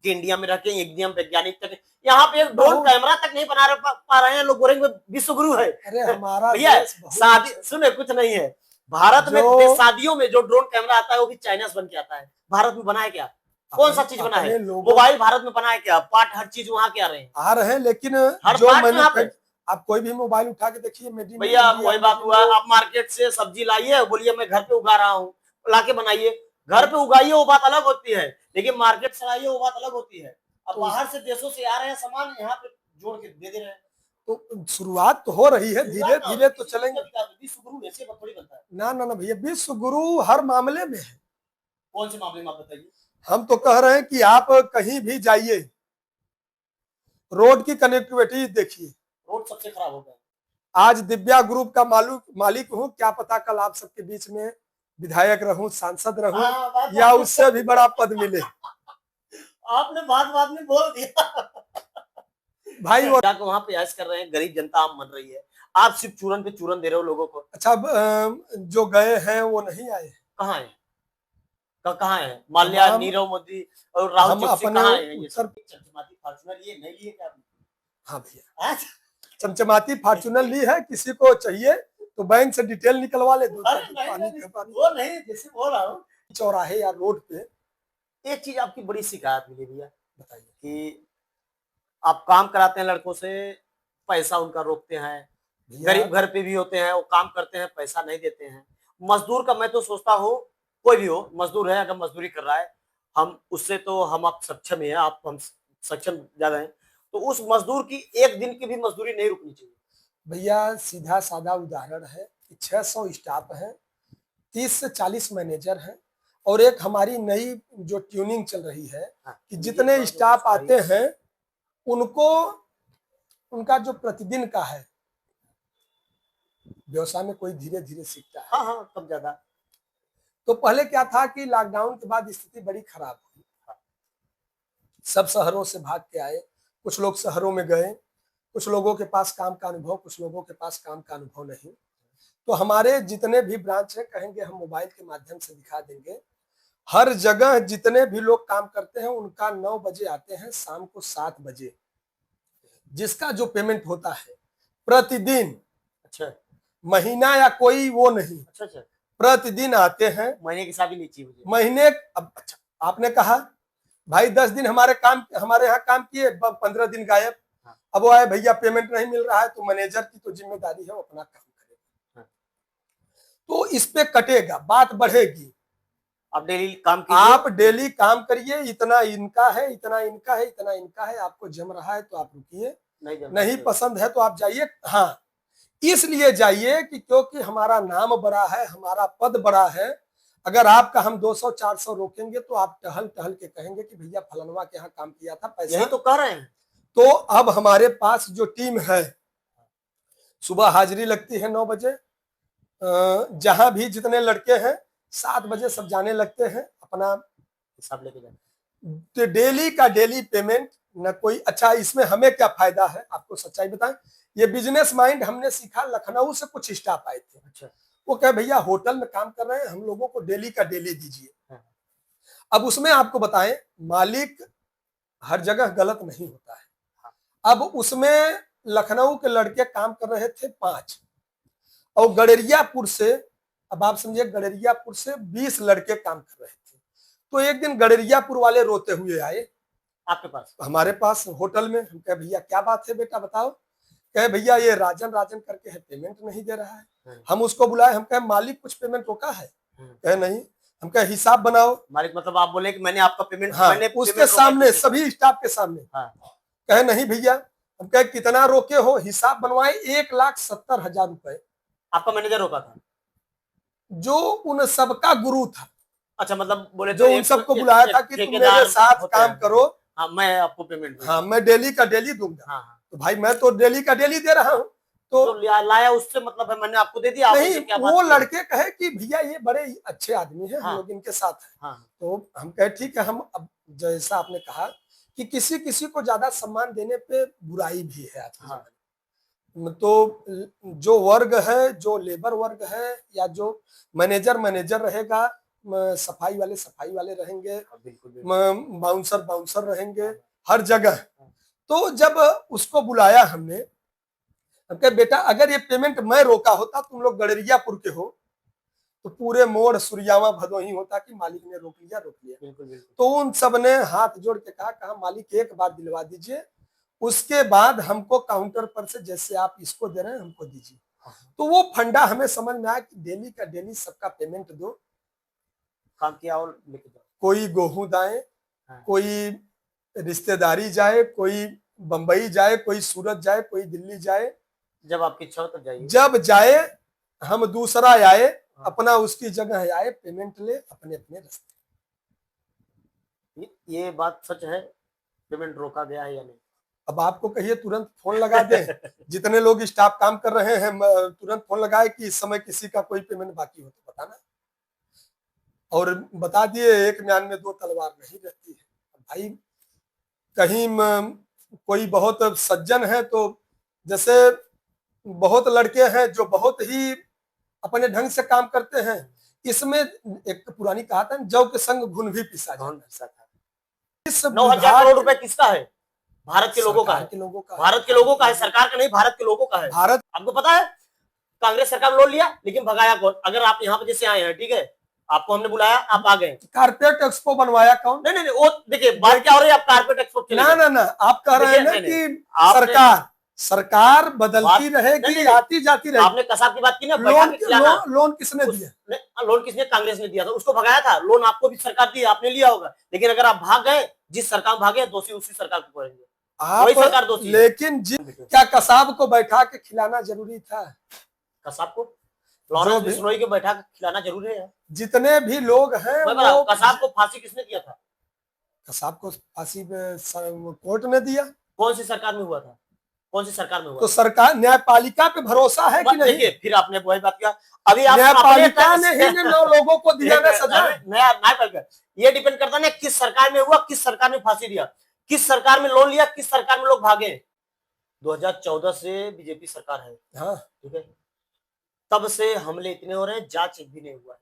कि इंडिया में रह के एकदम वैज्ञानिक तक, यहाँ पे एक ड्रोन कैमरा तक नहीं बना पा रहे हैं लोग, बोलेंगे विश्व गुरु है। अरे हमारा भैया शादी सुने कुछ नहीं है भारत में, शादियों में जो ड्रोन कैमरा आता है वो भी चाइना से बन के आता है। भारत में बना है क्या? कौन सा चीज बना है? मोबाइल भारत में बना है क्या? पार्ट हर चीज वहां के आ रहे हैं, लेकिन हर जो आप कोई भी मोबाइल उठा के देखिए भैया वही बात हुआ। आप मार्केट से सब्जी लाइए, बोलिए मैं घर पे उगा रहा हूँ, लाके बनाइए, घर पे उगाइए, वो बात अलग होती है, लेकिन मार्केट से लाइए वो बात अलग होती है। अब बाहर से देशों से आ रहे हैं सामान, यहाँ पे जोड़ के दे रहे हैं। तो शुरुआत तो हो रही है, धीरे धीरे तो चलेंगे। विश्व गुरु ऐसे थोड़ी बनता है। ना भैया, विश्व गुरु हर मामले में है। कौन से मामले में आप बताइए? हम तो कह रहे हैं कि आप कहीं भी जाइए, रोड की कनेक्टिविटी देखिए, रोड सबसे खराब हो गया। आज दिव्या ग्रुप का मालिक हूँ, क्या पता कल आप सबके बीच में विधायक रहूं, सांसद रहूं, या उससे भी बड़ा पद मिले। आपने बात में बोल दिया भाई। और वहां पे ऐश कर रहे हैं, गरीब जनता आम मन रही है, आप सिर्फ चूरन पे चूरन दे रहे हो लोगों को। अच्छा, जो गए हैं वो नहीं आए? कहाँ है? कहाँ है? माल्या, नीरव मोदी और राहुल चोपसी कहाँ है? ये चमचमाती फॉर्च्यूनर ये नहीं लिए क्या? हाँ भैया, चमचमाती फॉर्च्यूनर ली है, किसी को चाहिए तो बैंक से डिटेल निकलवा ले। वो नहीं, जैसे बोल रहा हूँ, चौराहे या रोड पे एक चीज आपकी बड़ी शिकायत मिली भैया, बताइए कि आप काम कराते हैं लड़कों से, पैसा उनका रोकते हैं, गरीब घर पे भी होते हैं, वो काम करते हैं, पैसा नहीं देते हैं। मजदूर का मैं तो सोचता हूँ, कोई भी हो मजदूर है, अगर मजदूरी कर रहा है, हम उससे तो हम आप सक्षम है, आप हम सक्षम ज्यादा है, तो उस मजदूर की एक दिन की भी मजदूरी नहीं रुकनी चाहिए। भैया सीधा साधा उदाहरण है कि 600 स्टाफ है, 30 से 40 मैनेजर हैं, और एक हमारी नई जो ट्यूनिंग चल रही है कि जितने स्टाफ आते हैं उनको उनका जो प्रतिदिन का है, व्यवसाय में कोई धीरे धीरे सीखता है। हाँ, तब ज्यादा। तो पहले क्या था कि लॉकडाउन के बाद स्थिति बड़ी खराब हुई, सब शहरों से भाग के आए, कुछ लोग शहरों में गए, कुछ लोगों के पास काम का अनुभव, कुछ लोगों के पास काम का अनुभव नहीं। तो हमारे जितने भी ब्रांच है, कहेंगे हम मोबाइल के माध्यम से दिखा देंगे, हर जगह जितने भी लोग काम करते हैं उनका 9 बजे आते हैं, शाम को 7 बजे, जिसका जो पेमेंट होता है प्रतिदिन, अच्छा, महीना या कोई वो नहीं, अच्छा, प्रतिदिन आते हैं। महीने की हिसाब ही नहीं चाहिए महीने। अब अच्छा, आपने कहा भाई 10 दिन हमारे यहाँ काम किए, 15 दिन गायब। हाँ। अब वो आए भैया पेमेंट नहीं मिल रहा है, तो मैनेजर की तो जिम्मेदारी है वो अपना काम करेगा। हाँ। तो इस पे कटेगा, बात बढ़ेगी। आप डेली काम कीजिए, आप डेली काम करिए, इतना इनका है, इतना इनका है, इतना इनका है, आपको जम रहा है तो आप रुकिए, नहीं पसंद है तो आप जाइए। हाँ, इसलिए जाइए कि क्योंकि हमारा नाम बड़ा है, हमारा पद बड़ा है। अगर आपका हम 200-400 रोकेंगे तो आप टहल टहल के कहेंगे कि भैया फलनवा के यहाँ काम किया था, पैसा। यही तो कह रहे हैं। तो अब हमारे पास जो टीम है, सुबह हाजिरी लगती है 9 बजे, जहां भी जितने लड़के हैं 7 बजे सब जाने लगते हैं, अपना हिसाब लेके जाते। तो डेली का डेली पेमेंट न कोई। अच्छा, इसमें हमें क्या फायदा है, आपको सच्चाई बताएं, ये बिजनेस माइंड हमने सीखा, लखनऊ से कुछ स्टाफ आए थे। अच्छा, वो कहे भैया होटल में काम कर रहे हैं, हम लोगों को डेली का डेली दीजिए। हाँ। अब उसमें आपको बताएं, मालिक हर जगह गलत नहीं होता है। हाँ। अब उसमें लखनऊ के लड़के काम कर रहे थे 5, और गडरियापुर से, अब आप समझिए गडरियापुर से 20 लड़के काम कर रहे थे। तो एक दिन गडरियापुर वाले रोते हुए आए आपके पास, हमारे पास होटल में। हम कहे भैया क्या बात है बेटा बताओ। कहे भैया ये राजन करके है, पेमेंट नहीं दे रहा है। हम उसको बुलाए, हम कहे मालिक कुछ पेमेंट रोका है? कहे नहीं। हम कहे हिसाब बनाओ। मालिक मतलब आप बोले कि मैंने आपका पेमेंट, हाँ, मैंने उसके सामने, सभी स्टाफ के सामने। हाँ। कहे नहीं भैया। हम कहे कितना रोके हो? हिसाब बनवाए, 1,70,000 रुपए आपका मैनेजर रोका था, जो उन सबका गुरु था। अच्छा, मतलब बोले जो उन सबको बुलाया था कि तुम मेरे साथ काम करो, हाँ, मैं आपको पेमेंट दूंगा। हाँ, मैं डेली का डेली दूंगा। हाँ। तो भाई मैं तो डेली का डेली दे रहा हूँ। तो लाया उससे मतलब है मैंने आपको दे दिया। नहीं, क्या वो लड़के कहे कि भैया ये बड़े अच्छे आदमी हैं, हम लोग इनके साथ हैं। हाँ। तो हम कहे ठीक है, हम अब जैसा आपने कहा कि किसी किसी को ज्यादा सम्मान देने पे बुराई भी है आज। हाँ। तो जो वर्ग है, जो लेबर वर्ग है, या जो मैनेजर रहेगा, सफाई वाले रहेंगे, बिल्कुल बिल्कुल। बाउंसर रहेंगे हर जगह। तो जब उसको बुलाया हमने, हम कहे बेटा अगर ये पेमेंट मैं रोका होता, तुम लोग गड़रियापुर के हो, तो पूरे मोड़ सुरयावा भदोही होता कि मालिक ने रोक लिया। बिल्कुल बिल्कुल। तो उन सब ने हाथ जोड़ के कहा मालिक एक बार दिलवा दीजिए, उसके बाद हमको काउंटर पर से जैसे आप इसको दे रहे हैं हमको दीजिए। तो वो फंडा हमें समझ में आया कि डेली का डेली सबका पेमेंट दो, काम किया और लेके जाओ। कोई गेहूं दाए, कोई रिश्तेदारी जाए, कोई बंबई जाए, कोई सूरत जाए, कोई दिल्ली जाए। जब आपकी इच्छा हो तब जाइए। जब जाए हम दूसरा आए, अपना उसकी जगह आए, पेमेंट ले अपने अपने रास्ते। ये बात सच है, पेमेंट रोका गया है या नहीं? अब आपको कहिए तुरंत फोन लगा दें, जितने लोग स्टाफ काम कर रहे हैं तुरंत फोन लगाए कि इस समय किसी का कोई पेमेंट बाकी हो तो बताना। और बता दिए एक म्यान में दो तलवार नहीं रहती है भाई। कहीं कोई बहुत सज्जन है तो जैसे बहुत लड़के हैं जो बहुत ही अपने ढंग से काम करते हैं, इसमें एक पुरानी कहावत है, जौ के संग घुन भी पिसा जाता है। इस 9,000 करोड़ रुपए किसका है? भारत के लोगों का है। भारत के लोगों का है, सरकार का नहीं, भारत के लोगों का है। भारत, आपको पता है कांग्रेस सरकार लोन लिया लेकिन भगाया कौन? अगर आप यहाँ पे जैसे आए हैं, ठीक है, आपको हमने बुलाया, आप आ गए। कारपेट एक्सपो बनवाया कौन? नहीं, वो देखिए बात क्या हो रही है, आप कारपेट एक्सपो ना आप कह रहे हैं ना कि सरकार बदलती रहेगी, आती जाती रहेगी। आपने कसाब की बात की ना, लोन किसने दिया? लोन किसने? कांग्रेस ने दिया था, उसको भगाया था। लोन आपको भी सरकार दी, आपने लिया होगा, लेकिन अगर आप भाग गए, जिस सरकार भागे दोषी उसी सरकार को पड़ेंगे, वही सरकार दोषी। लेकिन क्या कसाब को बैठा के खिलाना जरूरी था? कसाब को लॉरेंस बिश्नोई को बैठा के खिलाना जरूरी है? जितने भी लोग हैं वो कसाब को फांसी किसने दिया था? कसाब को फांसी कोर्ट ने दिया। कौन सी सरकार में हुआ था? कौन सी सरकार में हुआ? तो सरकार न्यायपालिका पे भरोसा है कि नहीं? फिर आपने वही बात किया। अभी आप न्यायपालिका ने ही 9 लोगों को दिया ना सजा। न्यायपालिका ये डिपेंड करता है ना किस सरकार में हुआ, किस सरकार ने फांसी दिया, किस सरकार में लोन लिया, किस सरकार में लोग भागे। 2014 से बीजेपी सरकार है, हाँ ठीक है, तब से हमले इतने हो रहे हैं, जांच एक भी नहीं हुआ है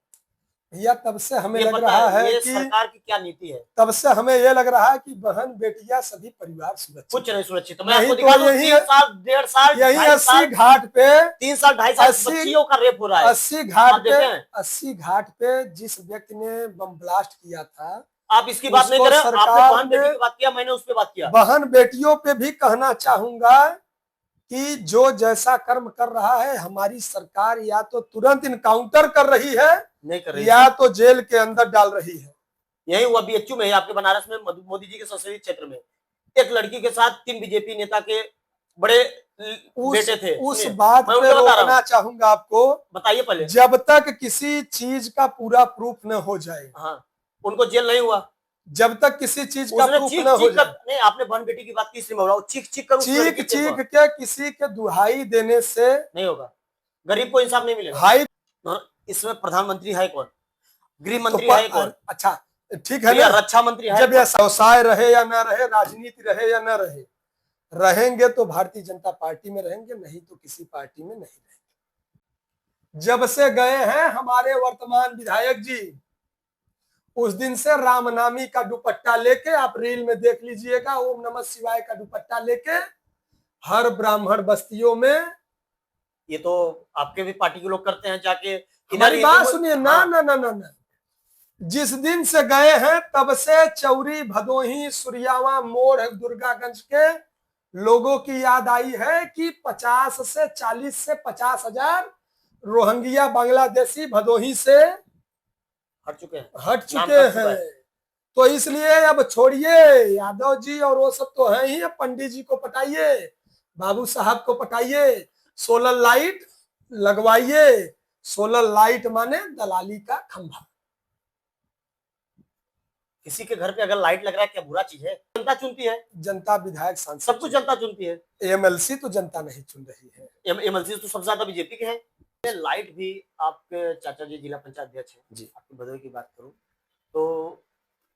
भैया। तब से हमें लग रहा है कि सरकार की क्या नीति है। तब से हमें ये लग रहा है कि बहन बेटियां सभी परिवार सुरक्षित, कुछ नहीं सुरक्षित। मैं आपको दिखा दूं, 3 साल 1.5 साल यही 80 घाट पे 3 साल 2.5 साल बच्चियों का रेप हो रहा है। 80 घाट पे जिस व्यक्ति ने बम ब्लास्ट किया था, आप इसकी बात नहीं कर रहे, आपने बहन बेटी की बात किया, मैंने उस पर बात किया। बहन बेटियों पे भी कहना चाहूंगा कि जो जैसा कर्म कर रहा है, हमारी सरकार या तो तुरंत इनकाउंटर कर रही है, नहीं कर रही, या तो जेल के अंदर डाल रही है। यही हुआ बीएचयू में, आपके बनारस में, मोदी जी के संसदीय क्षेत्र में एक लड़की के साथ 3 बीजेपी नेता के बड़े बेटे थे। उस बात पे रोकना चाहूंगा आपको। बताइए पहले, जब तक किसी चीज का पूरा प्रूफ न हो जाए, हाँ, उनको जेल नहीं हुआ। जब तक किसी चीज का प्रूफ न हो जाए। नहीं, आपने बहन बेटी की बात की, चीख के किसी के दुहाई देने से नहीं होगा, गरीब को इंसाफ नहीं मिलेगा। भाई इसमें प्रधानमंत्री है कौन? गृह मंत्री है कौन? अच्छा ठीक है ना, रक्षा मंत्री है। जब यह व्यवसाय रहे या न रहे, राजनीति रहे या न रहे, रहेंगे तो भारतीय जनता पार्टी में रहेंगे, नहीं तो किसी पार्टी में नहीं रहेंगे। जब से गए हैं हमारे वर्तमान विधायक जी, उस दिन से रामनामी का दुपट्टा लेके, आप रील में देख लीजिएगा, ओम नमः शिवाय का दुपट्टा लेके हर ब्राह्मण बस्तियों में। ये तो आपके भी पार्टी के लोग करते हैं जाके। हमारी बात सुनिए ना, ना ना ना ना, जिस दिन से गए हैं तब से चौरी भदोही सुरियावा मोड़ दुर्गागंज के लोगों की याद आई है कि 40 से 50 हजार रोहिंग्या बांग्लादेशी भदोही से हट चुके हैं। तो इसलिए अब छोड़िए यादव जी और वो सब तो है ही, पंडित जी को पटाइए, बाबू साहब को पटाइए, सोलर लाइट लगवाइए। सोलर लाइट माने दलाली का खंभा। किसी के घर पे अगर लाइट लग रहा है क्या बुरा चीज है? जनता चुनती है, जनता विधायक सांसद सब कुछ जनता चुनती है। एमएलसी तो जनता नहीं चुन रही है, एमएलसी तो सबसे ज्यादा बीजेपी के हैं। लाइट भी आपके चाचा जी जिला पंचायत अध्यक्ष हैं जी, आपकी भदोही की बात करूं तो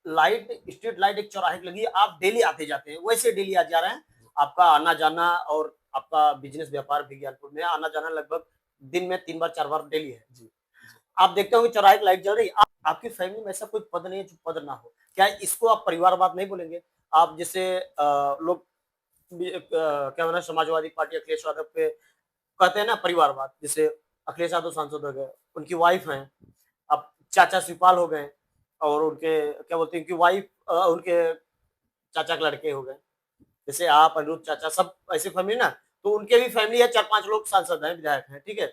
लाइट, स्ट्रीट लाइट एक चौराहे की लगी है, आप डेली आते जाते हैं, वैसे डेली आ जा रहे हैं। आपका आना जाना और आपका बिजनेस व्यापार विज्ञानपुर में आना जाना लगभग दिन में 3 बार 4 बार डेली है जी। आप देखते होंगे चौराहे की लाइट जल रही, आप आपकी फैमिली में ऐसा कोई पद नहीं है जो पद ना हो? क्या इसको आप परिवारवाद नहीं बोलेंगे? आप जैसे लोग क्या बोला समाजवादी पार्टी अखिलेश यादव पे कहते हैं ना परिवारवाद, जैसे अखिलेश यादव सांसद हो गए, उनकी वाइफ हैं, अब चाचा शिवपाल हो गए और उनके क्या बोलते हैं उनकी वाइफ उनके चाचा के लड़के हो गए। जैसे आप, अनिरुद्ध चाचा सब ऐसी फैमिली ना, तो उनके भी फैमिली है 4-5 लोग सांसद हैं, विधायक हैं, ठीक है?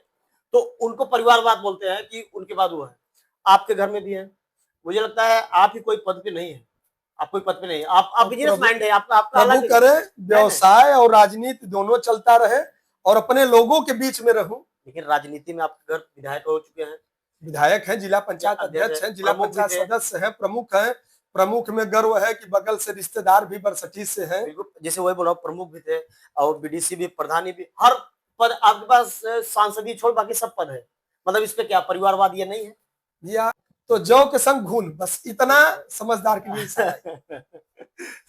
तो उनको परिवारवाद बोलते हैं कि उनके बाद वो है। आपके घर में भी है। मुझे लगता है आप ही कोई पद पे नहीं है। आप कोई पद पे नहीं है। आप और बिज़नेस प्रभु माइंड है, आपका आपका प्रभु अलग करे है ना? व्यवसाय और राजनीति दोनों चलता रहे और अपने लोगों के बीच में रहूं। लेकिन राजनीति में आपके घर विधायक हो चुके हैं, विधायक हैं, जिला पंचायत अध्यक्ष अध्यक्ष हैं, हैं, जिला प्रमुख भी पंचायत थे। सदस्य हैं, प्रमुख हैं। प्रमुख में गर्व है कि बगल से रिश्तेदार भी बरसठी से हैं। बिल्कुल, जैसे वही बोल रहा हूँ प्रमुख भी थे और बीडीसी भी, प्रधानी भी, हर पद आपके पास सांसदीय छोड़ बाकी सब पद है। मतलब इस पे क्या परिवारवाद ये नहीं है? या तो जौ के संग घून, बस इतना समझदार के लिए इशारा है।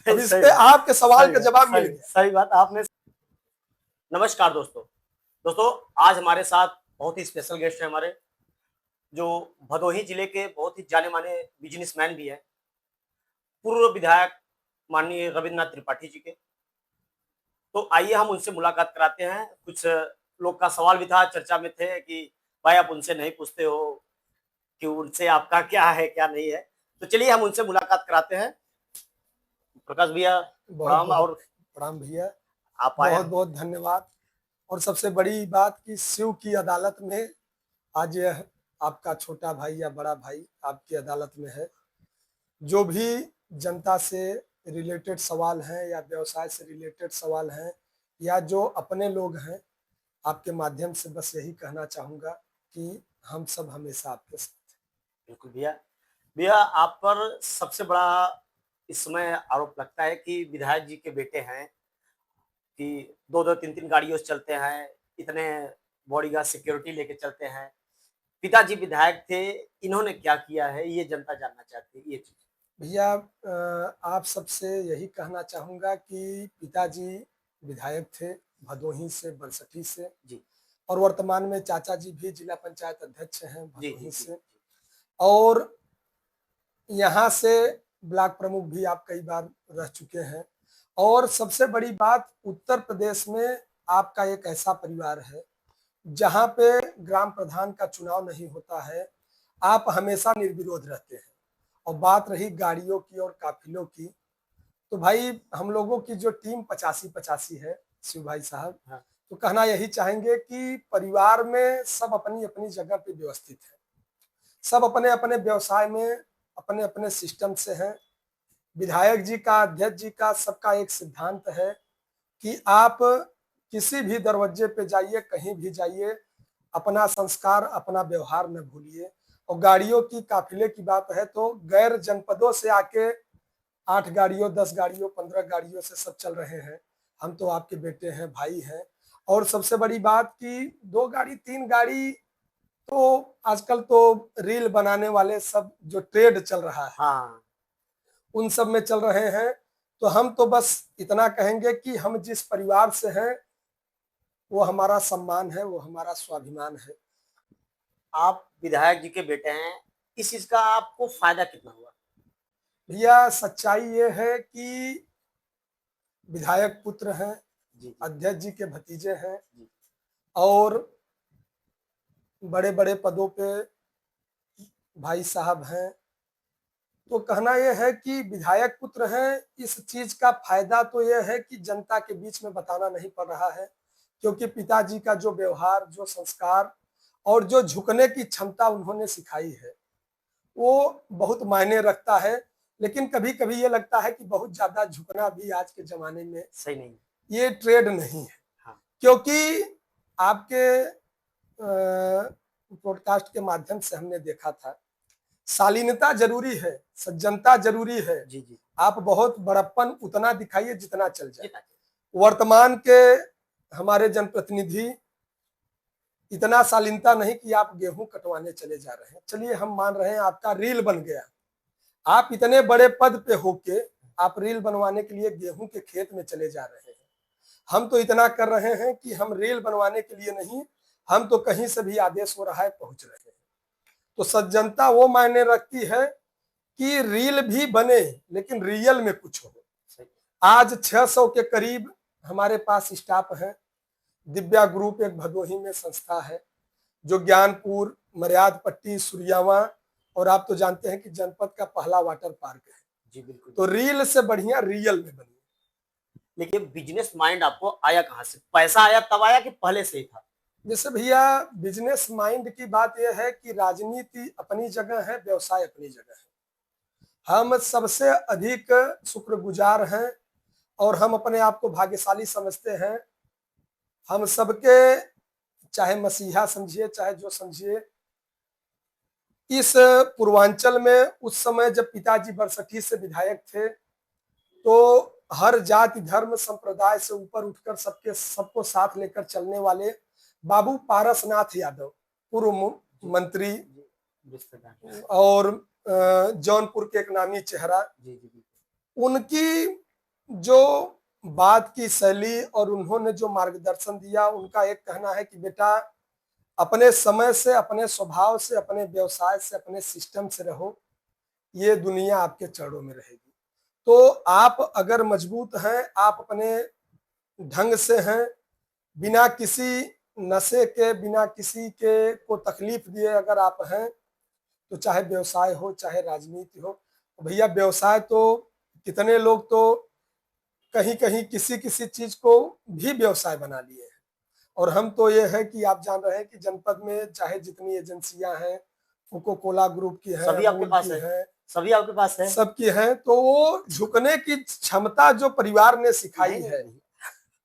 अब इस सही पे बात, आपके सवाल सही का बात, जवाब मिल सही गया। सही बात आपने। नमस्कार दोस्तों। दोस्तों आज हमारे साथ बहुत ही स्पेशल गेस्ट है हमारे, जो भदोही जिले के बहुत ही जाने-माने बिज़नेसमैन भी हैं, पूर्व विधायक माननीय रविन्द्रनाथ त्रिपाठी जी के। तो आइए हम उनसे मुलाकात कराते हैं। कुछ लोग का सवाल भी था, चर्चा में थे कि भाई आप उनसे नहीं पूछते हो कि उनसे आपका क्या है, क्या नहीं है। तो चलिए हम उनसे मुलाकात कराते हैं। प्रकाश भैया बहुत प्रणाम बहुत और प्रणाम भैया, आप आए बहुत हैं। बहुत धन्यवाद। और सबसे बड़ी बात कि शिव की अदालत में आज यह आपका छोटा भाई या बड़ा भाई आपकी अदालत में है। जो भी जनता से रिलेटेड सवाल हैं या व्यवसाय से रिलेटेड सवाल हैं या जो अपने लोग हैं, आपके माध्यम से बस यही कहना चाहूँगा कि हम सब हमेशा आपके साथ हैं। बिल्कुल भैया। भैया आप पर सबसे बड़ा इस समय आरोप लगता है कि विधायक जी के बेटे हैं कि 2-2 3-3 गाड़ियों से चलते हैं, इतने बॉडीगार्ड सिक्योरिटी लेके चलते हैं। पिताजी विधायक थे, इन्होंने क्या किया है ये जनता जानना चाहती है ये चीज़। भैया आप सबसे यही कहना चाहूँगा कि पिताजी विधायक थे भदोही से, बरसठी से, जी। और वर्तमान में चाचा जी भी जिला पंचायत अध्यक्ष हैं जी, जी, भदोही जी, से। जी। और यहाँ से ब्लॉक प्रमुख भी आप कई बार रह चुके हैं। और सबसे बड़ी बात, उत्तर प्रदेश में आपका एक ऐसा परिवार है जहाँ पे ग्राम प्रधान का चुनाव नहीं होता है, आप हमेशा निर्विरोध रहते हैं। और बात रही गाड़ियों की और काफिलों की, तो भाई हम लोगों की जो टीम 85-85 है शिव भाई साहब, हाँ। तो कहना यही चाहेंगे कि परिवार में सब अपनी अपनी जगह पे व्यवस्थित है, सब अपने अपने व्यवसाय में अपने अपने सिस्टम से हैं। विधायक जी का, अध्यक्ष जी का, सबका एक सिद्धांत है कि आप किसी भी दरवाजे पे जाइए, कहीं भी जाइए, अपना संस्कार, अपना व्यवहार न भूलिए। और गाड़ियों की काफिले की बात है तो गैर जनपदों से आके 8 गाड़ियों, 10 गाड़ियों, 15 गाड़ियों से सब चल रहे हैं। हम तो आपके बेटे हैं, भाई हैं। और सबसे बड़ी बात कि 2 गाड़ी, 3 गाड़ी, तो आजकल तो रील बनाने वाले सब जो ट्रेड चल रहा है, हाँ। उन सब में चल रहे हैं। तो हम तो बस इतना कहेंगे कि हम जिस परिवार से हैं वो हमारा सम्मान है, वो हमारा स्वाभिमान है। आप विधायक जी के बेटे हैं, इस चीज़ का आपको फ़ायदा कितना हुआ? भैया सच्चाई ये है कि विधायक पुत्र हैं, जी, जी, अध्यक्ष जी के भतीजे हैं, जी। और बड़े बड़े पदों पे भाई साहब हैं। तो कहना यह है कि विधायक पुत्र हैं, इस चीज का फायदा तो यह है कि जनता के बीच में बताना नहीं पड़ रहा है, क्योंकि पिताजी का जो व्यवहार, जो संस्कार और जो झुकने की क्षमता उन्होंने सिखाई है, वो बहुत मायने रखता है। लेकिन कभी कभी ये लगता है कि बहुत ज्यादा झुकना भी आज के जमाने में सही नहीं है। ये ट्रेड नहीं है। हाँ। क्योंकि आपके पॉडकास्ट के माध्यम से हमने देखा था, शालीनता जरूरी है, सज्जनता जरूरी है। जी, जी। आप बहुत बड़प्पन उतना दिखाइए जितना चल जाए। जितना वर्तमान के हमारे जनप्रतिनिधि इतना शालीनता नहीं कि आप गेहूं कटवाने चले जा रहे हैं। चलिए हम मान रहे हैं आपका रील बन गया, आप इतने बड़े पद पे होके आप रील बनवाने के लिए गेहूं के खेत में चले जा रहे हैं। हम तो इतना कर रहे हैं कि हम रील बनवाने के लिए नहीं, हम तो कहीं से भी आदेश हो रहा है पहुंच रहे हैं। तो सज्जनता वो मायने रखती है कि रील भी बने लेकिन रियल में कुछ हो। आज 600 के करीब हमारे पास स्टाफ है। दिव्या ग्रुप एक भदोही में संस्था है जो ज्ञानपुर, मर्याद पट्टी, सुरियावा और आप तो जानते हैं कि जनपद का पहला वाटर पार्क है। जी बिल्कुल। तो रील से बढ़िया रियल में बनी। लेकिन बिजनेस माइंड आपको आया कहाँ से? पैसा आया तब आया कि पहले से ही था? जैसे भैया बिजनेस माइंड की बात यह है कि राजनीति अपनी जगह है, व्यवसाय अपनी जगह है। हम सबसे अधिक शुक्रगुजार हैं और हम अपने आप को भाग्यशाली समझते हैं। हम सबके, चाहे मसीहा समझिए चाहे जो समझिए, इस पूर्वांचल में उस समय जब पिताजी बरसठी से विधायक थे तो हर जाति धर्म संप्रदाय से ऊपर उठकर सबको साथ लेकर चलने वाले बाबू पारसनाथ यादव, पूर्व मंत्री और जौनपुर के एक नामी चेहरा, उनकी जो बात की शैली और उन्होंने जो मार्गदर्शन दिया, उनका एक कहना है कि बेटा अपने समय से, अपने स्वभाव से, अपने व्यवसाय से, अपने सिस्टम से रहो, ये दुनिया आपके चरणों में रहेगी। तो आप अगर मजबूत हैं, आप अपने ढंग से हैं, बिना किसी नशे के, बिना किसी के को तकलीफ दिए अगर आप हैं, तो चाहे व्यवसाय हो चाहे राजनीति हो। भैया व्यवसाय तो कितने लोग तो कहीं कहीं किसी किसी चीज को भी व्यवसाय बना लिए हैं। और हम तो ये है कि आप जान रहे हैं कि जनपद में चाहे जितनी एजेंसियां हैं, कोको कोला ग्रुप की है, सभी आपके पास है, सभी आपके पास है, सबकी है, तो वो झुकने की क्षमता जो परिवार ने सिखाई है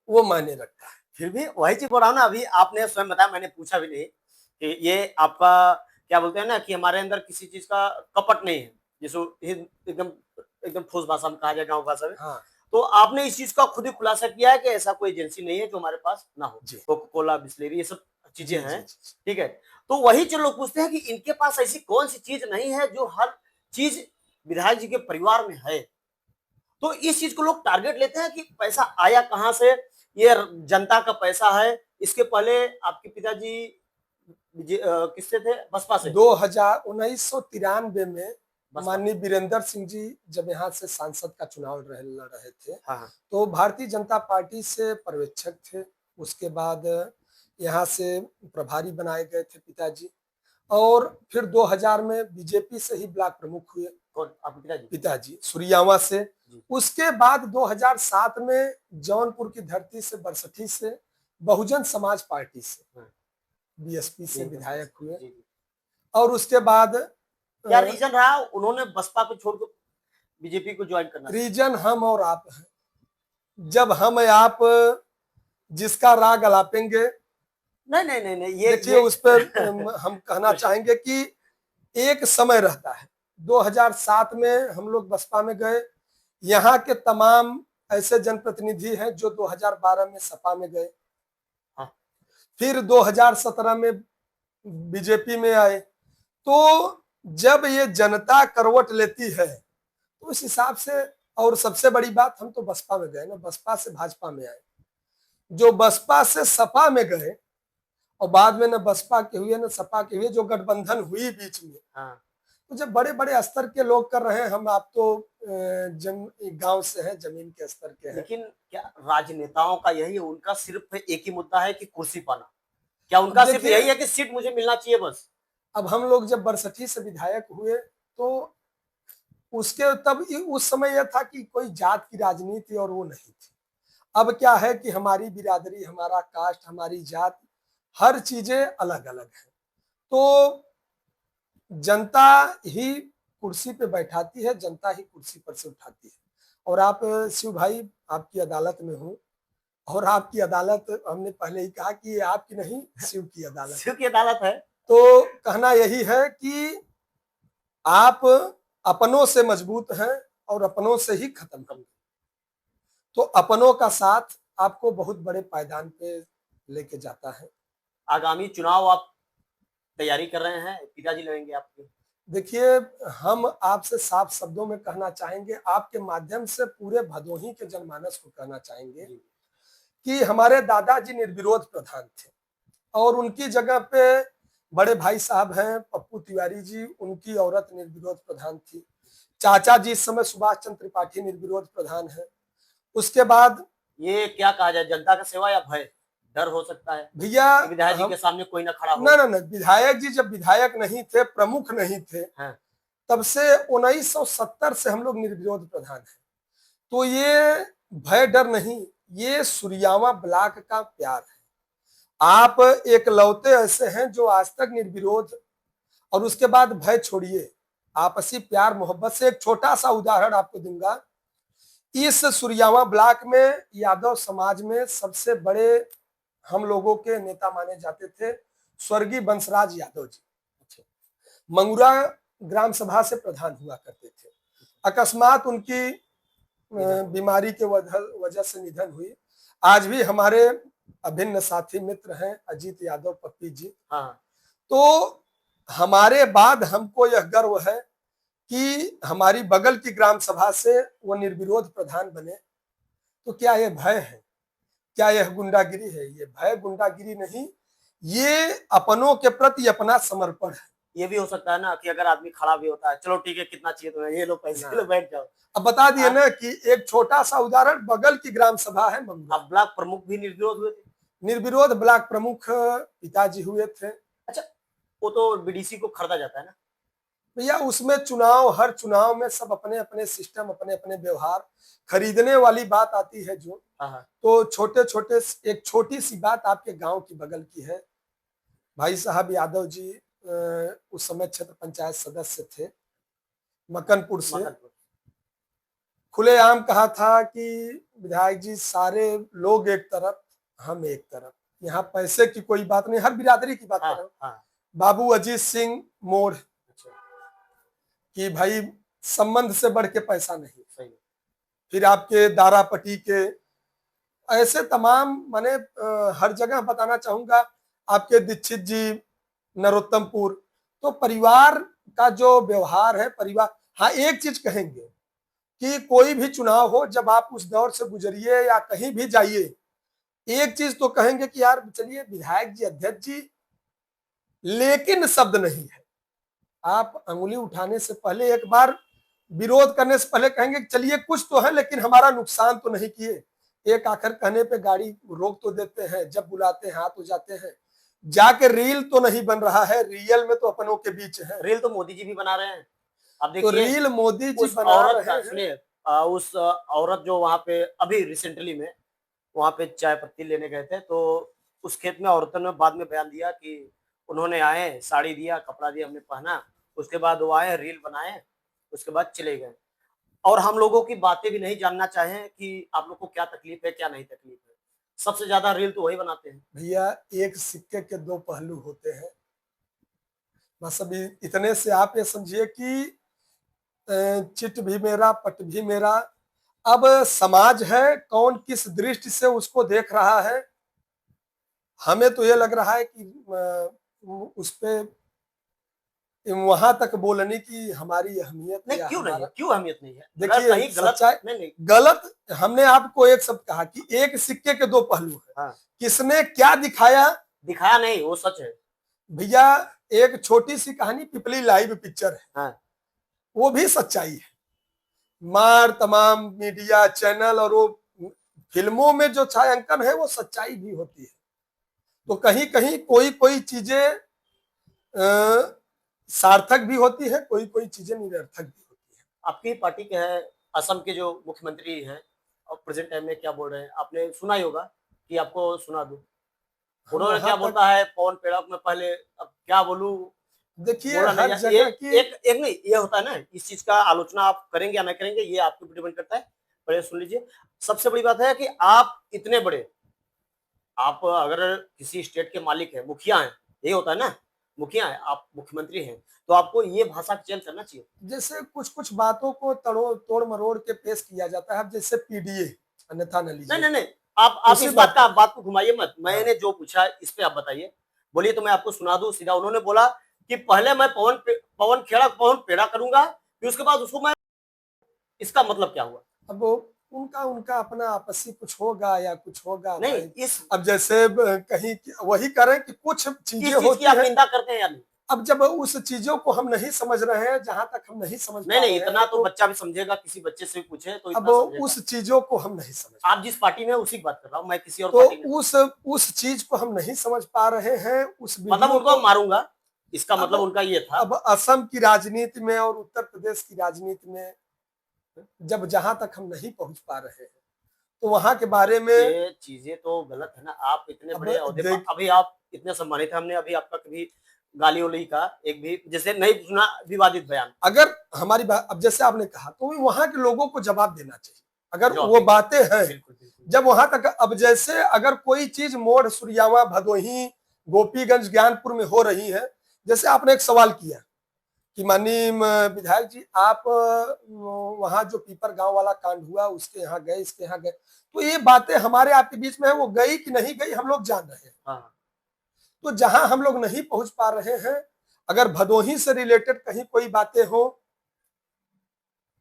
वो मायने रखता है। फिर भी वही चीज बोल रहा हूँ ना, अभी आपने स्वयं बताया, मैंने पूछा भी नहीं कि ये आपका क्या बोलते हैं ना कि हमारे अंदर किसी चीज का कपट नहीं है, जिसको एकदम एकदम ठोस भाषा में कहा जाए, गाँव भाषा में। हाँ। तो आपने इस चीज का खुद ही खुलासा किया है कि ऐसा कोई एजेंसी नहीं है जो हमारे पास ना हो। कोको कोला, बिस्लेरी, ये सब चीजें हैं, ठीक है। तो वही जो लोग पूछते हैं कि इनके पास ऐसी कौन सी चीज नहीं है जो हर चीज विधायक जी के परिवार में है। तो इस चीज को लोग टारगेट लेते हैं कि पैसा आया कहां से, ये जनता का पैसा है। इसके पहले आपके पिताजी किससे थे? बसपा से। 1993 में माननीय वीरेंद्र सिंह जी जब यहाँ से सांसद का चुनाव लड़ रहे थे, हाँ। तो भारतीय जनता पार्टी से पर्यवेक्षक थे। उसके बाद यहाँ से प्रभारी बनाए गए थे पिताजी, और फिर 2000 में बीजेपी से ही ब्लॉक प्रमुख हुए। कौन? आपके पिताजी सुरियावा से। उसके बाद 2007 में जौनपुर की धरती से, बरसठी से, बहुजन समाज पार्टी से, बीएसपी से विधायक हुए। और उसके बाद क्या रीजन रहा उन्होंने बसपा को छोड़कर बीजेपी को ज्वाइन करना? रीजन हम और आप हैं। जब हम आप जिसका राग अलापेंगे, नहीं, ये देखिए उस पर हम कहना चाहेंगे कि एक समय रहता है। 2007 में हम लोग बसपा में गए। यहाँ के तमाम ऐसे जनप्रतिनिधि हैं जो 2012 में सपा में गए। हाँ। फिर 2017 में बीजेपी में आए। तो जब ये जनता करवट लेती है तो उस हिसाब से, और सबसे बड़ी बात, हम तो बसपा में गए ना, बसपा से भाजपा में आए। जो बसपा से सपा में गए और बाद में न बसपा के हुए न सपा के हुए, जो गठबंधन हुई बीच में, हाँ। तो जब बड़े बड़े स्तर के लोग कर रहे हैं, हम आप तो गांव से हैं, जमीन के स्तर के हैं। लेकिन क्या राजनेताओं का यही है, उनका सिर्फ एक ही मुद्दा है कि कुर्सी पाना? क्या उनका सिर्फ यही है कि सीट मुझे मिलना चाहिए बस? अब हम लोग जब बरसठी से विधायक हुए तो उसके तब उस समय यह था कि कोई जात की राजनीति और वो नहीं थी। अब क्या है कि हमारी बिरादरी, हमारा कास्ट, हमारी जात, हर चीजें अलग अलग है। तो जनता ही कुर्सी पे बैठाती है, जनता ही कुर्सी पर से उठाती है। और आप शिव भाई, आपकी अदालत में हूँ, और आपकी अदालत, हमने पहले ही कहा कि ये आपकी नहीं, शिव की अदालत, शिव की अदालत है। तो कहना यही है कि आप अपनों से मजबूत हैं और अपनों से ही खत्म करेंगे। तो अपनों का साथ आपको बहुत बड़े पायदान पे लेके जाता है। आगामी चुनाव आप तैयारी कर रहे हैं, पिताजी लड़ेंगे आपके? देखिए, हम आपसे साफ शब्दों में कहना चाहेंगे, आपके माध्यम से पूरे भदोही के जनमानस को कहना चाहेंगे कि हमारे दादाजी निर्विरोध प्रधान थे और उनकी जगह पे बड़े भाई साहब हैं पप्पू तिवारी जी, उनकी औरत निर्विरोध प्रधान थी। चाचा जी इस समय सुभाष चंद्र त्रिपाठी निर्विरोध प्रधान है। उसके बाद ये क्या कहा जाए, जनता का सेवा या भय, डर हो सकता है भैया कि विधायक जी हम के सामने कोई ना खड़ा हो। ना ना ना विधायक जी जब विधायक नहीं थे, प्रमुख नहीं थे, हाँ। तब से 1970 से हम लोग निर्विरोध प्रधान हैं। तो ये भय डर नहीं, ये सुरियावा ब्लॉक का प्यार है। आप एक लौते ऐसे हैं जो आज तक निर्विरोध, और उसके बाद भय छोड़िए, आपसी प्यार मोहब्बत से। एक छोटा सा उदाहरण आपको दूंगा। इस सुरियावा ब्लॉक में यादव समाज में सबसे बड़े हम लोगों के नेता माने जाते थे स्वर्गीय वंशराज यादव जी। मंगूरा ग्राम सभा से प्रधान हुआ करते थे। अकस्मात उनकी बीमारी के वजह से निधन हुई। आज भी हमारे अभिन्न साथी मित्र हैं अजीत यादव पप्पी जी। हाँ। तो हमारे बाद हमको यह गर्व है कि हमारी बगल की ग्राम सभा से वो निर्विरोध प्रधान बने। तो क्या यह भय है, क्या यह गुंडागिरी है? ये भय गुंडागिरी नहीं, ये अपनों के प्रति अपना समर्पण है। ये भी हो सकता है ना कि अगर आदमी खड़ा भी होता है, चलो ठीक है कितना चाहिए तुम्हें, ये लो पैसे लो बैठ जाओ। अब बता दिए ना कि एक छोटा सा उदाहरण, बगल की ग्राम सभा है मंगूरा। अब ब्लॉक प्रमुख भी निर्विरोध हुए थे। निर्विरोध ब्लॉक प्रमुख पिताजी हुए थे। अच्छा, वो तो बीडीसी को खरीदा जाता है ना भैया, उसमें चुनाव, हर चुनाव में सब अपने अपने सिस्टम, अपने अपने व्यवहार, खरीदने वाली बात आती है जो। हाँ। तो छोटे छोटे, एक छोटी सी बात आपके गांव की बगल की है। भाई साहब यादव जी उस समय क्षेत्र पंचायत सदस्य थे मकनपुर से। खुलेआम कहा था कि विधायक जी सारे लोग एक तरफ, हम एक तरफ, यहाँ पैसे की कोई बात नहीं, हर बिरादरी की बात कर रहा हूँ। बाबू अजीत सिंह मोड़ कि भाई संबंध से बढ़ के पैसा नहीं। सही। फिर आपके दारापट्टी के ऐसे तमाम, माने हर जगह बताना चाहूंगा, आपके दीक्षित जी नरोत्तमपुर। तो परिवार का जो व्यवहार है, परिवार। हाँ, एक चीज कहेंगे कि कोई भी चुनाव हो, जब आप उस दौर से गुजरिए या कहीं भी जाइए, एक चीज तो कहेंगे कि यार चलिए विधायक जी, अध्यक्ष जी, लेकिन शब्द नहीं है। आप अंगुली उठाने से पहले, एक बार विरोध करने से पहले कहेंगे कि चलिए कुछ तो है, लेकिन हमारा नुकसान तो नहीं किए। एक आखिर कहने पे गाड़ी रोक तो देते हैं, जब बुलाते हैं हाथ हो जाते हैं। जाके रील तो नहीं बन रहा है, रियल में तो अपनों के बीच है। रील तो मोदी जी भी बना रहे हैं। अब देखिए, तो रील मोदी जी बना रहे हैं। सुनिए, उस औरत जो वहां पे अभी रिसेंटली में वहां पे चाय पत्ती लेने गए थे, तो उस खेत में औरतों ने बाद में बयान दिया कि उन्होंने आए, साड़ी दिया, कपड़ा दिया, हमने पहना, उसके बाद वो आए, रील बनाए, उसके बाद चले गए। और हम लोगों की बातें भी नहीं जानना चाहें कि आप लोग को क्या तकलीफ है, क्या नहीं तकलीफ है। सबसे ज्यादा रील तो वही बनाते हैं। भैया, एक सिक्के के दो पहलू होते हैं। बस अभी इतने से आप ये समझिए कि चिट भी मेरा, पट भी मेरा। अब समाज है, कौन किस दृष्टि से उसको देख रहा है। हमें तो ये लग रहा है कि उस पे वहां तक बोलने की हमारी अहमियत नहीं, क्यों नहीं है? क्यों अहमियत नहीं है? देखिए, कहीं गलत नहीं। गलत, हमने आपको एक शब्द कहा कि एक सिक्के के दो पहलू है। हाँ। किसने क्या दिखाया नहीं, वो सच है भैया। एक छोटी सी कहानी, पिपली लाइव पिक्चर है। हाँ। वो भी सच्चाई है। मार तमाम मीडिया चैनल और वो फिल्मों में जो छायांकन है, वो सच्चाई भी होती है। तो कहीं कहीं कोई कोई चीजें सार्थक भी होती है, कोई कोई चीजें निरर्थक भी होती है। आपकी पार्टी के हैं, असम के जो मुख्यमंत्री हैं और प्रेजेंट टाइम में क्या बोल रहे हैं, आपने सुना ही होगा, कि आपको सुना दूं। उन्होंने क्या बोलता है पवन पेड़ा में, पहले अब क्या बोलूं। देखिए, हर जगह की एक नहीं, ये होता है ना, इस चीज का आलोचना आप करेंगे या नहीं करेंगे, ये आपके ऊपर डिपेंड करता है। पहले सुन लीजिए, सबसे बड़ी बात है कि आप इतने बड़े, आप अगर किसी स्टेट के मालिक है, मुखिया है, ये होता है ना, मुखिया है, आप मुख्यमंत्री हैं, तो आपको ये भाषा का चयन करना चाहिए। जैसे कुछ कुछ बातों को तोड़ मरोड़ के पेश किया जाता है, जैसे पीडीए, अन्यथा न लीजिए। नहीं, आप इस बात को घुमाइए मत। मैंने जो पूछा इस पे आप बताइए, बोलिए तो मैं आपको सुना दूं सीधा। उन्होंने बोला कि पहले मैं पवन पेड़ा करूंगा, फिर उसके बाद उसको मैं, इसका मतलब क्या हुआ? अब उनका उनका अपना आपसी कुछ होगा या कुछ होगा नहीं भाई। इस अब जैसे कहीं वही करें कि कुछ चीजें किस चीज की होती आप हैं, निंदा करते हैं या नहीं? अब जब उस चीजों को हम नहीं समझ रहे हैं, जहां तक हम नहीं समझ नहीं पा नहीं रहे इतना हैं, तो बच्चा भी समझेगा, किसी बच्चे से भी पूछे तो अब इतना समझेगा। उस चीजों को हम नहीं समझ, आप जिस पार्टी में हैं, उसी की बात कर रहा हूँ मैं, किसी और तो पार्टी में नहीं। उस चीज को हम नहीं समझ पा रहे हैं, उस मतलब वीडियो उनको को। मारूंगा, इसका अब मतलब उनका ये था। अब असम की राजनीति में और उत्तर प्रदेश की राजनीति में जब जहां तक हम नहीं पहुंच पा रहे हैं, तो वहां के बारे में ये चीजें तो गलत है ना। आप इतने अब बड़े ओहदे पर, देख, अभी आप इतने सम्मानित हैं, हमने अभी आपका कभी गाली उली का एक भी जैसे नहीं सुना विवादित बयान। अगर हमारी बात, अब जैसे आपने कहा, तो वहां के लोगों को जवाब देना चाहिए अगर जवाब वो देंगे। बातें हैं। बिल्कुल बिल्कुल। जब वहां तक, अब जैसे अगर कोई चीज मोड़, सुरयावा, भदोही, गोपीगंज, ज्ञानपुर में हो रही है, जैसे आपने एक सवाल किया कि माननीय विधायक जी, आप वहां जो पीपर गांव वाला कांड हुआ उसके यहाँ गए, इसके यहाँ गए, तो ये बातें हमारे आपके बीच में है, वो गई कि नहीं गई हम लोग जान रहे हैं। हाँ तो जहां हम लोग नहीं पहुंच पा रहे हैं, अगर भदोही से रिलेटेड कहीं कोई बातें हो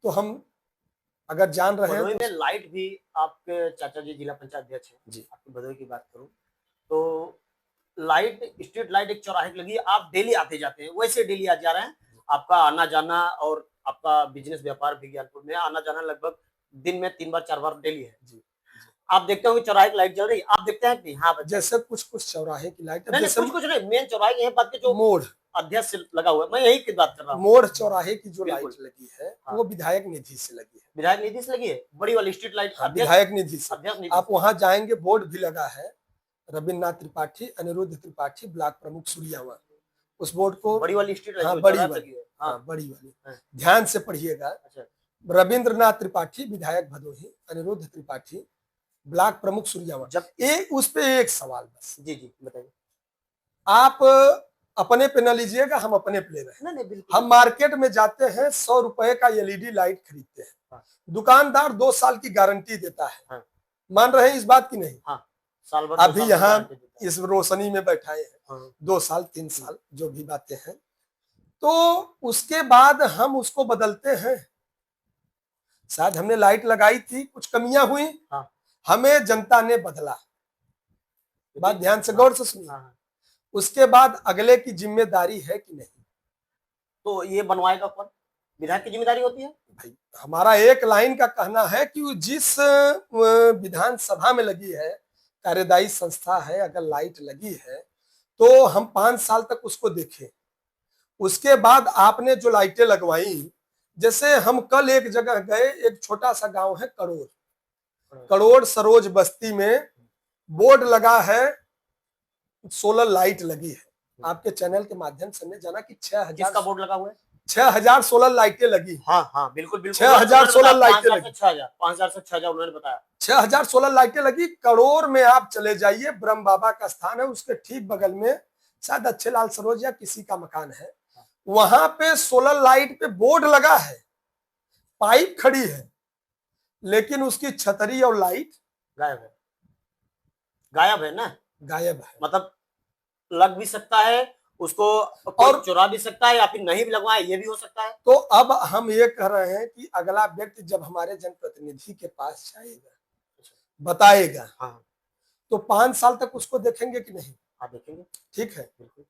तो हम अगर जान रहे हैं भदोही तो में लाइट भी, आपके चाचा जी जिला पंचायत अध्यक्ष हैं जी, आपकी भदोही की बात करूं तो लाइट, स्ट्रीट लाइट एक चौराहे की लगी है। आप डेली आते जाते हैं, वैसे डेली आ जा रहे हैं। आपका आना जाना और आपका बिजनेस व्यापार भी ज्ञानपुर में आना जाना लगभग दिन में 3 बार 4 बार डेली है। जी। आप देखते होंगे चौराहे की लाइट जल रही, आप देखते हैं कि हाँ बच्चा, जैसे कुछ कुछ चौराहे की लाइट, नहीं जैसे कुछ कुछ नहीं, मेन चौराहे की बात के जो मोड़ अध्यक्ष से लगा हुआ है, मैं यही की बात कर रहा हूँ। मोड़ चौराहे की जो बिल्कुल। लाइट लगी है हाँ। वो विधायक निधि से लगी है। विधायक निधि से लगी है, बड़ी वाली स्ट्रीट लाइट हाँ, अध्यक्ष विधायक निधि से। अध्यक्ष निधि आप से। वहां जाएंगे, बोर्ड भी लगा है, रविन्द्रनाथ त्रिपाठी, अनिरुद्ध त्रिपाठी, ब्लॉक प्रमुख सूर्यावा। उस बोर्ड को, बड़ी वाली स्ट्रीट लाइट हाँ जो बड़ी चौराहे पे वाली, लगी है। हाँ हाँ बड़ी वाली, हाँ। ध्यान से पढ़िएगा। अच्छा रविन्द्रनाथ त्रिपाठी विधायक भदोही, अनिरुद्ध त्रिपाठी ब्लॉक प्रमुख सूर्यावा। जब एक उस पे एक सवाल बस, जी जी बताइए। आप अपने पे न लीजिएगा, हम अपने पे ले रहे हैं। नहीं नहीं बिल्कुल। हम मार्केट में जाते हैं, 100 रुपए का एलईडी लाइट खरीदते हैं, हाँ। दुकानदार 2 साल की गारंटी देता है। हाँ। मान रहे हैं इस बात की नहीं? हाँ साल भर अभी यहाँ गारंटी देता है। इस रोशनी में बैठाए हैं, हाँ। 2 साल 3 साल जो भी बातें हैं, तो उसके बाद हम उसको बदलते हैं। शायद हमने लाइट लगाई थी, कुछ कमियां हुई, हाँ। हमें जनता ने बदला। बात ध्यान से गौर से सुनिए। हाँ। उसके बाद अगले की जिम्मेदारी है कि नहीं? तो ये बनवाएगा कौन? विधायक की जिम्मेदारी होती है। भाई हमारा एक लाइन का कहना है कि जिस विधानसभा में लगी है, कार्यदायी संस्था है, अगर लाइट लगी है तो हम 5 साल तक उसको देखें। उसके बाद आपने जो लाइटें लगवाई, जैसे हम कल एक जगह गए, एक छोटा सा गांव है करोड़ सरोज बस्ती में बोर्ड लगा है, सोलर लाइट लगी है। आपके चैनल के माध्यम से हमने जाना कि 6000 किसका बोर्ड लगा हुआ है? 6000 सोलर लाइटें लगी। हाँ हाँ बिल्कुल बिल्कुल। 6000 सोलर लाइटें लगी। 5000 से 6000 उन्होंने बताया। 6000 सोलर लाइटें लगी। करोड़ में आप चले जाइए, ब्रह्म बाबा का स्थान है, उसके ठीक बगल में शायद अच्छे लाल सरोज या किसी का मकान है, वहां पे सोलर लाइट पे बोर्ड लगा है, पाइप खड़ी है, लेकिन उसकी छतरी और लाइट गायब है। गायब है ना, गायब है। मतलब लग भी सकता है उसको और चुरा भी सकता है, या फिर नहीं भी लगवाए ये भी हो सकता है। तो अब हम ये कह रहे हैं कि अगला व्यक्ति जब हमारे जनप्रतिनिधि के पास जाएगा, बताएगा, हाँ तो 5 साल तक उसको देखेंगे कि नहीं? हाँ देखेंगे। ठीक है। बिल्कुल।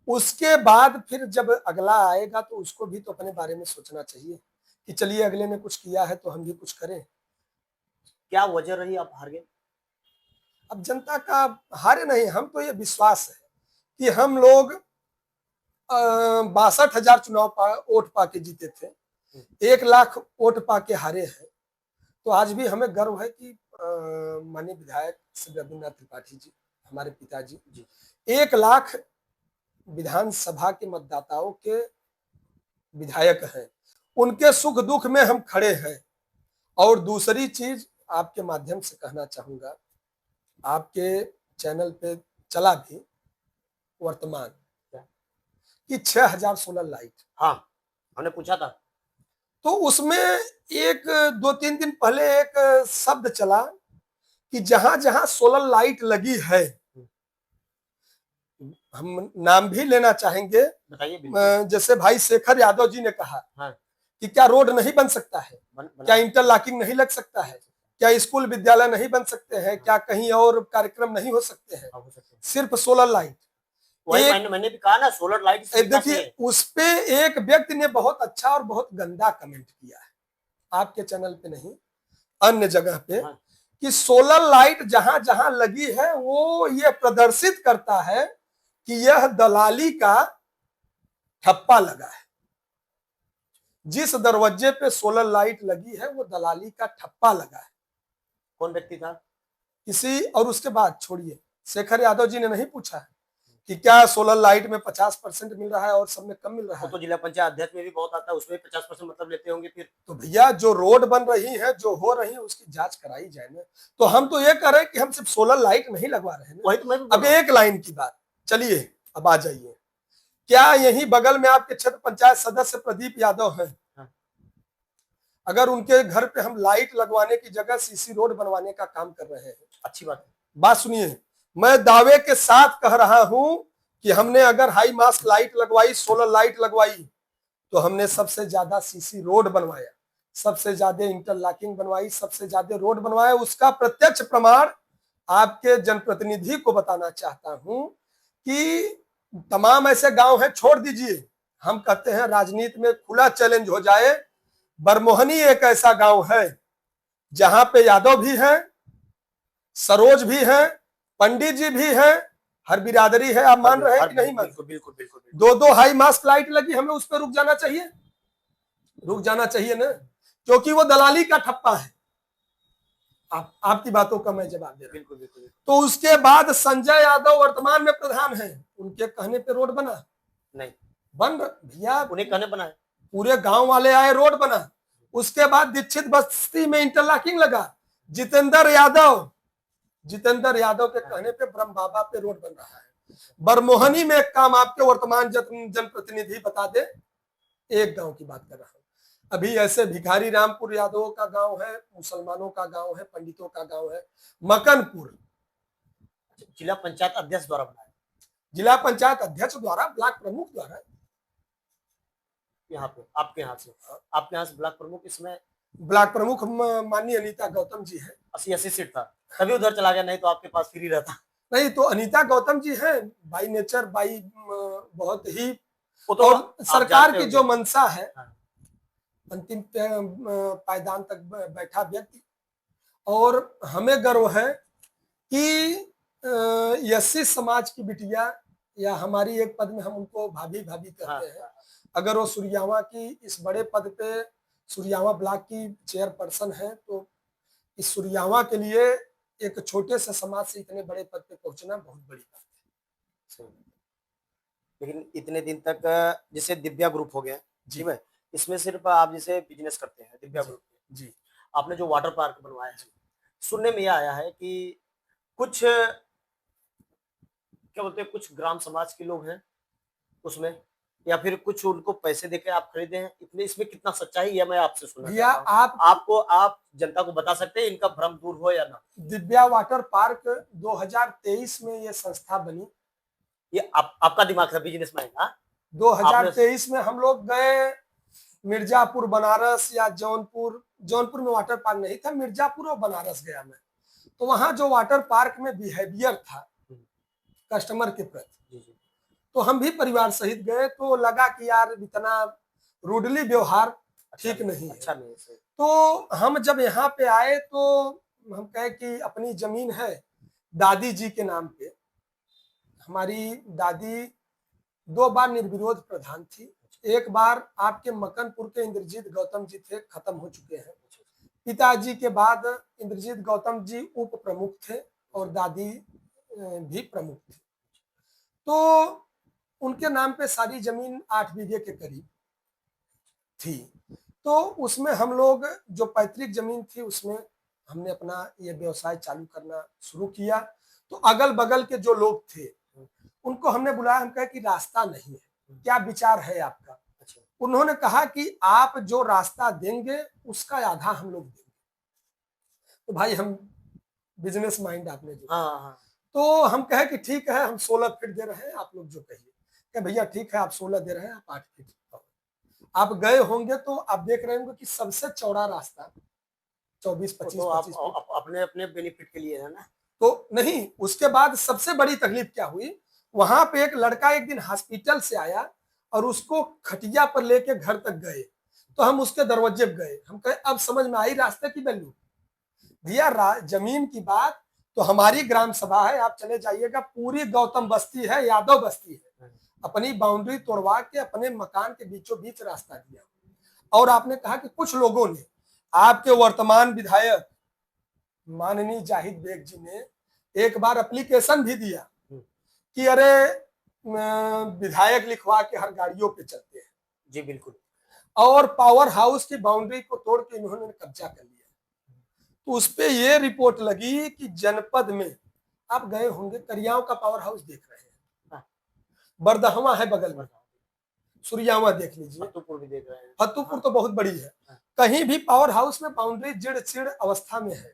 उसके बाद फिर जब अगला आएगा तो उसको भी तो अपने बारे में सोचना चाहिए कि चलिए अगले ने कुछ किया है तो हम भी कुछ करें। क्या वजह रही आप हार गए? अब जनता का हारे नहीं, हम तो ये विश्वास है कि हम लोग 62,000 चुनाव वोट पाके जीते थे, 1 लाख वोट पाके हारे हैं। तो आज भी हमें गर्व है कि माननीय विधायक श्री रविन्द्रनाथ त्रिपाठी जी, हमारे पिताजी जी, 1 लाख विधानसभा के मतदाताओं के विधायक हैं, उनके सुख दुख में हम खड़े हैं। और दूसरी चीज आपके माध्यम से कहना चाहूंगा, आपके चैनल पे चला भी वर्तमान कि 6000 सोलर लाइट, हाँ हमने पूछा था, तो उसमें एक 2-3 दिन पहले एक शब्द चला कि जहां जहां सोलर लाइट लगी है, हम नाम भी लेना चाहेंगे, बताइए। जैसे भाई शेखर यादव जी ने कहा हाँ। कि क्या रोड नहीं बन सकता है, क्या इंटरलॉकिंग नहीं लग सकता है, क्या स्कूल विद्यालय नहीं बन सकते हैं? क्या कहीं और कार्यक्रम नहीं हो सकते हैं? हाँ, हो सकते हैं। सिर्फ सोलर लाइट। वही एक मैंने भी कहा ना, सोलर लाइट से विकास नहीं देखिए, है। उस पे एक व्यक्ति ने बहुत अच्छा और बहुत गंदा कमेंट किया है, आपके चैनल पे नहीं, अन्य जगह पे, हाँ, कि सोलर लाइट जहां जहां लगी है वो ये प्रदर्शित करता है कि यह दलाली का ठप्पा लगा है। जिस दरवाजे पे सोलर लाइट लगी है वो दलाली का ठप्पा लगा है। कौन व्यक्ति था? किसी और उसके बाद छोड़िए, शेखर यादव जी ने नहीं पूछा है कि क्या सोलर लाइट में 50% मिल रहा है और सब में कम मिल रहा वो है? तो जिला पंचायत अध्यक्ष में भी बहुत आता है, उसमें 50% मतलब लेते होंगे फिर। तो भैया, जो रोड बन रही है, जो हो रही है, उसकी जांच कराई जाए ना। तो हम तो ये कह रहे हैं कि हम सिर्फ सोलर लाइट नहीं लगवा रहे हैं ना। वही तो मैं भी बोल अब रहा हूँ। एक लाइन की बात, चलिए अब आ जाइए। क्या यही बगल में आपके क्षेत्र पंचायत सदस्य प्रदीप यादव हैं? हाँ। अगर उनके घर पे हम लाइट लगवाने की जगह सीसी रोड बनवाने का काम कर रहे हैं, अच्छी बात है। बात सुनिए, मैं दावे के साथ कह रहा हूं कि हमने अगर हाई मास्क लाइट लगवाई, सोलर लाइट लगवाई, तो हमने सबसे ज्यादा सीसी रोड बनवाया, सबसे ज्यादा इंटरलॉकिंग बनवाई, सबसे ज्यादा रोड बनवाया। उसका प्रत्यक्ष प्रमाण आपके जनप्रतिनिधि को बताना चाहता हूं कि तमाम ऐसे गांव हैं, छोड़ दीजिए, हम कहते हैं राजनीति में खुला चैलेंज हो जाए। बरमोहनी एक ऐसा गांव है जहां पे यादव भी हैं, सरोज भी हैं, पंडित जी भी हैं, हर बिरादरी है। आप मान रहे हैं कि नहीं मान? बिल्कुल बिल्कुल बिल्कुल। दो दो हाई मास्क लाइट लगी, हमें उस पर रुक जाना चाहिए? रुक जाना चाहिए ना, क्योंकि वो दलाली का ठप्पा है। आपकी बातों का मैं जवाब दे रहा हूं। बिल्कुल बिल्कुल। तो उसके बाद संजय यादव वर्तमान में प्रधान है, उनके कहने पे रोड बना? नहीं, बन भैया, उन्हें कहने बनाए। पूरे गांव वाले आए, रोड बना। उसके बाद दीक्षित बस्ती में इंटरलॉकिंग लगा, जितेंद्र यादव के कहने पे ब्रह्म बाबा पे रोड बन रहा है। बरमोहनी में एक काम आपके वर्तमान जनप्रतिनिधि बता दे, एक गांव की बात कर रहा हूं। अभी ऐसे भिखारी रामपुर यादवों का गांव है, मुसलमानों का गांव है, पंडितों का गांव है, मकनपुर, जिला पंचायत अध्यक्ष द्वारा बनाया, जिला पंचायत अध्यक्ष द्वारा, ब्लॉक प्रमुख द्वारा। यहाँ पे आपके यहाँ से ब्लॉक प्रमुख, इसमें ब्लॉक प्रमुख माननीय अनीता गौतम जी है। 80 सीट था, तभी उधर चला गया, नहीं तो आपके पास फ्री रहता। नहीं तो अनीता गौतम जी हैं, बाई नेचर, बाई बहुत ही, वो तो और सरकार की जो होंगे। मंशा है, हाँ। अंतिम पायदान तक बैठा व्यक्ति। और हमें गर्व है कि एससी समाज की बिटिया, या हमारी एक पद में हम उनको भाभी भाभी कहते हैं, अगर वो सुरियावा की इस बड़े पद पे, सुरियावा ब्लॉक की चेयरपर्सन है, तो इस सुरियावा के लिए एक छोटे से समाज से इतने बड़े पद पे पहुंचना बहुत बड़ी बात है। लेकिन इतने दिन तक जैसे दिव्या ग्रुप हो गया जी, भाई इसमें सिर्फ आप जैसे बिजनेस करते हैं दिव्या ग्रुप जी, आपने जो वाटर पार्क बनवाया है, सुनने में यह आया है कि कुछ क्या बोलते हैं, कुछ ग्राम समाज के लोग हैं उसमें, या फिर कुछ उनको पैसे देके आप खरीदे हैं, इतने इसमें कितना सच्चाई है मैं आपसे सुनना भैया, आपको आप जनता को बता सकते हैं, इनका भ्रम दूर हो या ना? दिव्या वाटर पार्क 2023 में ये संस्था बनी। ये आपका दिमाग है, बिजनेस मैन? 2023 में हम लोग गए मिर्जापुर, बनारस या जौनपुर में वाटर पार्क नहीं था, मिर्जापुर और बनारस गया मैं। तो वहां जो वाटर पार्क में बिहेवियर था कस्टमर के प्रति, तो हम भी परिवार सहित गए, तो लगा कि यार इतना रूडली व्यवहार ठीक नहीं है। अच्छा नहीं है। तो हम जब यहाँ पे आए तो हम कहे कि अपनी जमीन है दादी जी के नाम पे, हमारी दादी 2 बार निर्विरोध प्रधान थी। एक बार आपके मकनपुर के इंद्रजीत गौतम जी थे, खत्म हो चुके हैं। पिताजी के बाद इंद्रजीत गौतम जी उप प्रमुख थे और दादी भी प्रमुख थे। तो उनके नाम पे सारी जमीन 8 बीघे के करीब थी। तो उसमें हम लोग, जो पैतृक जमीन थी, उसमें हमने अपना ये व्यवसाय चालू करना शुरू किया। तो अगल बगल के जो लोग थे उनको हमने बुलाया, हम कहे कि रास्ता नहीं है, क्या विचार है आपका? अच्छा। उन्होंने कहा कि आप जो रास्ता देंगे उसका आधा हम लोग देंगे। तो भाई हम बिजनेस माइंड आपने जो, तो हम कहे कि ठीक है, हम 16 फीट दे रहे हैं, आप लोग जो कहिए। क्या भैया ठीक है, आप 16 दे रहे हैं, आप 8 फीट। आप गए होंगे तो आप देख रहे होंगे कि सबसे चौड़ा रास्ता 24-25 तो आप 25 फीट। अपने अपने बेनिफिट के लिए है ना। तो नहीं, उसके बाद सबसे बड़ी तकलीफ क्या हुई, वहां पे एक लड़का एक दिन हॉस्पिटल से आया और उसको खटिया पर लेके घर तक गए। तो हम उसके दरवाजे पे गए, हम कहे अब समझ में आई रास्ते की वैल्यू। भैया जमीन की बात तो हमारी ग्राम सभा है, आप चले जाइएगा, पूरी गौतम बस्ती है, यादव बस्ती है, अपनी बाउंड्री तोड़वा के अपने मकान के बीचों बीच रास्ता दिया। और आपने कहा कि कुछ लोगों ने, आपके वर्तमान विधायक माननीय जाहिद बेग जी ने एक बार एप्लीकेशन भी दिया कि अरे विधायक लिखवा के हर गाड़ियों पे चलते हैं। जी बिल्कुल। और पावर हाउस की बाउंड्री को तोड़ के इन्होंने कब्जा कर लिया। तो उस पे ये रिपोर्ट लगी कि जनपद में, आप गए होंगे, करियाव का पावर हाउस देख रहे हैं, बरदहवा है बगल में, सुरियावा देख लीजिए, फतुपुर भी देख रहे हैं। फतुपुर तो बहुत बड़ी है। कहीं भी पावर हाउस में बाउंड्री जिड़ चिड़ अवस्था में है,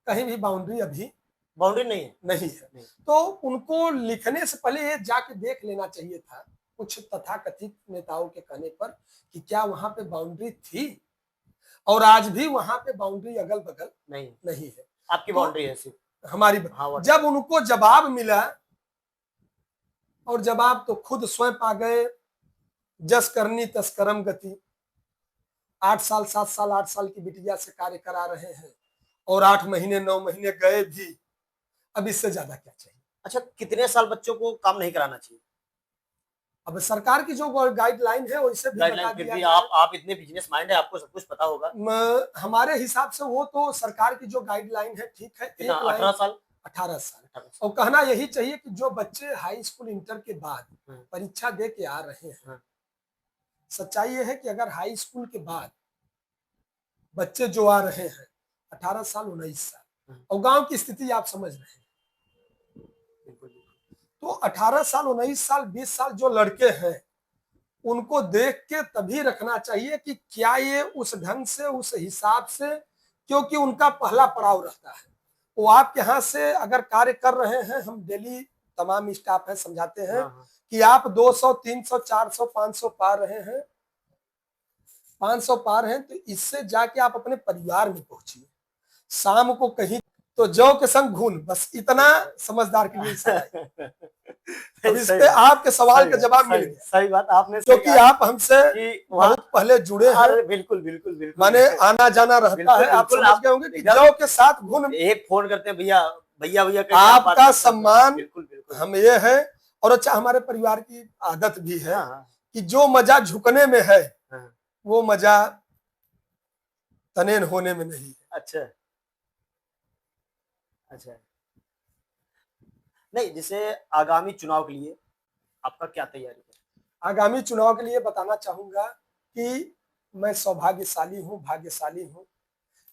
कहीं भी बाउंड्री अभी बाउंड्री नहीं है। नहीं है। तो उनको लिखने से पहले ये जाके देख लेना चाहिए था, कुछ तथाकथित नेताओं के कहने पर, कि क्या वहां पे बाउंड्री थी। और आज भी वहां पे बाउंड्री अगल बगल नहीं है। आपकी बाउंड्री है सिर्फ हमारी। जब उनको जवाब मिला, और जवाब तो खुद स्वयं पा गए, जस करनी तस्करम गति। 8 साल 7 साल 8 साल की बिटिया से कार्य करा रहे हैं, और 8 महीने 9 महीने गए भी, अब इससे ज्यादा क्या चाहिए। अच्छा, कितने साल बच्चों को काम नहीं कराना चाहिए? अब सरकार की जो गाइडलाइन है वैसे भी बता दिया भी आप इतने बिजनेस माइंड है, आपको सब कुछ पता होगा। हमारे हिसाब से वो तो सरकार की जो गाइडलाइन है ठीक है। 18 साल 18 साल। और कहना यही चाहिए कि जो बच्चे हाई स्कूल इंटर के बाद परीक्षा दे के आ रहे हैं, सच्चाई ये है कि अगर हाई स्कूल के बाद बच्चे जो आ रहे हैं 18 साल 19 साल, और गांव की स्थिति आप समझ रहे हैं, तो 18 साल 19 साल 20 साल जो लड़के हैं, उनको देख के तभी रखना चाहिए कि क्या ये उस ढंग से, उस हिसाब से, क्योंकि उनका पहला पड़ाव रहता है। वो आपके यहाँ से अगर कार्य कर रहे हैं, हम डेली तमाम स्टाफ है समझाते हैं कि आप 200 300 400 500 पार रहे हैं, 500 पार हैं, तो इससे जाके आप अपने परिवार में पहुंचिए। शाम को कहीं तो जौ के संग घून, बस इतना समझदार के लिए। अब इस पे आपके सवाल का जवाब मिल गया। सही बात आपने, क्योंकि आप हमसे बहुत पहले जुड़े हैं। बिल्कुल बिल्कुल बिल्कुल, माने आना जाना रहता है। आप समझ गए होंगे कि जौ के साथ घुन, एक फोन करते हैं भैया भैया भैया, आपका सम्मान बिल्कुल बिल्कुल हम ये है। और अच्छा, हमारे परिवार की आदत भी है कि जो मजा झुकने में है, वो मजा तनेन होने में नहीं है। अच्छा अच्छा, नहीं, जैसे आगामी चुनाव के लिए आपका क्या तैयारी है? आगामी चुनाव के लिए बताना चाहूंगा कि मैं सौभाग्यशाली हूँ, भाग्यशाली हूँ।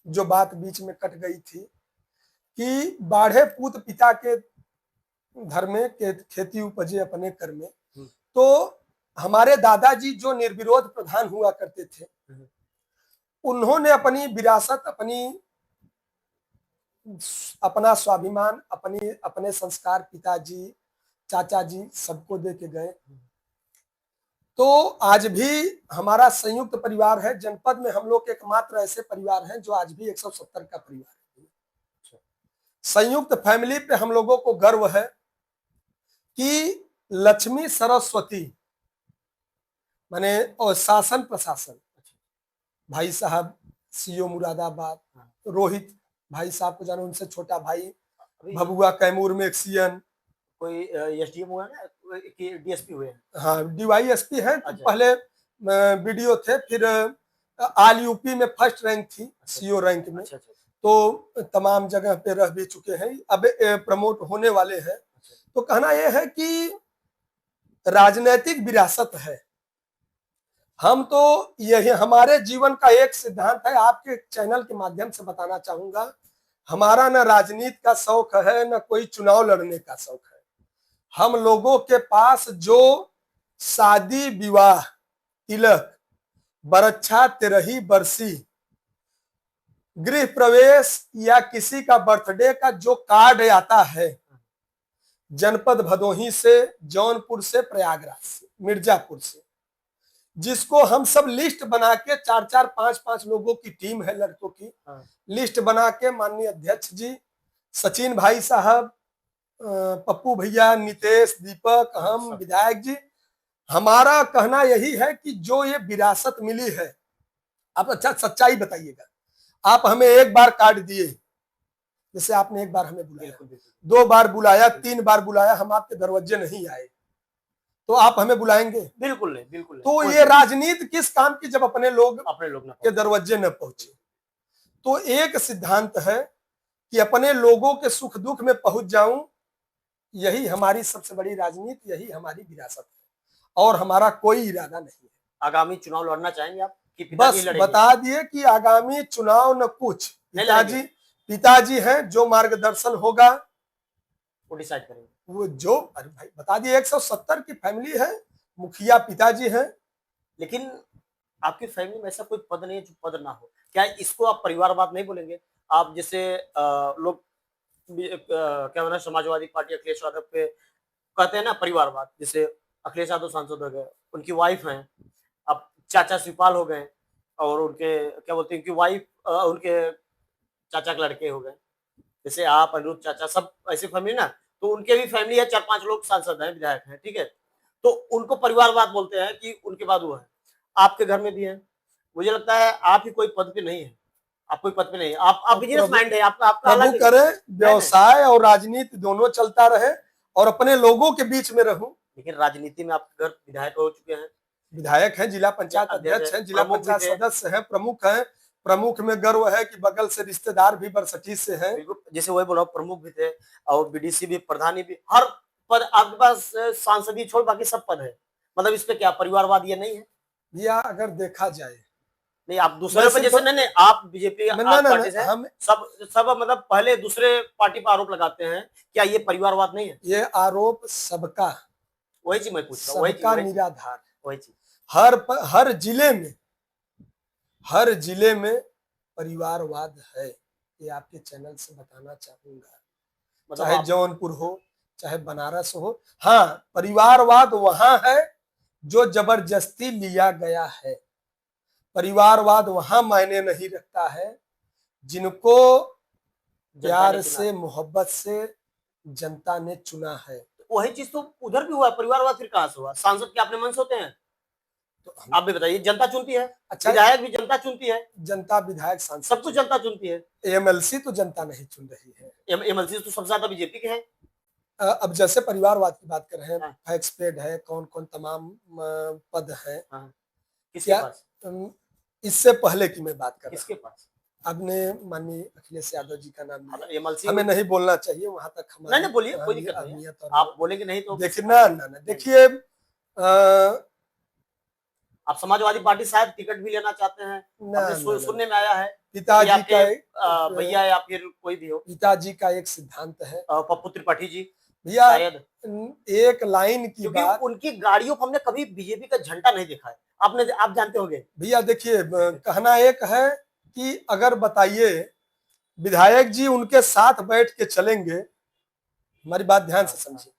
जो बात बीच में कट गई थी कि बाढ़े पूत पिता के घर में खेती उपजे अपने कर में, तो हमारे दादाजी जो निर्विरोध प्रधान हुआ करते थे, उन्होंने अपनी विरासत, अपना स्वाभिमान, अपने संस्कार पिताजी चाचा जी सबको दे के गए। तो आज भी हमारा संयुक्त परिवार है। जनपद में हम लोग एकमात्र ऐसे परिवार हैं जो आज भी 170 का परिवार है। संयुक्त फैमिली पे हम लोगों को गर्व है कि लक्ष्मी सरस्वती माने, और शासन प्रशासन, भाई साहब सीओ मुरादाबाद, रोहित भाई साहब को जानो, उनसे छोटा भाई भबुआ कैमूर में एक्सीएन, कोई एसडीएम हुआ है ना कि डीएसपी हुए हैं? हाँ, डीवाईएसपी है। पहले वीडियो थे, फिर ऑल यूपी में फर्स्ट रैंक थी, सीओ रैंक में। तो तमाम जगह पे रह भी चुके हैं, अब प्रमोट होने वाले हैं। तो कहना यह है कि राजनीतिक विरासत है। हम तो यही हमारे जीवन का एक सिद्धांत है, आपके चैनल के माध्यम से बताना चाहूंगा। हमारा न राजनीति का शौक है, न कोई चुनाव लड़ने का शौक है। हम लोगों के पास जो शादी विवाह, तिलक, बरच्छा, तेरही बरसी, गृह प्रवेश या किसी का बर्थडे का जो कार्ड आता है, जनपद भदोही से, जौनपुर से, प्रयागराज से, मिर्जापुर से, जिसको हम सब लिस्ट बना के 4-4 5-5 लोगों की टीम है लड़कों की, हाँ। लिस्ट बना के माननीय अध्यक्ष जी, सचिन भाई साहब, पप्पू भैया, नितेश, दीपक, हम सब। विधायक जी, हमारा कहना यही है कि जो ये विरासत मिली है, आप अच्छा सच्चाई बताइएगा। आप हमें एक बार कार्ड दिए, जैसे आपने एक बार हमें बुलाया, बिल्कुल बिल्कुल 2 बार बुलाया, 3 बार बुलाया, हम आपके दरवाजे नहीं आए, तो आप हमें बुलाएंगे? बिल्कुल नहीं, बिल्कुल नहीं। तो कोई ये राजनीति किस काम की जब अपने लोग अपने लोग ना के दरवाजे न पहुंचे। तो एक सिद्धांत है कि अपने लोगों के सुख दुख में पहुंच जाऊं, यही हमारी सबसे बड़ी राजनीति, यही हमारी विरासत है, और हमारा कोई इरादा नहीं है। आगामी चुनाव लड़ना चाहेंगे आप कि पिताजी बस लड़ेंगे? बता दिए कि आगामी चुनाव न कुछ, पिताजी हैं, जो मार्गदर्शन होगा वो डिसाइड करेंगे। वो जो, अरे भाई बता दिए 170 की फैमिली है, मुखिया पिताजी हैं। लेकिन आपकी फैमिली में ऐसा कोई पद नहीं है जो पद ना हो, क्या इसको आप परिवारवाद नहीं बोलेंगे? आप जैसे लोग क्या बोला, समाजवादी पार्टी अखिलेश यादव पे कहते हैं ना परिवारवाद, जैसे अखिलेश यादव सांसद हो गए, उनकी वाइफ हैं, अब चाचा शिवपाल हो गए, और उनके क्या बोलते हैं, उनकी वाइफ उनके चाचा के लड़के हो गए, जैसे आप अनिरुद्ध चाचा, सब ऐसी फैमिली ना, तो उनके भी फैमिली है, 4-5 लोग सांसद हैं, विधायक हैं, ठीक है, तो उनको परिवारवाद बोलते हैं कि उनके बाद वो है। आपके घर में भी है, मुझे लगता है आप ही कोई पद पे नहीं है, आप कोई पद पे नहीं है, आप बिजनेस माइंड है, आपका आपका प्रभु अलग करे व्यवसाय और राजनीति दोनों चलता रहे, और अपने लोगों के बीच में रहूं। लेकिन राजनीति में आपके घर विधायक हो चुके हैं, विधायक हैं, जिला पंचायत अध्यक्ष हैं, जिला प्रमुख भी पंचायत थे। सदस्य हैं, प्रमुख हैं। प्रमुख में गर्व है कि बगल से रिश्तेदार भी बरसठी से हैं। बिल्कुल, जैसे वही बोला, प्रमुख भी थे, और बीडीसी भी, प्रधानी भी, हर पद आपके पास, सांसदीय छोड़ बाकी सब पद है, मतलब इस पे क्या परिवारवाद ये नहीं है? भैया अगर देखा जाए, नहीं, आप दूसरे पे जैसे नहीं, आप बीजेपी पार्टी से हम सब सब मतलब पहले दूसरे पार्टी पर आरोप लगाते हैं, क्या ये परिवारवाद नहीं है? ये आरोप सबका, वही चीज मैं पूछ रहा हूँ, सबका निराधार, वही चीज हर जिले में परिवारवाद है, ये आपके चैनल से बताना चाहूंगा। मतलब चाहे जौनपुर हो, चाहे बनारस हो, हाँ परिवारवाद वहां है जो जबरदस्ती लिया गया है। परिवारवाद वहां मायने नहीं रखता है जिनको प्यार से, मोहब्बत से जनता ने चुना है। वही चीज तो उधर भी हुआ, परिवारवाद फिर कहां से हुआ? सांसद क्या अपने मन से होते हैं? तो आप भी बताइए, जनता चुनती है, अच्छा विधायक भी जनता चुनती है, जनता विधायक सांसद सब कुछ जनता चुनती है। एमएलसी तो जनता नहीं चुन रही है, एमएलसी तो सबसे ज्यादा बीजेपी के हैं। अब जैसे परिवारवाद की बात कर रहे हैं, हाँ। फैक्स पेड है, कौन कौन तमाम पद है, हाँ। किसके पास? इससे पहले की मैं बात कर रहा हूं, किसके पास? आपने माननीय अखिलेश यादव जी का नाम लिया, एमएलसी हमें नहीं बोलना चाहिए वहां तक, हमारी नहीं बोलिए, कोई दिक्कत नहीं है, आप बोलेंगे नहीं तो देखिए ना, देखिए आप समाजवादी पार्टी शायद टिकट भी लेना चाहते हैं, सुनने में आया है, पिताजी का भैया या फिर कोई भी हो, पिताजी का एक सिद्धांत है, पप्पू त्रिपाठी जी भैया, शायद एक लाइन की बात, उनकी गाड़ियों पर हमने कभी बीजेपी का झंडा नहीं देखा है, आप जानते होंगे भैया। देखिए कहना एक है कि अगर बताइए विधायक जी उनके साथ बैठ के चलेंगे, हमारी बात ध्यान से समझिए,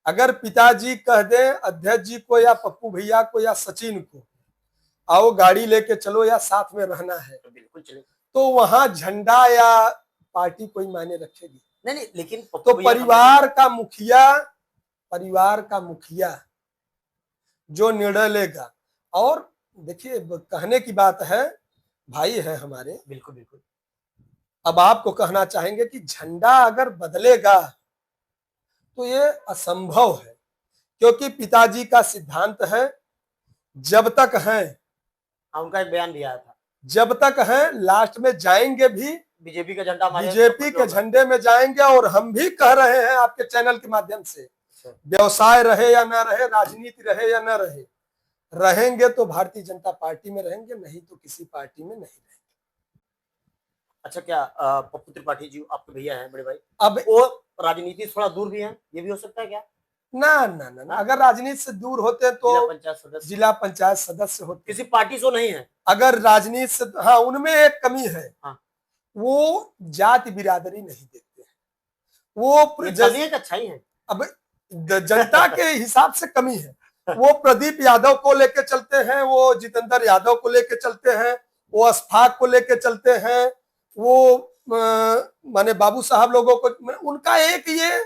अगर पिताजी कह दें अध्यक्ष जी को या पप्पू भैया को या सचिन को, आओ गाड़ी लेके चलो या साथ में रहना है, तो बिल्कुल चले, तो वहां झंडा या पार्टी कोई मायने रखेगी नहीं, लेकिन तो परिवार का मुखिया जो निर्णय लेगा। और देखिए कहने की बात है, भाई है हमारे, बिल्कुल बिल्कुल। अब आपको कहना चाहेंगे कि झंडा अगर बदलेगा तो ये असंभव है, क्योंकि पिताजी का सिद्धांत है जब तक हैं, उनका एक बयान भी आया था, जब तक हैं लास्ट में जाएंगे भी बीजेपी का झंडा, बीजेपी के झंडे में जाएंगे। और हम भी कह रहे हैं आपके चैनल के माध्यम से, व्यवसाय रहे या ना रहे, राजनीति रहे या ना रहे, रहेंगे तो भारतीय जनता पार्टी में रहेंगे, नहीं तो किसी पार्टी में नहीं रहेंगे। अच्छा, क्या पप्पू त्रिपाठी जी आपके भैया हैं, बड़े भाई, अब वो राजनीति थोड़ा दूर भी है, ये भी हो सकता है क्या? ना, अगर राजनीति से दूर होते तो जिला पंचायत सदस्य होते, किसी पार्टी से नहीं है। अगर राजनीति से, हाँ उनमें एक कमी है, हाँ, वो जाति बिरादरी नहीं देखते हैं, वो एक अच्छाई है, अब जनता के हिसाब से कमी है, वो प्रदीप यादव को लेके चलते हैं, वो जितेंद्र यादव को लेके चलते हैं, वो अशफाक को लेके चलते हैं, वो माने बाबू साहब लोगों को, उनका एक ये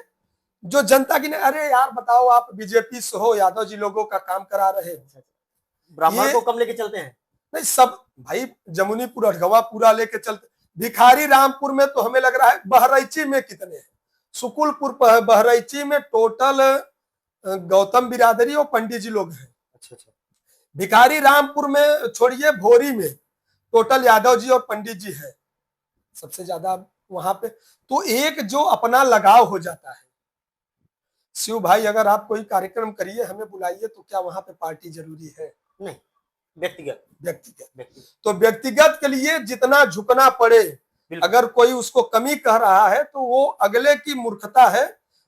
जो जनता की, अरे यार बताओ, आप बीजेपी से हो, यादव जी लोगों का काम करा रहे हैं, ब्राह्मण को कम लेके चलते हैं? नहीं सब भाई, जमुनीपुर अठगवा पूरा लेके चलते। भिखारी रामपुर में तो हमें लग रहा है, बहरैची में कितने हैं, सुकुलपुर बहरैची में टोटल गौतम बिरादरी और पंडित जी लोग हैं। अच्छा अच्छा। भिखारी रामपुर में छोड़िए, भोरी में टोटल यादव जी और पंडित जी है सबसे ज्यादा वहां पे। तो एक जो अपना लगाव हो जाता है। शिव भाई, अगर आप कोई कार्यक्रम करिए, हमें बुलाइए, तो क्या वहां पे पार्टी जरूरी है? नहीं, व्यक्तिगत व्यक्तिगत। तो व्यक्तिगत के लिए जितना झुकना पड़े, अगर कोई उसको कमी कह रहा है तो वो अगले की मूर्खता है,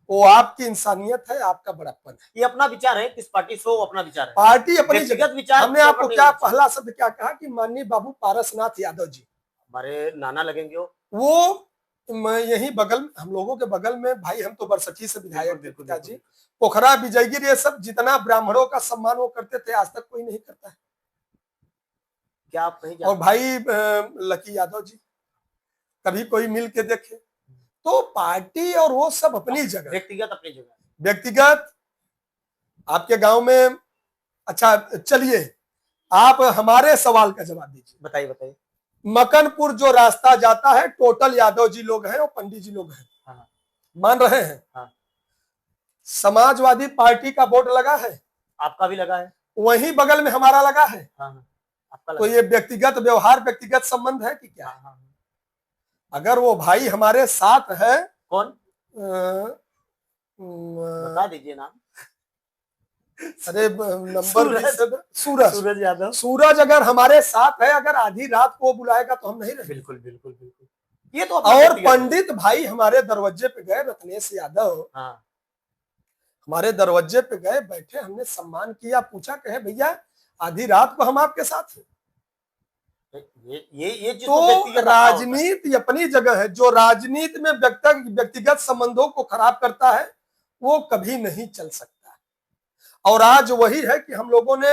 वो आपकी इंसानियत है, आपका बड़प्पन है। ये अपना विचार है, किस पार्टी से हो अपना विचार है, पार्टी अपनी व्यक्तिगत विचार। हमने आपको क्या पहला शब्द क्या कहा कि माननीय बाबू पारसनाथ यादव जी हमारे नाना लगेंगे वो यही बगल, हम लोगों के बगल में भाई, हम तो बरसठी से विधायक थे पिताजी, पोखरा विजयगिरी, ये सब जितना ब्राह्मणों का सम्मान वो करते थे, आज तक कोई नहीं करता है। क्या आप नहीं? और भाई लकी यादव जी, कभी कोई मिल के देखे? तो पार्टी और वो सब अपनी जगह, व्यक्तिगत अपनी जगह, व्यक्तिगत आपके गांव में। अच्छा चलिए, आप हमारे सवाल का जवाब दीजिए। बताइए बताइए। मकनपुर जो रास्ता जाता है, टोटल यादव जी लोग हैं और पंडित जी लोग हैं। हाँ। मान रहे हैं? हाँ। समाजवादी पार्टी का बोर्ड लगा है, आपका भी लगा है, वहीं बगल में हमारा लगा है। हाँ, आपका तो ये व्यक्तिगत व्यवहार, व्यक्तिगत संबंध है कि क्या है? हाँ। अगर वो भाई हमारे साथ है, कौन? बता दीजिए नाम। अरे नंबर सूरज यादव। सूरज अगर हमारे साथ है, अगर आधी रात को बुलाएगा तो हम नहीं रहेंगे। बिल्कुल बिल्कुल बिल्कुल। ये तो और पंडित भाई हमारे दरवाजे पे गए, रत्नेश यादव, हाँ, हमारे दरवाजे पे गए, बैठे, हमने सम्मान किया, पूछा, कहे भैया आधी रात को हम आपके साथ हैं। ये तो राजनीति अपनी जगह है। जो राजनीति में व्यक्तिगत संबंधों को खराब करता है, वो कभी नहीं चल सकता। और आज वही है कि हम लोगों ने,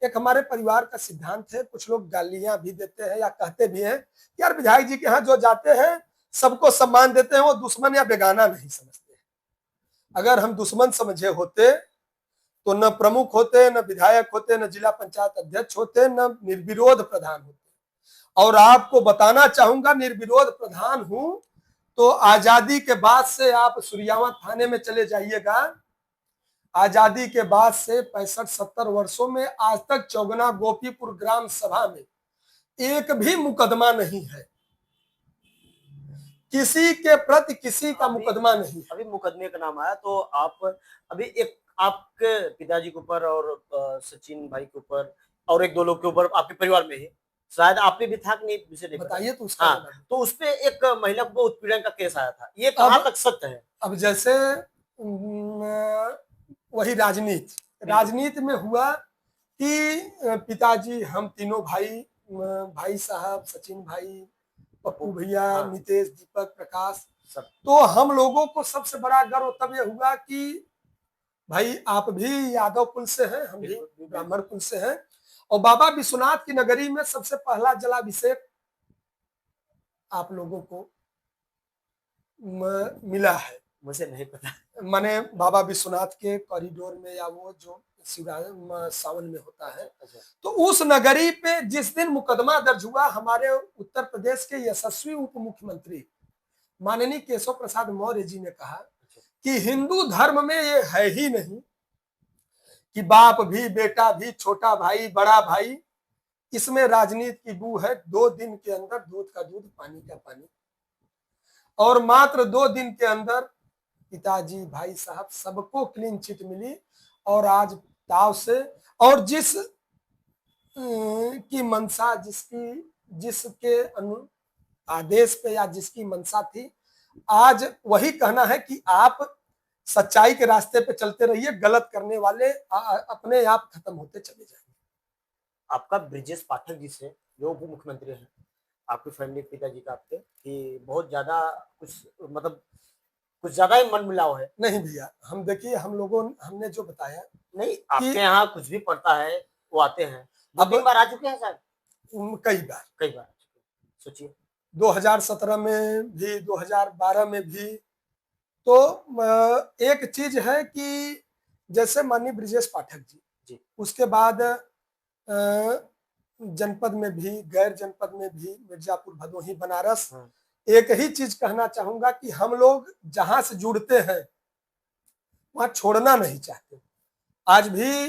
एक हमारे परिवार का सिद्धांत है, कुछ लोग गालियां भी देते हैं या कहते भी हैं, यार विधायक जी के यहाँ जो जाते हैं सबको सम्मान देते हैं, वो दुश्मन या बेगाना नहीं समझते। अगर हम दुश्मन समझे होते तो न प्रमुख होते, न विधायक होते, न जिला पंचायत अध्यक्ष होते, न निर्विरोध प्रधान होते। और आपको बताना चाहूंगा, निर्विरोध प्रधान हूं तो आजादी के बाद से आप सूर्यावा थाने में चले जाइएगा, आजादी के बाद से 65-70 वर्षों में आज तक चौगना गोपीपुर ग्राम सभा में एक भी मुकदमा नहीं है, किसी के प्रति किसी का मुकदमा नहीं है। अभी मुकदमे का नाम आया तो आप अभी एक आपके पिताजी के ऊपर और सचिन भाई के ऊपर और एक दो लोग के ऊपर आपके परिवार में ही शायद आप पे भी था कि नहीं, बताइए तो उसका। हाँ, तो उसपे एक महिला को उत्पीड़न का केस आया था, ये कहाँ तक सत्य है? अब जैसे वही राजनीति में हुआ कि पिताजी, हम तीनों भाई साहब, सचिन भाई, पप्पू भैया, हाँ, नितेश, दीपक, प्रकाश, तो हम लोगों को सबसे बड़ा गर्व तब यह हुआ कि भाई आप भी यादव कुल से हैं, हम भी ब्राह्मण कुल से हैं, और बाबा विश्वनाथ की नगरी में सबसे पहला जलाभिषेक आप लोगों को मिला है। मुझे नहीं पता, माने बाबा विश्वनाथ के कॉरिडोर में, या वो जो सावन में होता है। तो उस नगरी पे जिस दिन मुकदमा दर्ज हुआ, हमारे उत्तर प्रदेश के यशस्वी उप मुख्यमंत्री माननीय केशव प्रसाद मौर्य जी ने कहा कि हिंदू धर्म में ये है ही नहीं कि बाप भी, बेटा भी, छोटा भाई, बड़ा भाई, इसमें राजनीति की बू है। 2 दिन के अंदर दूध का दूध, पानी का पानी, और मात्र 2 दिन के अंदर पिताजी, भाई साहब, सबको क्लीन चिट मिली। और आज ताव से, और जिस की मंशा, जिसके आदेश पे या जिसकी मंशा थी, आज वही कहना है कि आप सच्चाई के रास्ते पे चलते रहिए, गलत करने वाले अपने आप खत्म होते चले जाएंगे। आपका ब्रिजेश पाठक जी से, जो उप मुख्यमंत्री हैं, आपकी फैमिली, पिताजी का आपके, कि बहुत ज्यादा कुछ ज्यादा ही मन मिलाव है? नहीं भैया, हम देखिए, हमने जो बताया नहीं, आपके यहाँ कुछ भी पड़ता है वो आते हैं। दो तीन बार आ चुके हैं शायद। कई बार कई बार आ चुके हैं। सोचिए 2017 में भी, 2012 में भी। तो एक चीज है कि जैसे माननीय ब्रिजेश पाठक जी, जी। उसके बाद जनपद में भी, गैर जनपद में भी, मिर्जापुर, भदोही, बनारस, एक ही चीज कहना चाहूंगा कि हम लोग जहां से जुड़ते हैं वहां छोड़ना नहीं चाहते। आज भी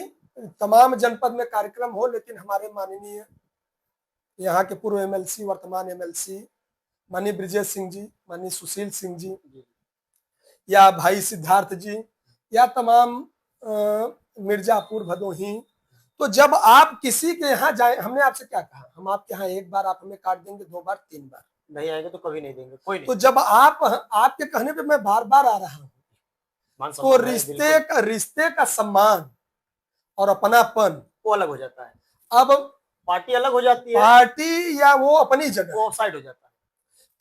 तमाम जनपद में कार्यक्रम हो, लेकिन हमारे माननीय यहाँ के पूर्व एमएलसी, वर्तमान एमएलसी माननीय ब्रिजेश सिंह जी, माननीय सुशील सिंह जी, या भाई सिद्धार्थ जी, या तमाम मिर्जापुर, भदोही, तो जब आप किसी के यहाँ जाए, हमने आपसे क्या कहा, हम आपके यहाँ एक बार आप हमें कार्ड देंगे, 2 बार, 3 बार, नहीं आएंगे तो कभी नहीं देंगे, कोई नहीं। तो जब आपके कहने पे मैं बार बार आ रहा हूँ, तो रिश्ते का सम्मान और अपनापन वो अलग हो जाता है। अब पार्टी अलग हो जाती है, पार्टी या वो अपनी जगह, वो ऑफसाइड हो जाता है।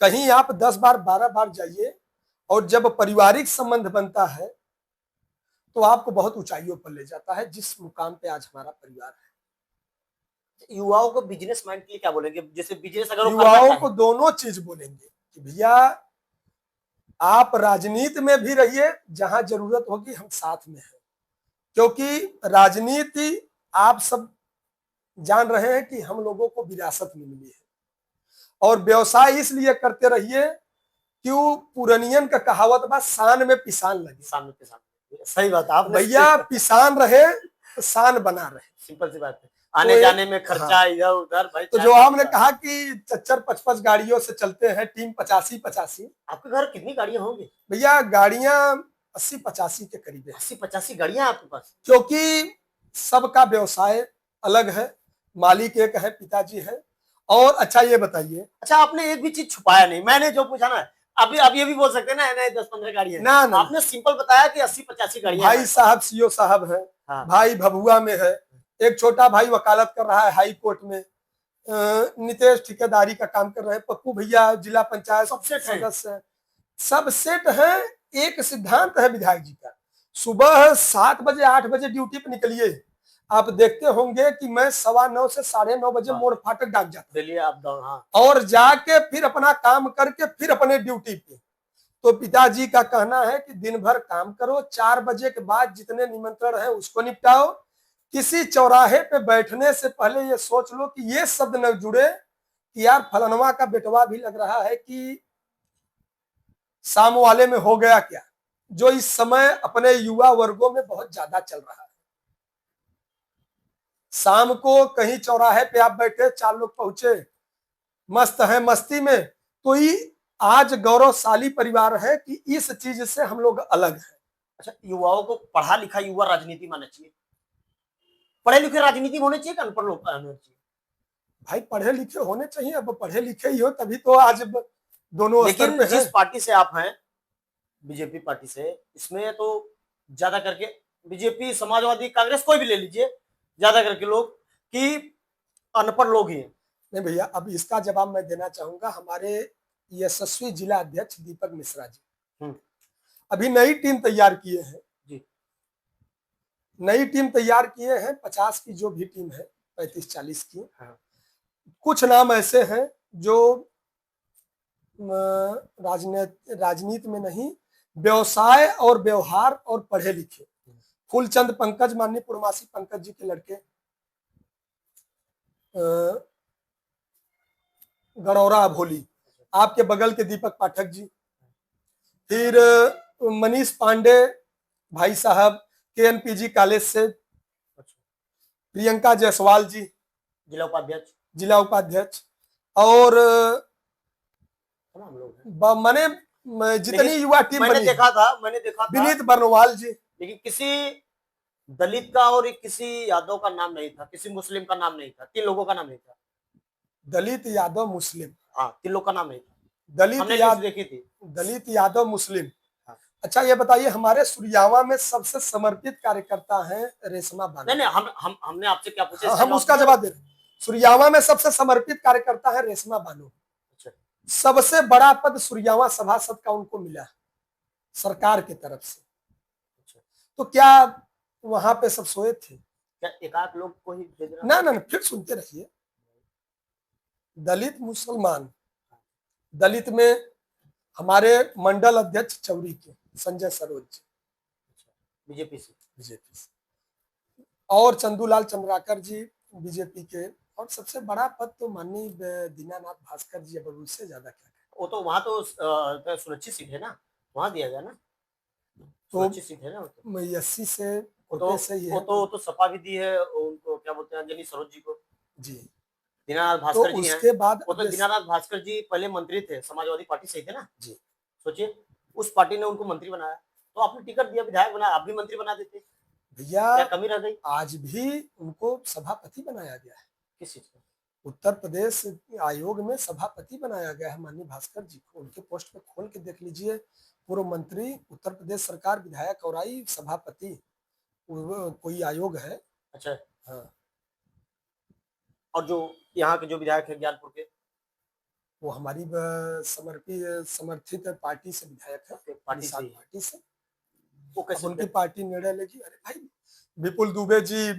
कहीं आप 10 बार 12 बार जाइए, और जब पारिवारिक संबंध बनता है तो आपको बहुत ऊंचाइयों पर ले जाता है, जिस मुकाम पे आज हमारा परिवार है। युवाओं को बिजनेस माइंड के लिए क्या बोलेंगे? जैसे बिजनेस अगर युवाओं को दोनों चीज बोलेंगे कि भैया आप राजनीति में भी रहिए, जहां जरूरत होगी हम साथ में हैं, क्योंकि राजनीति आप सब जान रहे हैं कि हम लोगों को विरासत में मिली है, और व्यवसाय इसलिए करते रहिए कि वो पुरनियन का कहावत बा, शान में पिसान लगे। शान में पिसान, सही बात आपने, भैया पिसान रहे तो शान बना रहे, सिंपल सी बात है। आने जाने में खर्चा इधर उधर भाई। तो जो हमने कहा कि 4-5 गाड़ियों से चलते हैं, टीम 85। आपके घर कितनी गाड़ियां होंगी भैया? गाड़ियां 80-85 के करीब है। 80-85 गाड़ियां आपके पास? क्योंकि सबका व्यवसाय अलग है, मालिक एक है, पिताजी है। और अच्छा ये बताइए, अच्छा आपने एक भी चीज छुपाया नहीं, मैंने जो पूछा ना, अभी आप ये भी बोल सकते हैं ना, नहीं 10-15 गाड़ियां ना, आपने सिंपल बताया कि 80-85 गाड़ियां। भाई साहब सीओ साहब है, भाई भभुआ में है, एक छोटा भाई वकालत कर रहा है हाई कोर्ट में, नितेश ठेकेदारी का काम कर रहे हैं, पप्पू भैया जिला पंचायत सदस्य है, सब सेट है। एक सिद्धांत है विधायक जी का, सुबह 7 बजे 8 बजे ड्यूटी पे निकलिए, आप देखते होंगे कि मैं 9:15 से 9:30 बजे मोड़ फाटक डाक जाता, और जाके फिर अपना काम करके फिर अपने ड्यूटी पे। तो पिताजी का कहना है कि दिन भर काम करो, 4 बजे के बाद जितने निमंत्रण है उसको निपटाओ, किसी चौराहे पे बैठने से पहले ये सोच लो कि ये शब्द न जुड़े कि यार फलनवा का बेटवा भी लग रहा है कि शाम वाले में हो गया क्या, जो इस समय अपने युवा वर्गों में बहुत ज्यादा चल रहा है। शाम को कहीं चौराहे पे आप बैठे, 4 लोग पहुंचे, मस्त है मस्ती में, तो ये आज गौरवशाली परिवार है कि इस चीज से हम लोग अलग हैं। अच्छा, युवाओं को पढ़ा लिखा युवा राजनीति मानना चाहिए? पढ़े लिखे राजनीति होने चाहिए कि अनपढ़ लोग होने चाहिए? भाई पढ़े लिखे होने चाहिए, अब पढ़े लिखे ही हो तभी तो आज दोनों लेकिन पे जिस पार्टी से आप हैं, बीजेपी पार्टी से, इसमें तो ज्यादा करके बीजेपी, समाजवादी, कांग्रेस, कोई भी ले लीजिए, ज्यादा करके लोग कि अनपढ़ लोग ही हैं। नहीं भैया, अब इसका जवाब मैं देना चाहूंगा हमारे यशस्वी जिला अध्यक्ष दीपक मिश्रा जी अभी नई टीम तैयार किए हैं जी, नई टीम तैयार किए हैं, 50 की जो भी टीम है, 35-40 की। कुछ नाम ऐसे हैं जो राजनीति में नहीं, व्यवसाय और व्यवहार और पढ़े लिखे। फूलचंद पंकज, माननीय पुरमासी पंकज जी के लड़के, गणौरा भोली, आपके बगल के दीपक पाठक जी, फिर मनीष पांडे भाई साहब KNPG कॉलेज से, प्रियंका जायसवाल जी जिला उपाध्यक्ष, और मैंने जितनी युवा टीम मैंने देखा था विनीत बर्नवाल जी, लेकिन किसी दलित का और किसी यादव का नाम नहीं था, किसी मुस्लिम का नाम नहीं था, 3 लोगों का नाम नहीं था। दलित यादव मुस्लिम, हाँ 3 लोग का नाम नहीं था। दलित यादव मुस्लिम। अच्छा ये बताइए, हमारे सुरियावा में सबसे समर्पित कार्यकर्ता है रेशमा बानो। नहीं, हमने आपसे क्या पूछा, हम उसका जवाब दे रहे हैं। सुरियावा में सबसे समर्पित कार्यकर्ता है रेशमा बानो। सबसे बड़ा पद सुरियावा सभासद का उनको मिला सरकार की तरफ से। तो क्या वहां पे सब सोए थे। क्या एकाक लोग को ही भेजना? ना ना ना, फिर सुनते रहिए। दलित मुसलमान, दलित में हमारे मंडल अध्यक्ष चौरी के संजय सरोज जी, बीजेपी से। बीजेपी से, और चंदूलाल चंद्राकर जी बीजेपी के, और सबसे बड़ा पद तो माननीय दीनानाथ भास्कर जी, अब उससे ज्यादा क्या कहें। वो तो वहां तो सुरक्षित सीट है ना, वहां दिया गया ना, तो सुरक्षित सीट है ना वो तो। 80 से वो कोटे से ही वो है तो सपा भी दी है उनको, क्या बोलते हैं, अंजनी सरोज जी को। जी। दीनानाथ तो भास्कर जी हैं। उसके बाद वो तो दीनानाथ भास्कर जी पहले मंत्री थे, समाजवादी पार्टी से ही थे ना जी। सोचिए, उस पार्टी ने उनको मंत्री बनाया, तो आपने टिकट दिया, विधायक बनाया, आप भी मंत्री बना देते, भैया क्या कमी रह गई? आज भी उनको सभापति बनाया गया है, किस चीज का? उत्तर प्रदेश आयोग में सभापति बनाया गया है माननीय भास्कर जी को। उनके पोस्ट पे खोल के देख लीजिए, पूर्व मंत्री, उत्तर प्रदेश सरकार, विधायक और सभापति, कोई आयोग है। अच्छा। हाँ। और जो यहाँ के जो विधायक है ज्ञानपुर के, वो हमारी समर्थित पार्टी से विधायक है, पार्टी से ही। पार्टी से। वो अब कैसे? उनकी पार्टी निर्णय लेगी। अरे भाई, विपुल Dubey ji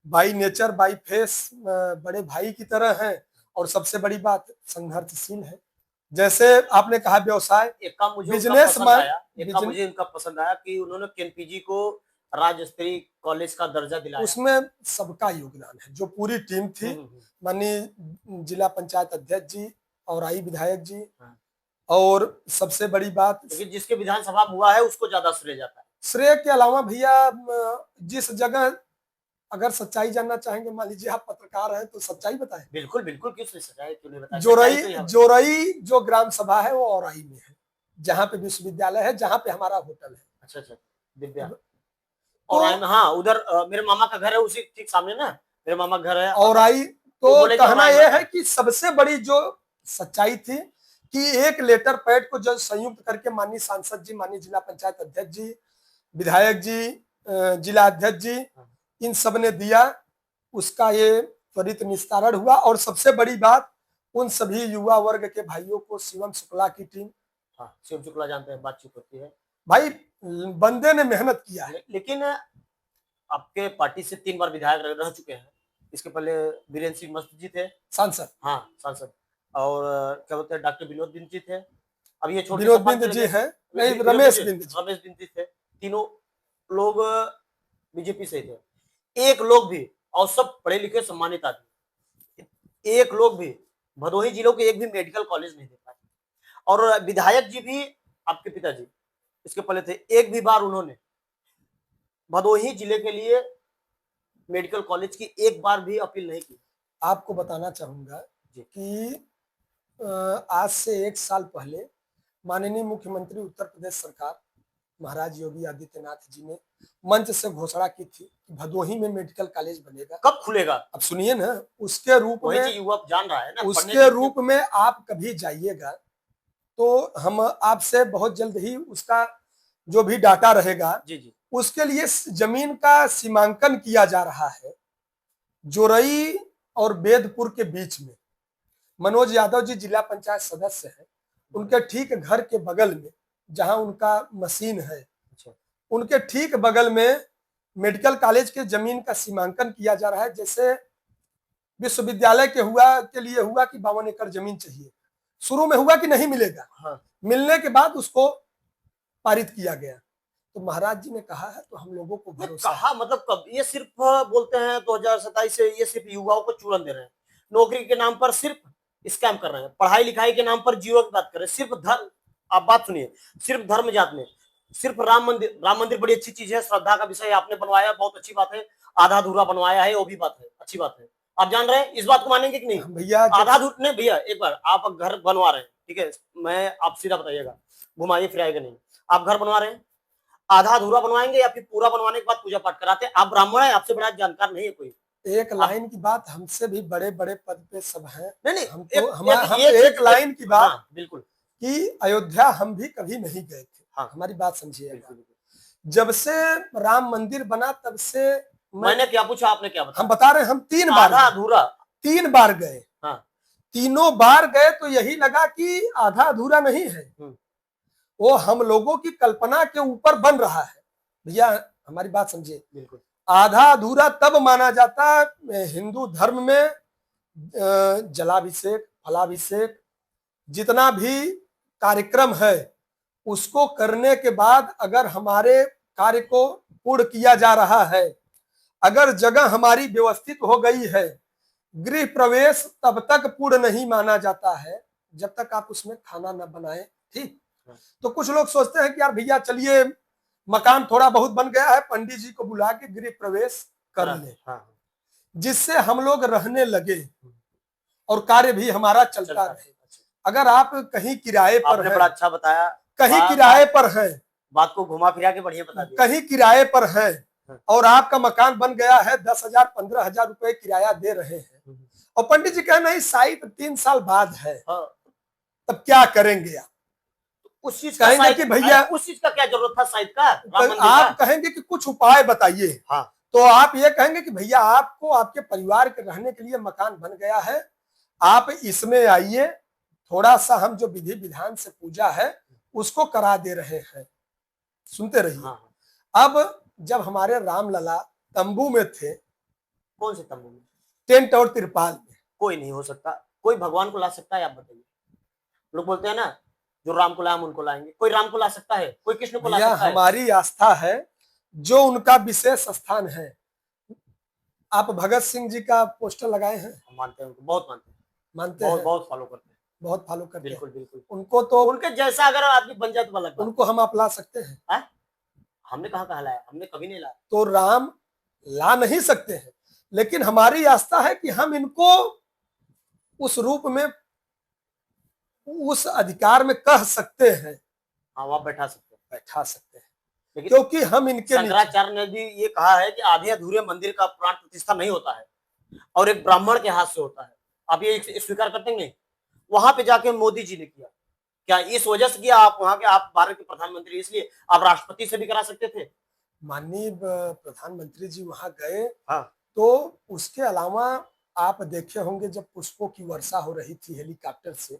by nature by face बड़े भाई की तरह हैं, और सबसे बड़ी बात संघर्षशील है। जैसे आपने कहा व्यवसाय, एक काम मुझे उनका बिजनेस पसंद आया, एक काम मुझे उनका पसंद आया कि उन्होंने केएनपीजी को राज्य स्तरीय कॉलेज का दर्जा दिलाया। उसमें सबका योगदान है, जो पूरी टीम थी, माननीय जिला पंचायत अध्यक्ष जी और विधायक जी, और सबसे बड़ी बात, क्योंकि जिसके विधानसभा हुआ है उसको ज्यादा श्रेय जाता है। श्रेय के अलावा भैया, जिस जगह अगर सच्चाई जानना चाहेंगे, मान लीजिए आप पत्रकार हैं, तो सच्चाई बताएं। बिल्कुल बिल्कुल, क्यों सच्चाई क्यों नहीं बताएं? जोरई जो ग्राम सभा है वो औराई में है, जहाँ पे विश्वविद्यालय है, जहाँ पे हमारा होटल है। अच्छा अच्छा, दिव्या। और हाँ, उधर मेरे मामा का घर है, उसी ठीक सामने ना मेरे मामा का घर है औराई। तो कहना यह है कि सबसे बड़ी जो सच्चाई थी कि एक लेटर पैड को जो संयुक्त करके माननीय सांसद जी, माननीय जिला पंचायत अध्यक्ष जी, विधायक जी, जिला अध्यक्ष जी, इन सब ने दिया, उसका ये त्वरित निस्तारण हुआ। और सबसे बड़ी बात, उन सभी युवा वर्ग के भाइयों को, शिवम शुक्ला की टीम, हाँ शिवम शुक्ला जानते हैं, बातचीत होती है भाई, बंदे ने मेहनत किया है। लेकिन आपके पार्टी से 3 बार विधायक रह चुके हैं। इसके पहले बीरेन्द्र सिंह मस्त जी थे सांसद, हाँ सांसद, और क्या बोलते हैं डॉक्टर विनोद बिंद जी थे, अब ये छोटे विनोद बिंद जी हैं, नहीं रमेश बिंद थे। तीनों लोग बीजेपी से थे। एक लोग भी, और सब पढ़े लिखे सम्मानित आदमी, एक लोग भी भदोही जिलों के एक भी मेडिकल कॉलेज नहीं दे पाए। और विधायक जी भी आपके पिताजी इसके पहले थे, एक भी बार उन्होंने भदोही जिले के लिए मेडिकल कॉलेज की एक बार भी अपील नहीं की। आपको बताना चाहूंगा कि आज से 1 साल पहले माननीय मुख्यमंत्री उत्तर प्रदेश सरकार महाराज योगी आदित्यनाथ जी ने मंच से घोषणा की थी कि भदोही में मेडिकल कॉलेज बनेगा। कब खुलेगा? अब सुनिए ना, उसके रूप में युवा जान रहा है ना, उसके रूप में आप कभी जाइएगा तो हम आपसे बहुत जल्द ही उसका जो भी डाटा रहेगा, जी, उसके लिए जमीन का सीमांकन किया जा रहा है। जोरई और बेदपुर के बीच में मनोज यादव जी जिला पंचायत सदस्य हैं, उनके ठीक घर के बगल में जहां उनका मशीन है, उनके ठीक बगल में मेडिकल कॉलेज के जमीन का सीमांकन किया जा रहा है। जैसे विश्वविद्यालय के लिए हुआ कि 52 एकड़ जमीन चाहिए, शुरू में हुआ कि नहीं मिलेगा, हाँ। मिलने के बाद उसको पारित किया गया। तो महाराज जी ने कहा है तो हम लोगों को भरोसा कहा, मतलब कब ये सिर्फ बोलते हैं 2027 से ये सिर्फ युवाओं को चूरन दे रहे हैं, नौकरी के नाम पर सिर्फ स्कैम कर रहे हैं, पढ़ाई लिखाई के नाम पर जीरो की बात कर रहे हैं, सिर्फ धर्म, आप बात सुनिए, सिर्फ धर्म जात में, सिर्फ राम मंदिर बड़ी अच्छी चीज है, श्रद्धा का विषय आपने बनवाया, बहुत अच्छी बात है, आधा अधूरा बनवाया है, वो भी बात है, अच्छी बात है, आप जान रहे हैं, इस बात को मानेंगे कि नहीं भैया? आधा अधूरा नहीं भैया, एक बार आप घर बनवा रहे हैं, ठीक है, मैं आप सीधा बताइएगा, घुमाइए फिराइएगा नहीं, आप घर बनवा रहे हैं, आधा अधूरा बनवाएंगे या फिर पूरा बनवाने के बाद पूजा पाठ कराते हैं? आप ब्राह्मण है, आपसे बड़ा जानकार नहीं है कोई। एक लाइन की बात, हमसे भी बड़े बड़े पद पे सब हैं, नहीं हम तो हम एक लाइन की बात, हाँ, बिल्कुल, कि अयोध्या हम भी कभी नहीं गए थे, हाँ, हमारी बात समझिएगा। जब से राम मंदिर बना तब से मैंने क्या पूछा, आपने क्या बताया? हम बता रहे हैं, हम 3 बार आधा अधूरा 3 बार गए, हाँ, तीनों बार गए तो यही लगा कि आधा अधूरा नहीं है, वो हम लोगों की कल्पना के ऊपर बन रहा है। भैया हमारी बात समझिए। बिल्कुल। आधा अधूरा तब माना जाता है हिंदू धर्म में जलाभिषेक, फलाभिषेक, जितना भी कार्यक्रम है उसको करने के बाद अगर हमारे कार्य को पूर्ण किया जा रहा है, अगर जगह हमारी व्यवस्थित हो गई है, गृह प्रवेश तब तक पूर्ण नहीं माना जाता है जब तक आप उसमें खाना न बनाए। ठीक, तो कुछ लोग सोचते हैं कि यार भैया चलिए मकान थोड़ा बहुत बन गया है, पंडित जी को बुला के गृह प्रवेश कर ले, जिससे हम लोग रहने लगे और कार्य भी हमारा चलता रहे। अगर आप कहीं किराए पर आपने बड़ा अच्छा बताया, कहीं किराए पर है, बात को घुमा फिरा के बढ़िया बता दिया। कहीं किराए पर है और आपका मकान बन गया है, 10,000 15,000 रुपए किराया दे रहे हैं और पंडित जी कहे नहीं साइट 3 साल बाद है, तब क्या करेंगे आप? उस चीज कहेंगे कि भैया उस चीज का क्या जरूरत था साइट का? आप कहेंगे कि कुछ उपाय बताइए। हाँ, तो आप ये कहेंगे कि भैया आपको आपके परिवार के रहने के लिए मकान बन गया है, आप इसमें आइए, थोड़ा सा हम जो विधि विधान से पूजा है उसको करा दे रहे हैं। सुनते रहिए। हाँ। अब जब हमारे रामलला तंबू में थे, कौन से तंबू में? टेंट और तिरपाल में। कोई नहीं हो सकता, कोई भगवान को ला सकता है? आप बताइए। लोग बोलते हैं ना जो राम को लाए हम उनको लाएंगे, कोई राम को ला सकता है? कोई कृष्ण को ला सकता है? हमारी आस्था है जो उनका विशेष स्थान है। आप भगत सिंह जी का पोस्टर लगाए हैं? मानते हैं उनको, बहुत मानते हैं, बहुत फॉलो करते हैं, बहुत फॉलो करते हैं। बिल्कुल बिल्कुल। उनको तो उनके जैसा अगर आदमी बन जाए तो अलग बात। उनको हम आप ला सकते हैं? हमने कहा लाया? हमने कभी नहीं लाया। तो राम ला नहीं सकते हैं, लेकिन हमारी आस्था है कि हम इनको उस रूप में, उस अधिकार में कह सकते हैं। हाँ, वहां बैठा सकते हैं, लेकिन क्योंकि हम इनके शंकराचार्य ने भी ये कहा है कि आधे अधूरे मंदिर का प्राण प्रतिष्ठा नहीं होता है और एक ब्राह्मण के हाथ से होता है। आप ये स्वीकार करते हैं? वहां पे जाके मोदी जी ने किया क्या? इस वजह से किया? आप वहां के, आप भारत के प्रधानमंत्री, इसलिए आप राष्ट्रपति से भी करा सकते थे। माननीय प्रधानमंत्री जी वहां गए। हाँ। तो उसके अलावा आप देखे होंगे जब पुष्पों की वर्षा हो रही थी हेलीकॉप्टर से,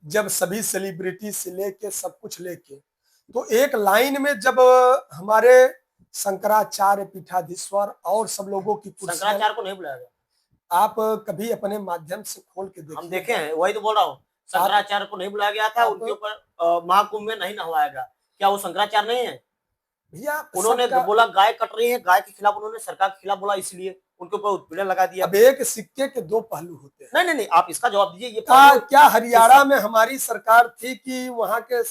जब सभी सेलिब्रिटी से लेके सब कुछ लेके, तो एक लाइन में जब हमारे शंकराचार्य पीठाधीश्वर और सब लोगों की कुर्सी, शंकराचार्य को नहीं बुलाया गया? आप कभी अपने माध्यम से खोल के देखिए। हम देखे हैं, वही तो बोल रहा हूँ, शंकराचार्य को नहीं बुलाया गया था, उनके ऊपर महाकुंभ में नहीं नहवाया गया। क्या वो शंकराचार्य नहीं है? भैया उन्होंने बोला गाय कट रही है, गाय के खिलाफ उन्होंने सरकार के खिलाफ बोला, इसलिए उनके ऊपर उत्पीड़न लगा दिया। अब एक सिक्के के दो पहलू होते हैं। नहीं, आप इसका जवाब दीजिए। ये क्या हरियाणा में हमारी सरकार थी कि वहां के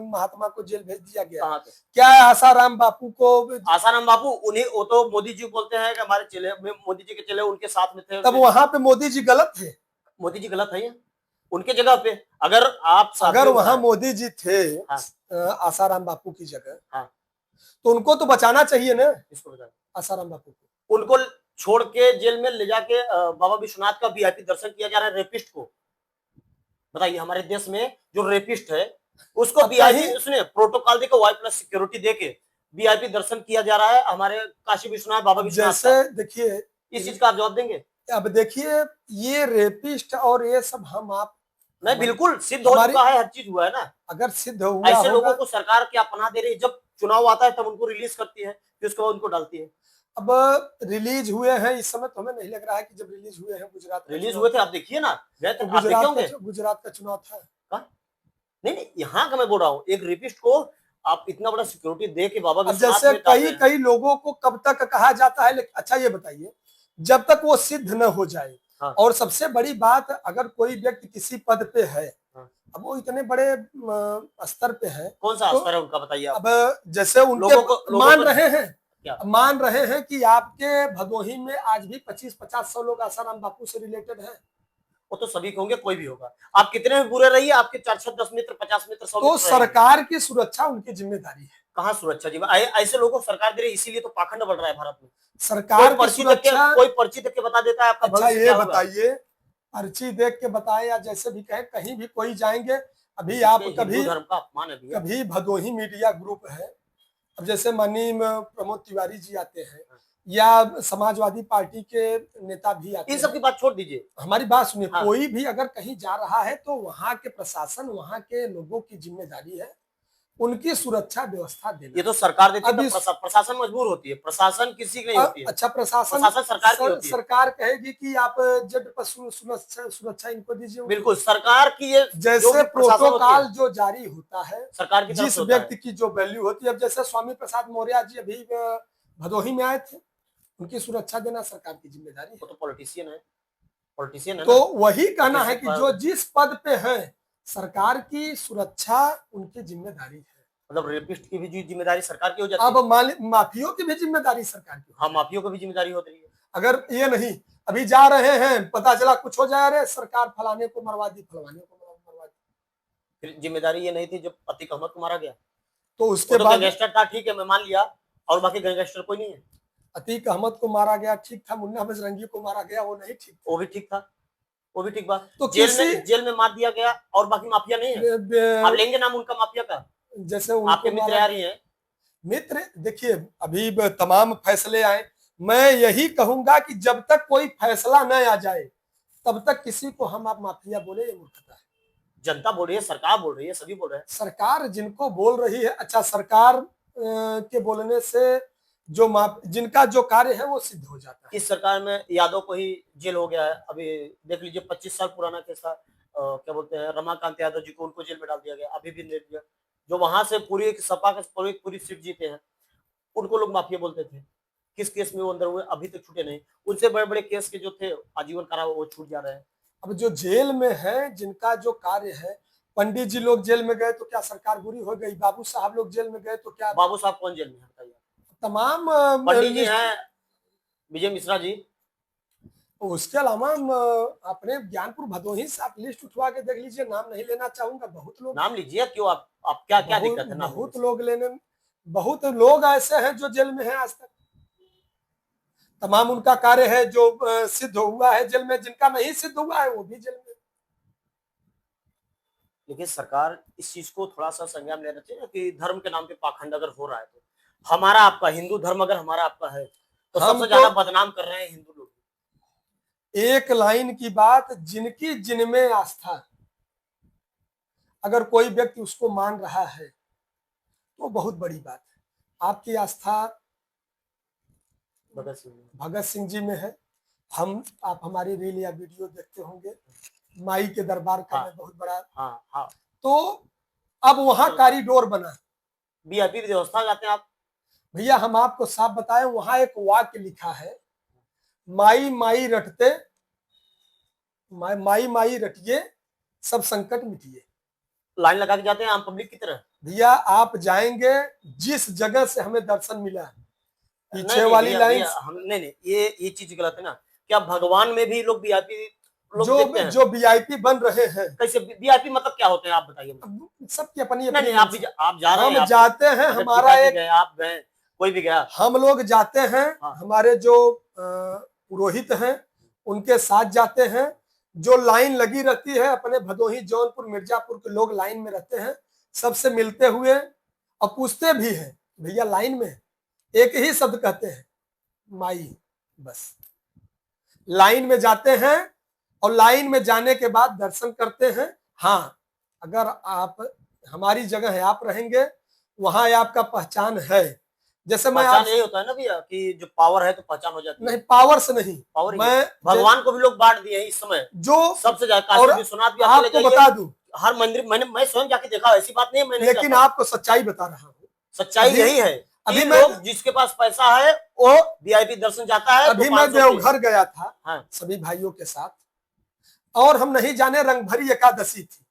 महात्मा को जेल भेज दिया गया? क्या आसाराम बापू को? आसाराम बापू उन्हीं, वो तो मोदी जी बोलते हैं कि हमारे चेले, मोदी जी के चेले उनके साथ में थे। तब वहां पे मोदी जी गलत थे? मोदी जी गलत है उनके जगह पे? अगर वहां मोदी जी थे आसाराम बापू की जगह, तो उनको तो बचाना चाहिए ना। इसको बता, आसाराम बापू को उनको छोड़ के जेल में ले जाके बाबा विश्वनाथ का वीआईपी दर्शन किया जा रहा है रेपिस्ट को। बताइए, हमारे देश में जो रेपिस्ट है उसको वीआईपी, उसने प्रोटोकॉल देके Y+ सिक्योरिटी देके वीआईपी दर्शन किया जा रहा है हमारे काशी विश्वनाथ, बाबा विश्वनाथ। जैसे देखिए, इस चीज का आप जवाब देंगे? अब देखिए, ये रेपिस्ट और ये सब हम आप नहीं, बिल्कुल सिद्ध हो चुका है, हर चीज हुआ है ना। अगर सिद्ध हुआ, ऐसे लोगों को सरकार क्या अपना दे रही है? जब चुनाव आता है तब उनको रिलीज करती है, फिर उसके बाद उनको डालती है। अब रिलीज हुए हैं इस समय, तो हमें नहीं लग रहा है कि जब रिलीज हुए हैं, गुजरात रिलीज हुए थे, आप देखिए ना, गए थे, गुजरात का चुनाव था। नहीं, यहाँ का मैं बोल रहा हूँ, एक रेपिस्ट को आप इतना बड़ा सिक्योरिटी दे के बाबा विश्वनाथ, जैसे कई लोगों को कब तक कहा जाता है, लेकिन अच्छा ये बताइए, जब तक वो सिद्ध न हो जाए। हाँ। और सबसे बड़ी बात, अगर कोई व्यक्ति किसी पद पे है, हाँ। अब वो इतने बड़े स्तर पे है, कौन सा स्तर है उनका बताइए आप? अब जैसे उनके मान रहे हैं कि आपके भदोही में आज भी 25-50-100 लोग आसाराम बापू से रिलेटेड है। वो तो सभी होंगे, कोई भी होगा, आप कितने भी बुरे रहिए, आपके 4-10 मित्र, 50 मित्र, 100 तो सरकार की सुरक्षा उनकी जिम्मेदारी है। कहाँ सुरक्षा जी? ऐसे लोगों को सरकार दे रही है, इसीलिए तो पाखंड बढ़ रहा है भारत में। सरकार की सुरक्षा, कोई पर्ची देख के बता देता है आपका अच्छा ये बताइए, पर्ची देख के बताए या जैसे भी कहे, कहीं भी कोई जाएंगे। अभी आप कभी धर्म का अपमान है, कभी भदोही मीडिया ग्रुप है, अब जैसे माननीय प्रमोद तिवारी जी आते हैं या समाजवादी पार्टी के नेता भी आते हैं, इन सब की बात छोड़ दीजिए, हमारी बात सुनिए। हाँ। कोई भी अगर कहीं जा रहा है तो वहां के प्रशासन, वहां के लोगों की जिम्मेदारी है उनकी सुरक्षा व्यवस्था देना। ये तो सरकार देती है, अभी तो प्रशासन मजबूर होती है, प्रशासन किसी की नहीं होती है। अच्छा, प्रशासन प्रशासन सरकार की होती है। सरकार कहेगी कि आप जेड पशु सुरक्षा इनको दीजिए। बिल्कुल सरकार की ये जो जैसे भी प्रशासन होती प्रोटोकॉल है, जो जारी होता है सरकार की तरफ जिस से होता है। व्यक्ति की जो वैल्यू होती है, अब जैसे स्वामी प्रसाद मौर्य जी अभी भदोही में आए थे, उनकी सुरक्षा देना सरकार की जिम्मेदारी है। वो तो पॉलिटिशियन है, पॉलिटिशियन है तो ना। वही कहना है किसी कि पर- जो जिस पद पे है सरकार की सुरक्षा उनकी जिम्मेदारी है। मतलब रेपिस्ट की भी जिम्मेदारी सरकार की हो जाती अब है। माफियों की भी जिम्मेदारी सरकार की। हाँ, माफियों को भी जिम्मेदारी होती है। अगर ये नहीं, अभी जा रहे हैं, पता चला कुछ हो जाए, अरे सरकार फलाने को मरवा दी, फलवाने को मरवा दी, फिर जिम्मेदारी ये नहीं थी जब अतीक अहमद को मारा गया। तो वो उसके तो बाद गैंगस्टर था, ठीक है, मैं मान लिया, और बाकी गैंगस्टर कोई नहीं है। अतीक अहमद को मारा गया, ठीक था। मुन्ना बजरंगी को मारा गया, वो नहीं ठीक। वो भी ठीक था, वो भी ठीक बात। तो जेल में मार दिया गया, और बाकी माफिया नहीं है। आप लेंगे नाम उनका माफिया का? जैसे आपके मित्र आ रही है। मित्र देखिए, अभी तमाम फैसले आए, मैं यही कहूंगा कि जब तक कोई फैसला न आ जाए तब तक किसी को हम आप माफिया बोले, ये मूर्खता है। जनता बोल रही है, सरकार बोल रही है, सभी बोल रहे हैं। सरकार जिनको बोल रही है, अच्छा, सरकार के बोलने से जो जिनका जो कार्य है वो सिद्ध हो जाता है। इस सरकार में यादव को ही जेल हो गया है। अभी देख लीजिए, 25 साल पुराना केस था, क्या बोलते हैं, रमाकांत यादव जी को, उनको जेल में डाल दिया गया, अभी भी नहीं दिया। जो वहां से पूरी सपा का पूरी सीट जीते हैं, उनको लोग माफिया बोलते थे। किस केस में वो अंदर हुए अभी तक छूटे नहीं। उनसे बड़े बड़े केस के जो थे आजीवन कारावास, वो छूट जा रहे हैं। अब जो जेल में है, जिनका जो कार्य है, पंडित जी लोग जेल में गए तो क्या सरकार बुरी हो गई? बाबू साहब लोग जेल में गए तो क्या? बाबू साहब कौन जेल में है बताइए? तमाम पंडित जी हैं, विजय मिश्रा जी। उसके अलावा अपने ज्ञानपुर भदोही से आप लिस्ट उठवा के देख लीजिए, नाम नहीं लेना चाहूंगा, बहुत लोग। नाम लीजिए, क्यों? आप क्या क्या दिक्कत है? नाम बहुत लोग बहुत लोग ऐसे हैं जो जेल में हैं आज तक। तमाम उनका कार्य है जो सिद्ध हुआ है जेल में, जिनका नहीं सिद्ध हुआ है वो भी जेल में। लेकिन सरकार इस चीज को थोड़ा सा संज्ञान लेना चाहिए कि धर्म के नाम पे पाखंड अगर हो रहा है, तो हमारा आपका हिंदू धर्म अगर हमारा आपका है, तो सबसे ज्यादा बदनाम कर रहे हैं हिंदू लोग। एक लाइन की बात, जिनकी जिनमें आस्था, अगर कोई व्यक्ति उसको मान रहा है तो बहुत बड़ी बात है। आपकी आस्था भगत सिंह जी में है। आप हमारी रील या वीडियो देखते होंगे, माई के दरबार का बहुत बड़ा। हाँ। तो अब वहां कॉरिडोर बना, वीआईपी व्यवस्था जाते हैं आप। भैया हम आपको साफ बताएं, वहां एक वाक्य लिखा है, माई माई रटते, माई माई रटिए, सब संकट मिटिए। लाइन लगा के जाते हैं आम पब्लिक की तरह। भैया आप जाएंगे, जिस जगह से हमें दर्शन मिला, पीछे वाली लाइन, नहीं, ये चीज गलत है ना। क्या भगवान में भी लोग वीआईपी लोग जो वीआईपी बन रहे हैं? कैसे वीआईपी मतलब क्या होते हैं आप बताइए? सबकी अपनी नहीं, आप जा रहे हैं, हम जाते हैं, हमारा एक, आप गए, कोई भी गया, हम लोग जाते हैं, हमारे जो पुरोहित हैं उनके साथ जाते हैं। जो लाइन लगी रहती है, अपने भदोही, जौनपुर, मिर्जापुर के लोग लाइन में रहते हैं, सबसे मिलते हुए और पूछते भी हैं, भैया लाइन में, एक ही शब्द कहते हैं, माई। बस लाइन में जाते हैं और लाइन में जाने के बाद दर्शन करते हैं। हाँ, अगर आप हमारी जगह है, आप रहेंगे वहां, आपका पहचान है। जैसे मैं पहचान यही होता है ना भैया कि जो पावर है तो पहचान हो जाती है। नहीं, पावर से नहीं, पावर मैं भगवान को भी लोग बांट दिए हैं इस समय, जो सबसे ज्यादा। और आपको बता दूं, हर मंदिर मैं स्वयं जाके देखा, ऐसी बात नहीं है मैंने, लेकिन आपको सच्चाई बता रहा हूँ। सच्चाई यही है, अभी लोग जिसके पास पैसा है वो वीआईपी दर्शन जाता है। अभी मैं देवघर गया था सभी भाइयों के साथ, और हम नहीं जाने रंगभरी एकादशी थी,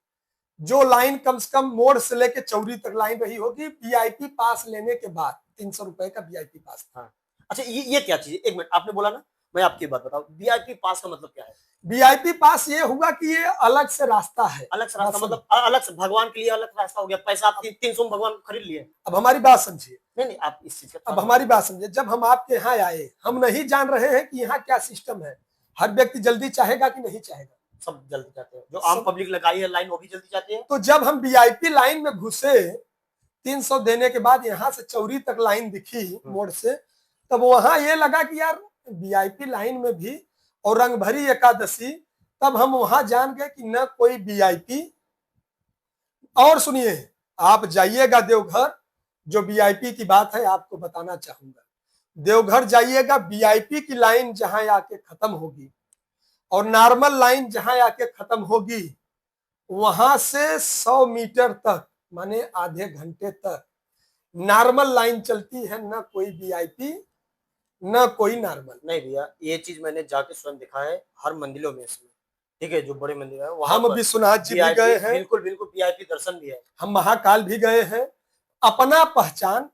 जो लाइन कम से कम मोड़ से लेके चौरी तक लाइन रही होगी, वीआईपी पास लेने के बाद 300 रुपए का वीआईपी पास था। अच्छा, ये क्या चीज है? एक मिनट, आपने बोला ना, मैं आपकी बात बताऊं, वीआईपी पास का मतलब क्या है? वीआईपी पास ये हुआ कि ये अलग से रास्ता है। अलग से रास्ता मतलब अलग से भगवान के लिए अलग रास्ता हो गया। पैसा आप 300 भगवान खरीद लिए। अब हमारी बात समझिए। नहीं, आप इस चीज का, अब हमारी बात समझिए। जब हम आपके यहाँ आए, हम नहीं जान रहे हैं कि यहाँ क्या सिस्टम है। हर व्यक्ति जल्दी चाहेगा कि नहीं चाहेगा? सब जल्दी चाहते हैं। जो आम पब्लिक लगाई है लाइन, वो भी जल्दी चाहते हैं। तो जब हम वीआईपी लाइन में घुसे, 300 देने के बाद यहाँ से चौरी तक लाइन दिखी मोड़ से, तब वहां ये लगा कि यार वीआईपी लाइन में भी, और रंगभरी एकादशी, तब हम वहां जान गए कि न कोई वीआईपी। और सुनिए, आप जाइएगा देवघर, जो वीआईपी की बात है आपको बताना चाहूंगा, देवघर जाइएगा, वीआईपी की लाइन जहां आके खत्म होगी और नॉर्मल लाइन जहां आके खत्म होगी, वहां से 100 मीटर तक माने आधे घंटे तक नॉर्मल लाइन चलती है, ना कोई वीआईपी ना कोई नॉर्मल। नहीं भैया, ये चीज मैंने जाके स्वयं देखा है हर मंदिरों में इसमें, ठीक है, जो बड़े मंदिर है वहां हम पर विश्वनाथ जी भी VIP गए हैं, बिल्कुल बिल्कुल VIP दर्शन भी है। हम महाकाल भी गए हैं। अपना पहचान,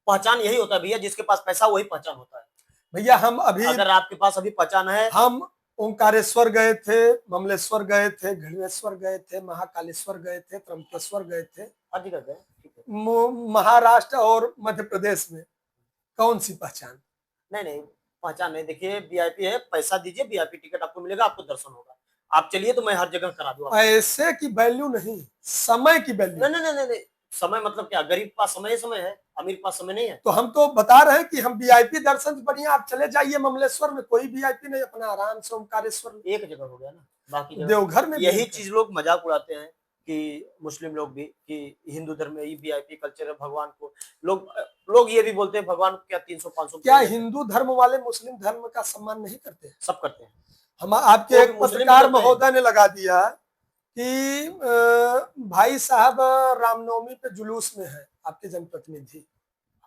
पहचान यही होता है भैया, जिसके पास पैसा वही पहचान होता है। भैया हम अभी, अगर आपके पास अभी पहचान है, हम ओंकारेश्वर गए थे, ममलेश्वर गए थे, घृणेश्वर गए थे, महाकालेश्वर गए थे, त्र्यंबकेश्वर गए थे, हर जगह गए, ठीक है। महाराष्ट्र और मध्य प्रदेश में कौन सी पहचान? नहीं नहीं, पहचान नहीं। देखिए VIP है, पैसा दीजिए, VIP टिकट आपको मिलेगा, आपको दर्शन होगा। आप चलिए तो मैं हर जगह करा दूंगा। पैसे की वैल्यू नहीं, समय की वैल्यू। नहीं नहीं नहीं नहीं, समय मतलब क्या, गरीब के पास समय ही समय है, अमीर के पास समय नहीं है। तो हम तो बता रहे हैं कि हम वीआईपी दर्शन बढ़िया, आप चले जाइए ममलेश्वर में कोई वीआईपी नहीं, अपना आराम से ओंकारेश्वर में। एक जगह हो गया ना, बाकी जगह देवघर में यही चीज लोग मजाक उड़ाते हैं कि मुस्लिम लोग भी, कि हिंदू धर्म में VIP कल्चर है, भगवान को लोग ये भी बोलते हैं भगवान को क्या 300-500 क्या हिंदू धर्म वाले मुस्लिम धर्म का सम्मान नहीं करते हैं? सब करते हैं। हम आपके वो एक मुस्लिम पत्रकार करते हैं। महोदय ने लगा दिया कि भाई साहब रामनवमी पे जुलूस में है आपके जनप्रतिनिधि,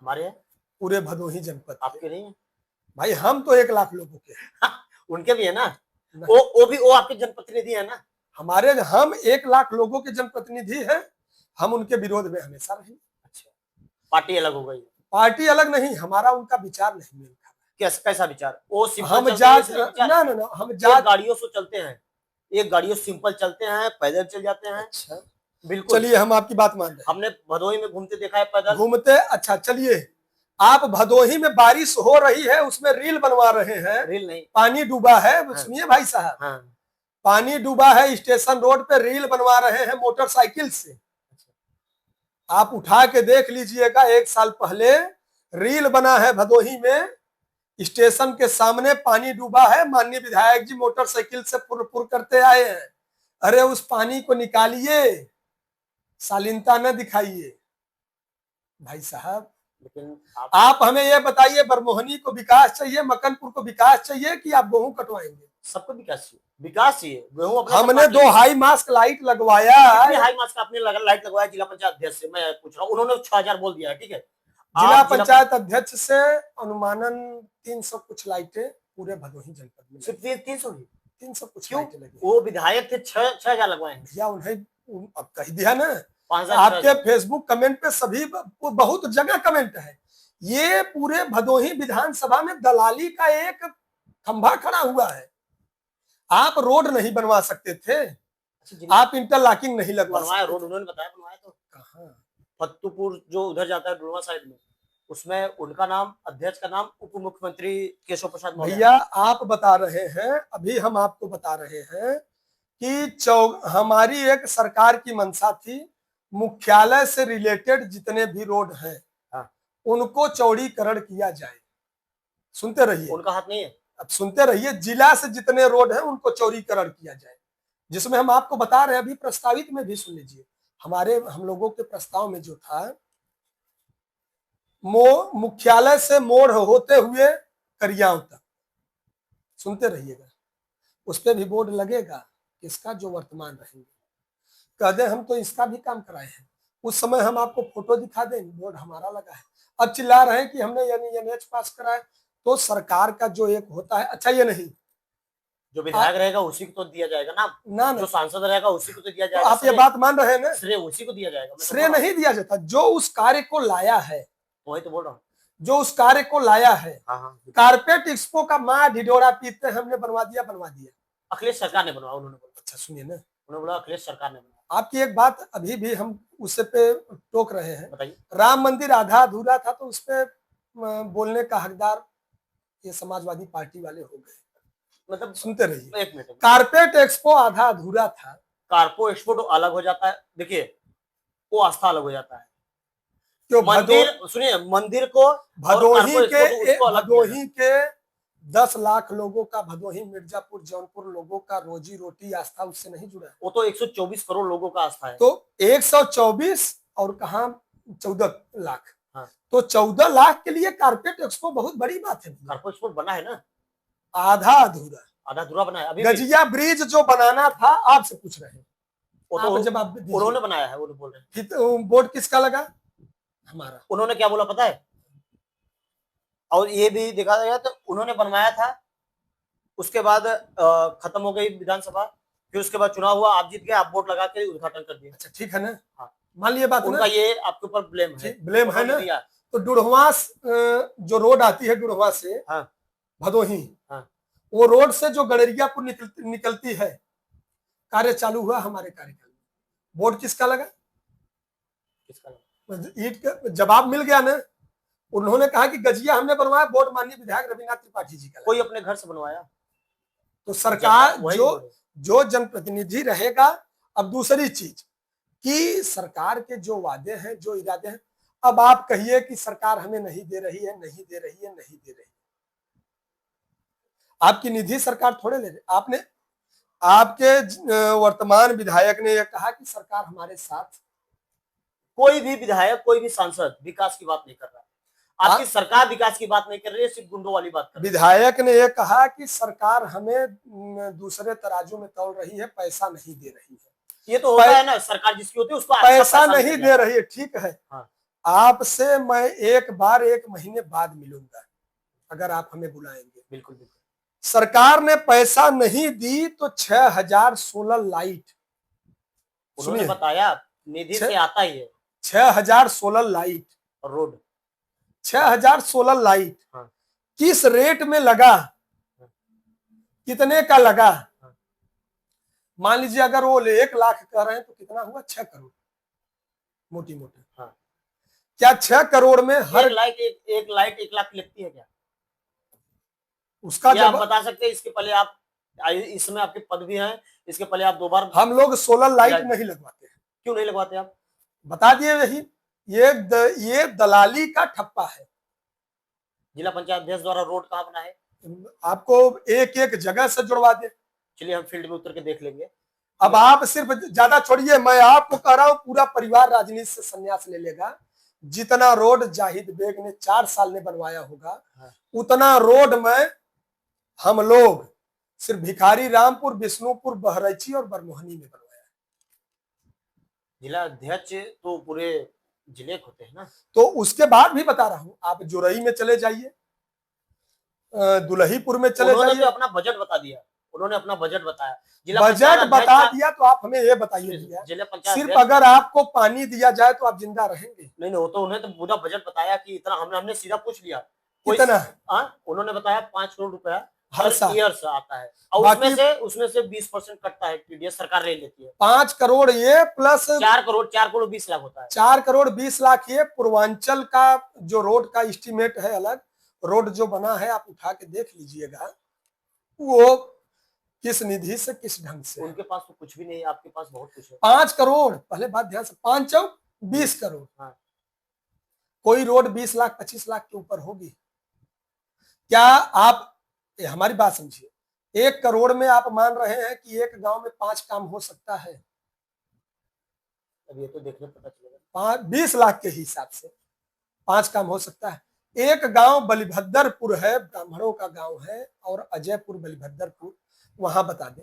हमारे हैं, पूरे भदोही जनपद के। आपके नहीं है। भाई हम तो 1 लाख लोगों के हैं। उनके भी है ना, नहीं। वो आपके जनप्रतिनिधि है ना। हमारे, हम 1 लाख लोगों के जनप्रतिनिधि हैं, हम उनके विरोध में हमेशा रहेंगे। अच्छा, पार्टी अलग हो गई, पार्टी अलग नहीं, हमारा उनका विचार नहीं मिल रहा। कैसा विचार? वो सिंपल हम चलते हैं, जात इसलिए विचार- ना ना ना, हम एक जात, गाड़ियों से चलते हैं, एक गाड़ियों सिंपल चलते हैं, पैदल चल जाते हैं। अच्छा बिल्कुल, चलिए हम आपकी बात मान रहे हैं। हमने भदोही में घूमते देखा है पैदल। घूमते, अच्छा चलिए, आप भदोही में बारिश हो रही है उसमें रील बनवा रहे हैं, रील नहीं, पानी डूबा है, हाँ। सुनिए भाई साहब, हाँ, पानी डूबा है, स्टेशन रोड पे रील बनवा रहे हैं मोटरसाइकिल से। आप उठा के देख लीजिएगा, 1 साल पहले रील बना है भदोही में, स्टेशन के सामने पानी डूबा है, माननीय विधायक जी मोटरसाइकिल से पुर करते आए हैं। अरे उस पानी को निकालिए, शालीनता न दिखाइए भाई साहब। लेकिन आप हमें ये बताइए, बरमोहनी को विकास चाहिए, मकनपुर को विकास चाहिए कि आप गेहूं कटवाएंगे? सबको विकास चाहिए, विकास चाहिए। गेहूं अपने हमने 2 हाई मास्क लाइट लगवाया, हाई मास्क आपने लाइट लगवाया जिला पंचायत अध्यक्ष से, मैं पूछ रहा हूँ, उन्होंने 6000 बोल दिया है, ठीक है। जिला पंचायत अध्यक्ष से अनुमानन 300 कुछ लाइटें पूरे भदोही जनपद में, सिर्फ 300 ही? 300 कुछ क्यों? लाइटें लगी। वो विधायक थे, 6000 लगवाए हैं। भैया उन्हें अब कह दिया ना, 5000 आपके फेसबुक कमेंट पे सभी बहुत जगह कमेंट है, ये पूरे भदोही विधानसभा में दलाली का एक खंभा खड़ा हुआ है। आप रोड नहीं बनवा सकते थे, आप इंटरलॉकिंग नहीं लगवा बनवाया सकते रोड, उन्होंने बताया बनवाया। तो कहाँ? फत्तूपुर जो उधर जाता है डुलवा साइड में, उसमें उनका नाम, अध्यक्ष का नाम उप मुख्यमंत्री केशव प्रसाद मौर्य। भैया आप बता रहे हैं, अभी हम आपको बता रहे हैं कि हमारी एक सरकार की मंशा थी, मुख्यालय से रिलेटेड जितने भी रोड हैं, हाँ। उनको चौड़ीकरण किया जाए। सुनते रहिए, उनका हाथ नहीं है, अब सुनते रहिए, जिला से जितने रोड हैं उनको चौड़ीकरण किया जाए, जिसमें हम आपको बता रहे हैं, अभी प्रस्तावित में भी सुन लीजिए, हम लोगों के प्रस्ताव में जो था, मुख्यालय से मोड़ होते हुए करियाव तक, सुनते रहिएगा, उस पर भी बोर्ड लगेगा इसका, जो वर्तमान रहेंगे। कह दे हम तो इसका भी काम कराए हैं, उस समय हम आपको फोटो दिखा दें, बोर्ड हमारा लगा है। अब चिल्ला रहे हैं कि हमने NH पास कराए, तो सरकार का जो एक होता है, अच्छा ये नहीं, जो विधायक रहेगा उसी को तो दिया जाएगा ना, ना जो सांसद रहेगा उसी को तो दिया तो जाएगा। आप ये बात मान रहे हैं ना, श्रेय उसी को दिया जाएगा। श्रेय नहीं दिया जाता, जो उस कार्य को लाया है, वही तो बोल रहा हूँ, जो उस कार्य को लाया है। हाँ। कारपेट एक्सपो का माँ ढिढोरा पीते हमने बनवा दिया। अखिलेश सरकार ने बनवाया, उन्होंने बोला। अच्छा सुनिए ना, उन्होंने बोला अखिलेश सरकार ने बनवाया। आपकी एक बात अभी भी हम उससे पे टोक रहे हैं, बताइए। राम मंदिर आधा अधूरा था तो उस पे बोलने का हकदार ये समाजवादी पार्टी वाले हो गए। मतलब सुनते रहिए, एक मिनट, कारपेट एक्सपो आधा अधूरा था, कारपो एक्सपो तो अलग हो जाता है। देखिए, वो आस्था अलग हो जाता है। क्यों? मंदिर सुनिए, मंदिर को भदोही के 10 लाख लोगों का, भदोही मिर्जापुर जौनपुर लोगों का रोजी रोटी आस्था उससे नहीं जुड़ा है। वो तो 124 करोड़ लोगों का आस्था है। तो 124 और कहाँ 14 लाख। हाँ। तो 14 लाख के लिए कारपेट एक्सपो बहुत बड़ी बात है। कारपेट स्पोर्ट बना है ना, आधा अधूरा, आधा अधूरा बना है अभी भी। गजिया ब्रिज जो बनाना था आपसे पूछ रहे हैं, वो आप तो जवाब दीजिए। उन्होंने बनाया है, वो बोल रहे हैं। फिर बोर्ड किसका लगा? हमारा। उन्होंने क्या बोला पता है? और ये भी देखा गया तो उन्होंने बनवाया था, उसके बाद खत्म हो गई विधानसभा, फिर उसके बाद चुनाव हुआ, आप जीत गए, आप वोट लगा के उद्घाटन कर दिया। अच्छा ठीक है ना, हाँ। मान लिया बात उनका ना, ये आपके ऊपर ब्लेम है, ब्लेम है ना। दिया। तो डुढ़वास जो रोड आती है डुढ़वा से हाँ। भदोही, हाँ। वो रोड से जो गड़रियापुर निकलती है, कार्य चालू हुआ हमारे कार्यकाल में। बोर्ड किसका लगा? किसका लगा? ईट का जवाब मिल गया ना। उन्होंने कहा कि गजिया हमने बनवाया, बोर्ड माननीय विधायक रविनाथ त्रिपाठी जी का लगा। कोई अपने घर से बनवाया। तो सरकार वही जो जनप्रतिनिधि रहेगा। अब दूसरी चीज कि सरकार के जो वादे हैं, जो इरादे हैं, अब आप कहिए कि सरकार हमें नहीं दे रही है, नहीं दे रही है, नहीं दे रही है। आपकी निधि सरकार थोड़े ले रही। आपने आपके वर्तमान विधायक ने यह कहा कि सरकार हमारे साथ। कोई भी विधायक, कोई भी सांसद विकास की बात नहीं कर रहा है। आपकी सरकार विकास की बात नहीं कर रही है, सिर्फ गुंडों वाली बात कर रही है। विधायक ने यह कहा कि सरकार हमें दूसरे तराजू में तौल रही है, पैसा नहीं दे रही है। ये तो होता है ना, सरकार जिसकी होती है उसको पैसा नहीं दे रही है, ठीक है। हाँ। आपसे मैं एक बार 1 महीने बाद मिलूंगा, अगर आप हमें बुलाएंगे। बिल्कुल बिल्कुल। सरकार ने पैसा नहीं दी तो 6016 लाइट, उन्होंने बताया निधि से आता ही है। 6016 लाइट और रोड 6016 लाइट। हाँ। किस रेट में लगा, कितने का लगा? हाँ। मान लीजिए अगर वो 1 लाख कह रहे हैं तो कितना हुआ? 6 करोड़ मोटी मोटी। हाँ। क्या 6 करोड़ में हर एक लाइट 1 लाख की लगती है क्या? उसका आप बता सकते हैं? इसके पहले आप, इसमें आपके पद भी हैं, इसके पहले आप 2 बार। हम लोग सोलर लाइट नहीं लगवाते हैं। क्यों नहीं लगवाते आप? बता दिए यही, ये दलाली का ठप्पा है। जिला पंचायत अध्यक्ष द्वारा रोड कहाँ बना है? आपको एक एक जगह से जुड़वा दे। चलिए हम फील्ड में उतर के देख लेंगे। अब आप सिर्फ ज्यादा छोड़िए, मैं आपको कह रहा हूं पूरा परिवार राजनीति से संन्यास ले लेगा। जितना रोड जाहिद बेग ने 4 साल में बनवाया होगा, हाँ। उतना रोड में हम लोग सिर्फ भिखारी रामपुर, विष्णुपुर, बहरैची और बरमोहनी में बनवाया। जिला अध्यक्ष तो पूरे जिले के होते हैं ना। तो उसके बाद भी बता रहा हूं, आप जोरई में चले जाइए, दुलहीपुर में चले जाइए। तो अपना बजट बता दिया, उन्होंने अपना बजट बताया। बजट बता दिया तो आप हमें ये बताइए जिला पंचायत सिर्फ अगर आपको पानी दिया जाए तो आप जिंदा रहेंगे? नहीं, वो तो उन्हें तो पूरा बजट बताया कि इतना। हमने सीधा पूछ लिया कितना। उन्होंने बताया 5 करोड़ रुपया हर ईयर से आता है, और उसमें से 20% कटता है, टीडीएस सरकार ले लेती है। 5 करोड़ ये प्लस 4 करोड़ 20 लाख होता है। 4 करोड़ 20 लाख ये। पूर्वांचल का जो रोड का एस्टीमेट है, अलग रोड जो बना है, आप उठा के देख लीजिएगा वो किस निधि से, किस ढंग से। उनके पास तो कुछ भी नहीं है, आपके पास बहुत कुछ है। 5 करोड़, पहले बात ध्यान से, 5 चौक 20 करोड़। हाँ। कोई रोड 20 लाख 25 लाख के ऊपर होगी क्या? आप हमारी बात समझिए, 1 करोड़ में आप मान रहे हैं कि एक गांव में 5 काम हो सकता है। अब ये तो देखने पता चलेगा। 20 लाख के हिसाब से 5 काम हो सकता है। एक गांव बलिभद्रपुर है, ब्राह्मणों का गांव है, और अजयपुर बलिभद्रपुर, वहां बता दें।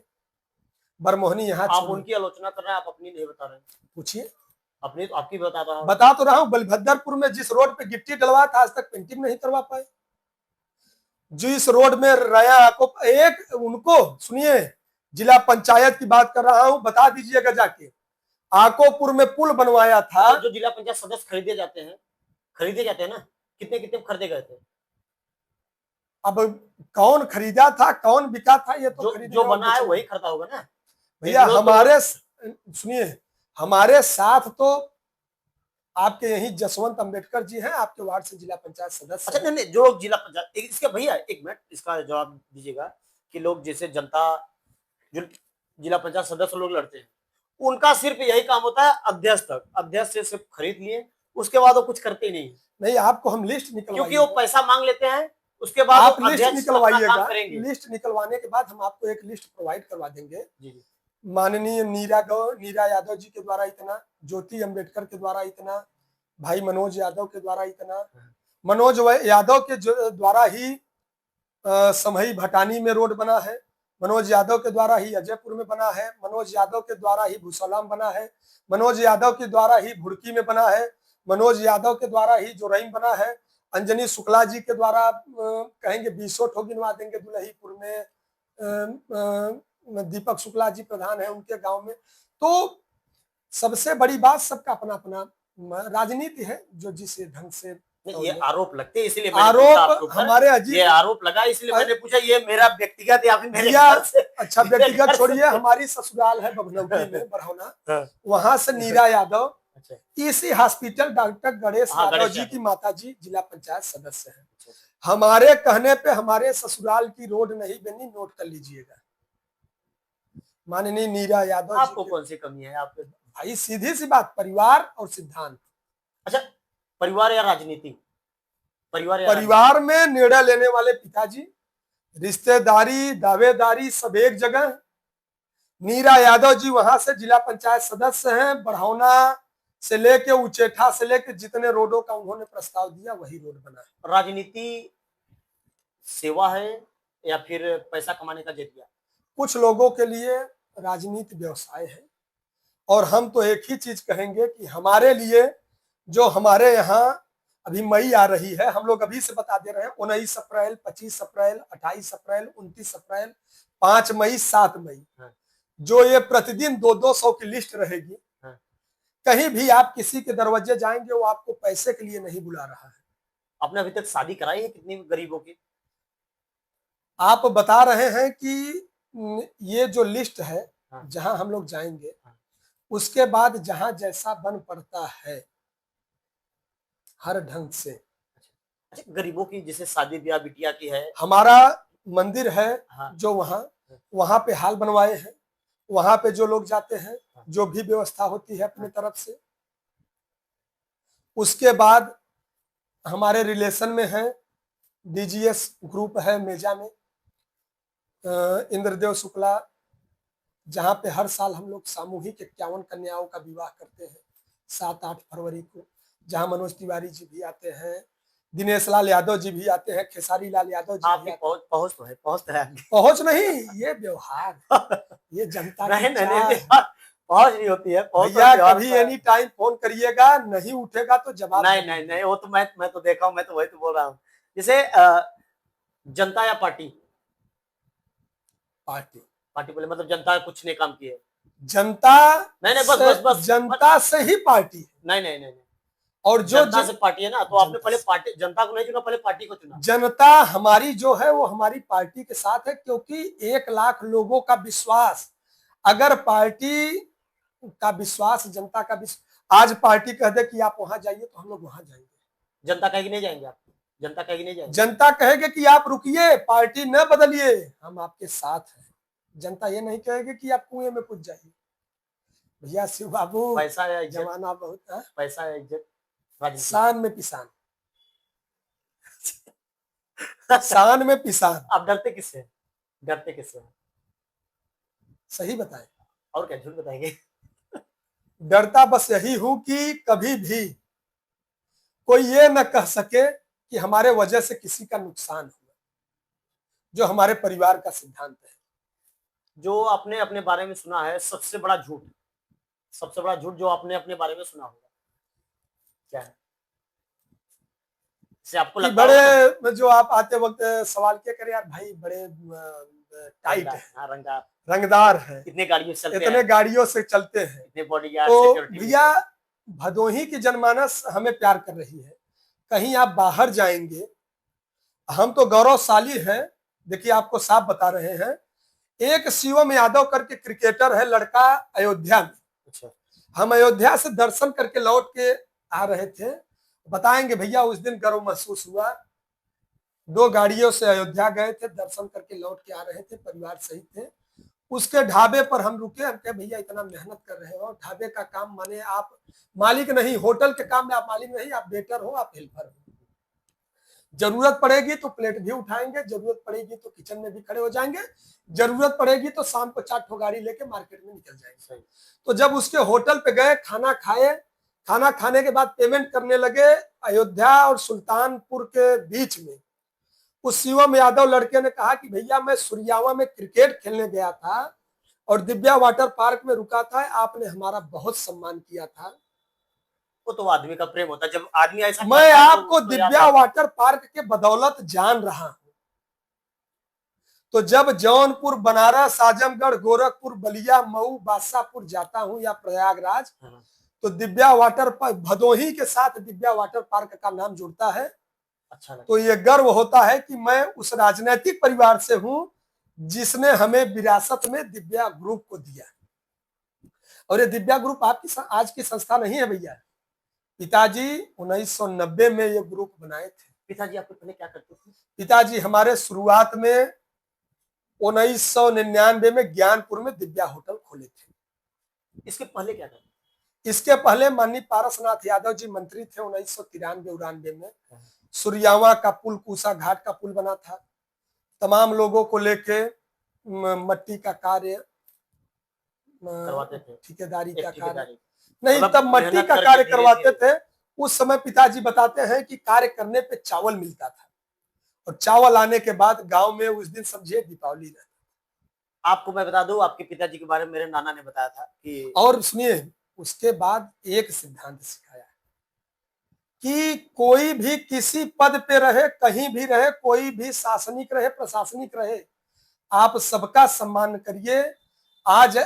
बरमोहनी यहाँ आप उनकी आलोचना कर रहे हैं, आप अपनी नहीं बता रहे हैं। पूछिए। अपनी तो आपकी बता रहा हूं। बता तो रहा हूं, बलिभद्रपुर में जिस रोड पे गिट्टी डलवाया था आज तक पेंटिंग नहीं करवा पाए। जिस रोड में रया को एक, उनको सुनिए, जिला पंचायत की बात कर रहा हूं, बता दीजिएगा जाके। आकोपुर में पुल बनवाया था। जो जिला पंचायत सदस्य खरीदे जाते हैं ना, कितने कितने खरीदे गए थे? अब कौन खरीदा था, कौन बिका था, ये तो जो बना है वही खरीदा होगा ना भैया। हमारे सुनिए, हमारे साथ तो आपके यही जसवंत अंबेडकर जी हैं, आपके वार्ड से जिला पंचायत सदस्य। अच्छा नहीं, जो लोग जिला पंचायत, इसके भैया 1 मिनट इसका जवाब दीजिएगा कि लोग जैसे जनता जो जिला पंचायत सदस्य लोग लड़ते हैं, उनका सिर्फ यही काम होता है अध्यक्ष तक, अध्यक्ष से सिर्फ खरीद लिए, उसके बाद वो कुछ करते ही नहीं। आपको हम लिस्ट निकलवाएंगे, क्योंकि वो पैसा मांग लेते हैं, उसके बाद आप लिस्ट निकलवाइएगा। करेंगे। लिस्ट निकलवाने के बाद हम आपको एक लिस्ट प्रोवाइड करवा देंगे। जी। माननीय नीरा यादव जी के द्वारा इतना, ज्योति अम्बेडकर के द्वारा इतना, भाई मनोज यादव के द्वारा इतना, मनोज यादव के द्वारा ही समही भटानी में रोड बना है, मनोज यादव के द्वारा ही अजयपुर में बना है, मनोज यादव के द्वारा ही भूसौला में बना है, मनोज यादव के द्वारा ही भुड़की में बना है, मनोज यादव के द्वारा ही जोरई बना है, अंजनी शुक्ला जी के द्वारा कहेंगे 20 ठो गिनवा देंगे दुलहीपुर में, दीपक शुक्ला जी प्रधान है उनके गांव में। तो सबसे बड़ी बात, सबका अपना अपना राजनीति है, जो जिस ढंग से ये आरोप लगते हैं, इसलिए मैंने पूछा आरोप आपके ऊपर। हमारे अजीत, ये आरोप लगा इसलिए मैंने पूछा, ये मेरा व्यक्तिगत या फिर मेरे या घर से? अच्छा व्यक्तिगत छोड़िए, हमारी ससुराल है बभनौती में बरहौना, वहां से नीरा यादव इसी हॉस्पिटल डॉक्टर गणेश यादव जी की माता जी जिला पंचायत सदस्य है। हमारे कहने पे हमारे ससुराल की रोड नहीं बनी, नोट कर लीजिएगा। माननीय नीरा यादव, आपको कौन सी कमी है आपके? भाई सीधी सी बात, परिवार और सिद्धांत। अच्छा, परिवार या राजनीति? परिवार में निर्णय लेने वाले पिताजी, रिश्तेदारी दावेदारी सब एक जगह। नीरा यादव जी वहां से जिला पंचायत सदस्य हैं, बढ़ौना से लेके उचेठा से लेके जितने रोडों का उन्होंने प्रस्ताव दिया वही रोड बना है। राजनीति सेवा है या फिर पैसा कमाने का जरिया? कुछ लोगों के लिए राजनीति व्यवसाय है, और हम तो एक ही चीज कहेंगे कि हमारे लिए, जो हमारे यहाँ अभी मई आ रही है, हम लोग अभी से बता दे रहे हैं, 19 अप्रैल, 25 अप्रैल, 28 अप्रैल, 29 अप्रैल, 5 मई, 7 मई, जो ये प्रतिदिन 200 की लिस्ट रहेगी। कहीं भी आप किसी के दरवाजे जाएंगे, वो आपको पैसे के लिए नहीं बुला रहा है। आपने अभी तक शादी कराई है कितनी गरीबों की? आप बता रहे हैं कि ये जो लिस्ट है, जहां हम लोग जाएंगे, उसके बाद जहां जैसा बन पड़ता है हर ढंग से। अच्छा, गरीबों की जैसे शादी ब्याह बिटिया की है, हमारा मंदिर है जो वहां पे हाल बनवाए हैं, वहां पे जो लोग जाते हैं, जो भी व्यवस्था होती है अपने तरफ से। उसके बाद हमारे रिलेशन में है, डीजीएस ग्रुप है मेजा में, इंद्रदेव शुक्ला, जहां पे हर साल हम लोग सामूहिक 51 कन्याओं का विवाह करते हैं 7-8 फरवरी को, जहां मनोज तिवारी जी भी आते हैं, दिनेश लाल यादव जी भी आते हैं, खेसारी लाल यादव जी भी आते हैं। पहुंच तो है, पहुंच नहीं, ये व्यवहार, ये जनता नहीं, पहुंच नहीं होती है। भैया कभी एनी टाइम फोन करिएगा, नहीं उठेगा तो जवाब नहीं, वो तो मैं तो देखा हूं, मैं तो वही तो बोल रहा हूँ। जैसे जनता या पार्टी बोले, मतलब जनता कुछ नहीं काम किए, जनता नहीं, बस जनता से ही पार्टी, नहीं, और जो जनता से पार्टी है ना, तो आपने पहले पार्टी, जनता को नहीं चुना, पहले पार्टी को चुना। जनता हमारी जो है वो हमारी पार्टी के साथ है, क्योंकि 1 लाख लोगों का विश्वास, अगर पार्टी का विश्वास, जनता का विश्वास, आज पार्टी कह दे कि आप वहां जाइए तो हम लोग वहां जाएंगे। जनता कहेगी नहीं जाएंगे आप? जनता कहेगी नहीं जाएंगे? जनता कहेगी कि आप रुकिए, पार्टी न बदलिए, हम आपके साथ हैं। जनता ये नहीं कहेगी कि आप कुएं में कूद जाइए। भैया शिव बाबू, पैसा या इज्जत? जमाना बहुत है, पैसा या इज्जत, शान में पिसान। शान में पिसान। आप डरते किससे? सही बताएं, और क्या झूठ बताएंगे? डरता बस यही हूं कि कभी भी कोई ये न कह सके कि हमारे वजह से किसी का नुकसान हुआ, जो हमारे परिवार का सिद्धांत है। जो आपने अपने बारे में सुना है सबसे बड़ा झूठ जो आपने अपने बारे में सुना होगा, क्या है? से आपको लगता बड़े, जो आप आते वक्त सवाल क्या करें यार, भाई बड़े टाइट है, रंगदार है, इतने गाड़ियों से चलते इतने गाड़ियों से चलते हैं, इतने बॉडीगार्ड, तो भैया भदोही की जनमानस हमें प्यार कर रही है। कहीं आप बाहर जाएंगे, हम तो गौरवशाली हैं। देखिए आपको साफ बता रहे हैं, एक शिवम यादव करके क्रिकेटर है लड़का, अयोध्या में। अच्छा। हम अयोध्या से दर्शन करके लौट के आ रहे थे, बताएंगे भैया उस दिन गर्व महसूस हुआ। 2 गाड़ियों से अयोध्या गए थे, दर्शन करके लौट के आ रहे थे, परिवार सहित थे। उसके ढाबे पर हम रुके, हम कहे भैया इतना मेहनत कर रहे हो, ढाबे का काम माने आप मालिक नहीं, होटल के काम में आप मालिक नहीं, आप वेटर हो, आप हेल्पर हो। जरूरत पड़ेगी तो प्लेट भी उठाएंगे, जरूरत पड़ेगी तो किचन में भी खड़े हो जाएंगे, जरूरत पड़ेगी तो शाम को 4 ठो गाड़ी लेके मार्केट में निकल जाएंगे। तो जब उसके होटल पे गए, खाना खाए, खाना खाने के बाद पेमेंट करने लगे, अयोध्या और सुल्तानपुर के बीच में उस शिवम यादव लड़के ने कहा कि भैया मैं सुरयावा में क्रिकेट खेलने गया था और दिव्या वाटर पार्क में रुका था, आपने हमारा बहुत सम्मान किया था। वो तो आदमी का प्रेम होता है, जब आदमी ऐसा मैं करता है आपको तो दिव्या वाटर पार्क के बदौलत जान रहा हूं। तो जब जौनपुर, बनारस, आजमगढ़, गोरखपुर, बलिया, मऊ, बादशाहपुर जाता हूं या प्रयागराज, तो दिव्या वाटर पार्क, भदोही के साथ दिव्या वाटर पार्क का नाम जुड़ता है। अच्छा लगता तो ये गर्व होता है कि मैं उस राजनीतिक परिवार से हूं जिसने हमें विरासत में दिव्या ग्रुप को दिया। और ये दिव्या ग्रुप आपकी आज की संस्था नहीं है भैया, पिताजी 1990 में ये ग्रुप बनाए थे। पिताजी आपके पहले क्या करते थे? पिताजी हमारे शुरुआत में 1999 में ज्ञानपुर में दिव्या होटल खोले थे। इसके पहले क्या करते? इसके पहले माननीय पारसनाथ यादव जी मंत्री थे 1993-94 में। सुरयावा का पुल, कूसा घाट का पुल बना था, तमाम लोगों को लेके मट्टी का कार्य करवाते थे, ठेकेदारी का कार्य ठेकेदारी नहीं, मतलब तब मट्टी मेहनत का करके कार्य धीरे करवाते धीरे। थे। उस समय पिताजी बताते हैं कि कार्य करने पे चावल मिलता था, और चावल आने के बाद गांव में उस दिन समझिए दीपावली रहती। आपको मैं बता दूं, आपके पिताजी के बारे में मेरे नाना ने बताया था कि, और सुनिए, उसके बाद एक सिद्धांत सिखाया कि कोई भी किसी पद पे रहे, कहीं भी रहे, कोई भी शासनिक रहे, प्रशासनिक रहे, आप सबका सम्मान करिए। आज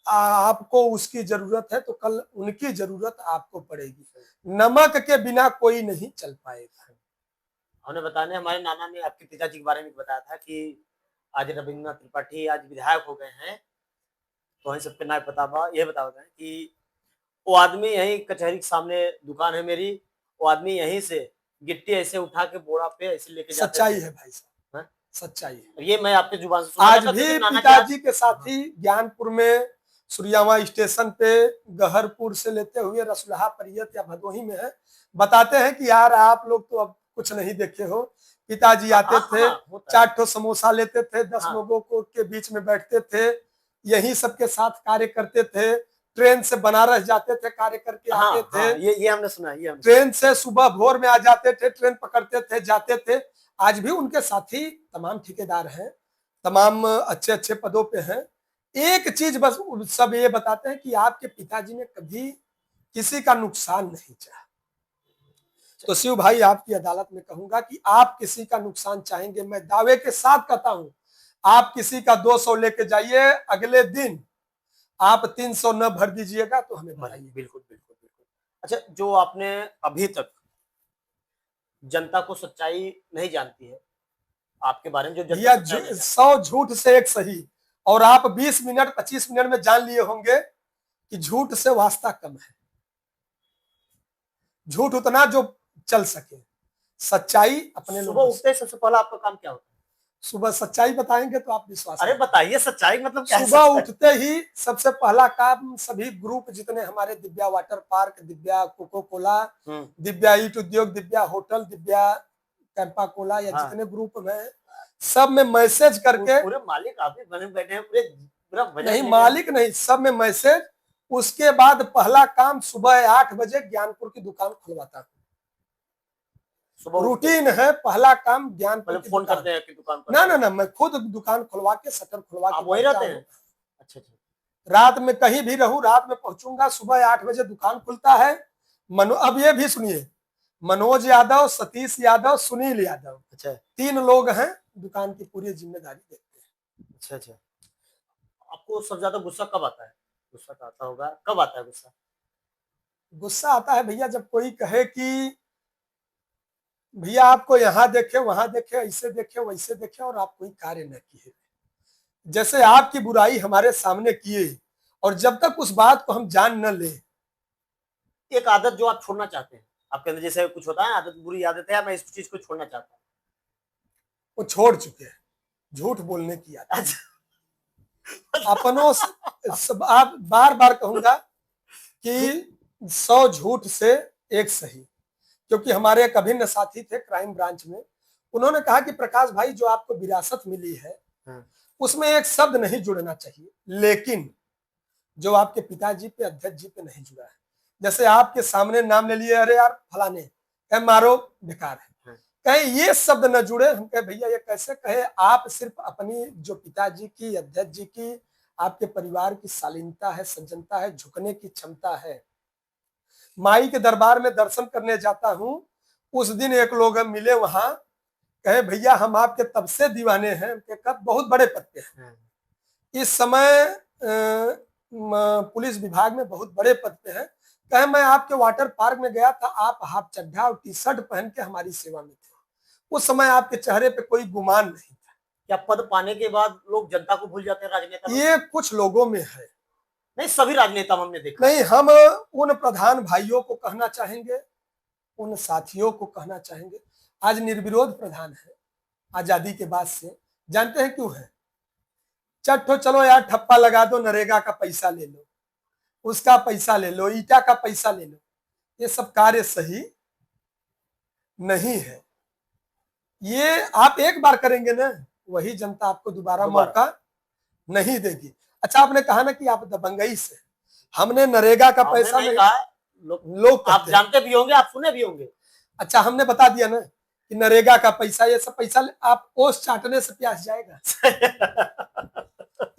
आपको उसकी जरूरत है तो कल उनकी जरूरत आपको पड़ेगी। नमक के बिना कोई नहीं चल पाएगा। हमने बताने, हमारे नाना ने आपके पिताजी के बारे में बताया था कि आज रविन्द्रनाथ त्रिपाठी आज विधायक हो गए हैं, तो हम सबके नाम पता ये बता दें कि वो आदमी यही कचहरी के सामने दुकान है मेरी, वो आदमी यहीं से गिट्टी ऐसे उठा के बोरा पे ऐसे लेके जाते सच्चाई थे। है भाई साहब, हाँ? सच्चाई है। ये मैं आपके जुबान से सुना आज था, भी क्योंकि नाना पिताजी के साथी ज्ञानपुर में सुरयावा स्टेशन पे गहरपुर से लेते हुए रसुलहा परियत या भदोही में है, बताते हैं कि यार आप लोग तो अब कुछ नहीं देखे हो। पिताजी आते थे, 4 ठो समोसा लेते थे, 10 लोगों को के बीच में बैठते थे, यही सबके साथ कार्य करते थे। ट्रेन से बनारस जाते थे, कार्य करके आते थे। ये हमने सुना, ये ट्रेन से सुबह भोर में आ जाते थे, ट्रेन पकड़ते थे, जाते थे। आज भी उनके साथी तमाम ठेकेदार हैं, तमाम अच्छे अच्छे पदों पे हैं। एक चीज बस सब ये बताते हैं कि आपके पिताजी ने कभी किसी का नुकसान नहीं चाहा। तो शिव भाई, आपकी अदालत में कहूंगा कि आप किसी का नुकसान चाहेंगे, मैं दावे के साथ कहता हूं, आप किसी का 200 लेके जाइए, अगले दिन आप 300 न भर दीजिएगा तो हमें बताइए। बिल्कुल बिल्कुल बिल्कुल। अच्छा, जो आपने अभी तक जनता को सच्चाई नहीं जानती है आपके बारे में, जो भैया 100 झूठ से एक सही, और आप 20 मिनट 25 मिनट में जान लिए होंगे कि झूठ से वास्ता कम है। झूठ उतना जो चल सके, सच्चाई अपने सुबह उठते सबसे पहला आपका काम क्या होता है? सुबह सच्चाई बताएंगे तो आप विश्वास। अरे बताइए सच्चाई मतलब क्या? सुबह उठते ही सबसे पहला काम, सभी ग्रुप जितने हमारे Divya water park, Divya Coca Cola, Divya ईट उद्योग, दिव्या होटल, दिव्या कैंपा कोला या जितने ग्रुप में, सब में मैसेज करके, पूरे मालिक आप ही बने बैठे हैं, पूरे नहीं मालिक नहीं, सब में मैसेज। उसके बाद पहला काम सुबह 8 बजे ज्ञानपुर की दुकान खुलवाता हूँ। रूटीन है, पहला काम ज्ञानपुर की फोन करते हैं कि दुकान पर। ना ना ना, मैं खुद दुकान खुलवा के, शटर खुलवा के वही रहते हैं। अच्छा अच्छा। रात में कहीं भी रहूं, रात में पहुंचूंगा, सुबह 8 बजे दुकान खुलता है। अब ये भी सुनिए, मनोज यादव, सतीश यादव, सुनील यादव, अच्छा, 3 लोग हैं, दुकान की पूरी जिम्मेदारी देखते हैं। अच्छा अच्छा। आपको सबसे ज्यादा गुस्सा कब आता है? गुस्सा तो आता होगा, कब आता है गुस्सा? गुस्सा आता है भैया जब कोई कहे कि भैया आपको यहाँ देखे, वहां देखे, ऐसे देखे, वैसे देखे, और आप कोई कार्य न किए। जैसे आपकी बुराई हमारे सामने किए, और जब तक उस बात को हम जान न ले। एक आदत जो आप छोड़ना चाहते हैं आपके अंदर, जैसे कुछ होता है आदत, बुरी आदत है, मैं इस चीज को छोड़ना चाहता हूँ, वो छोड़ चुके हैं, झूठ बोलने की आदत। अपनों सब, आप बार बार कहूंगा कि 100 झूठ से एक सही, क्योंकि हमारे एक अभिन्न साथी थे क्राइम ब्रांच में, उन्होंने कहा कि प्रकाश भाई जो आपको विरासत मिली है उसमें एक शब्द नहीं जुड़ना चाहिए, लेकिन जो आपके पिताजी पे अध्यक्ष जी पे नहीं जुड़ा है, जैसे आपके सामने नाम ले लिए, अरे यार फलाने, कहे मारो बेकार है, कहे ये शब्द न जुड़े। हम कहे भैया ये कैसे, कहे आप सिर्फ अपनी जो पिताजी की, अध्यक्ष जी की, आपके परिवार की शालीनता है, सज्जनता है, झुकने की क्षमता है। माई के दरबार में दर्शन करने जाता हूं, उस दिन एक लोग मिले वहां, कहे भैया हम आपके तब से दीवाने हैं, उनके कब बहुत बड़े पद पे हैं, इस समय पुलिस विभाग में बहुत बड़े पद पे हैं, कहे मैं आपके वाटर पार्क में गया था, आप हाफ चड्ढा और टी शर्ट पहन के हमारी सेवा में थे, उस समय आपके चेहरे पे कोई गुमान नहीं था। क्या पद पाने के बाद लोग जनता को भूल जाते हैं राजनेता? ये कुछ लोगों में है, नहीं सभी राजनेता हमने देखा नहीं। हम उन प्रधान भाइयों को कहना चाहेंगे, उन साथियों को कहना चाहेंगे, आज निर्विरोध प्रधान है आजादी के बाद से, जानते हैं क्यों है? चट्टो चलो यार ठप्पा लगा दो, नरेगा का पैसा ले लो, उसका पैसा ले लो, ईटा का पैसा ले लो, ये सब कार्य सही नहीं है। ये आप एक बार करेंगे ना, वही जनता आपको दोबारा मौका नहीं देगी। अच्छा आपने कहा ना कि आप दबंगई से, हमने नरेगा का पैसा नहीं कहा, लोग आप जानते भी होंगे, आप सुने भी होंगे। अच्छा हमने बता दिया ना कि नरेगा का पैसा, ये सब पैसा आप ओस चाटने से प्यास जाएगा।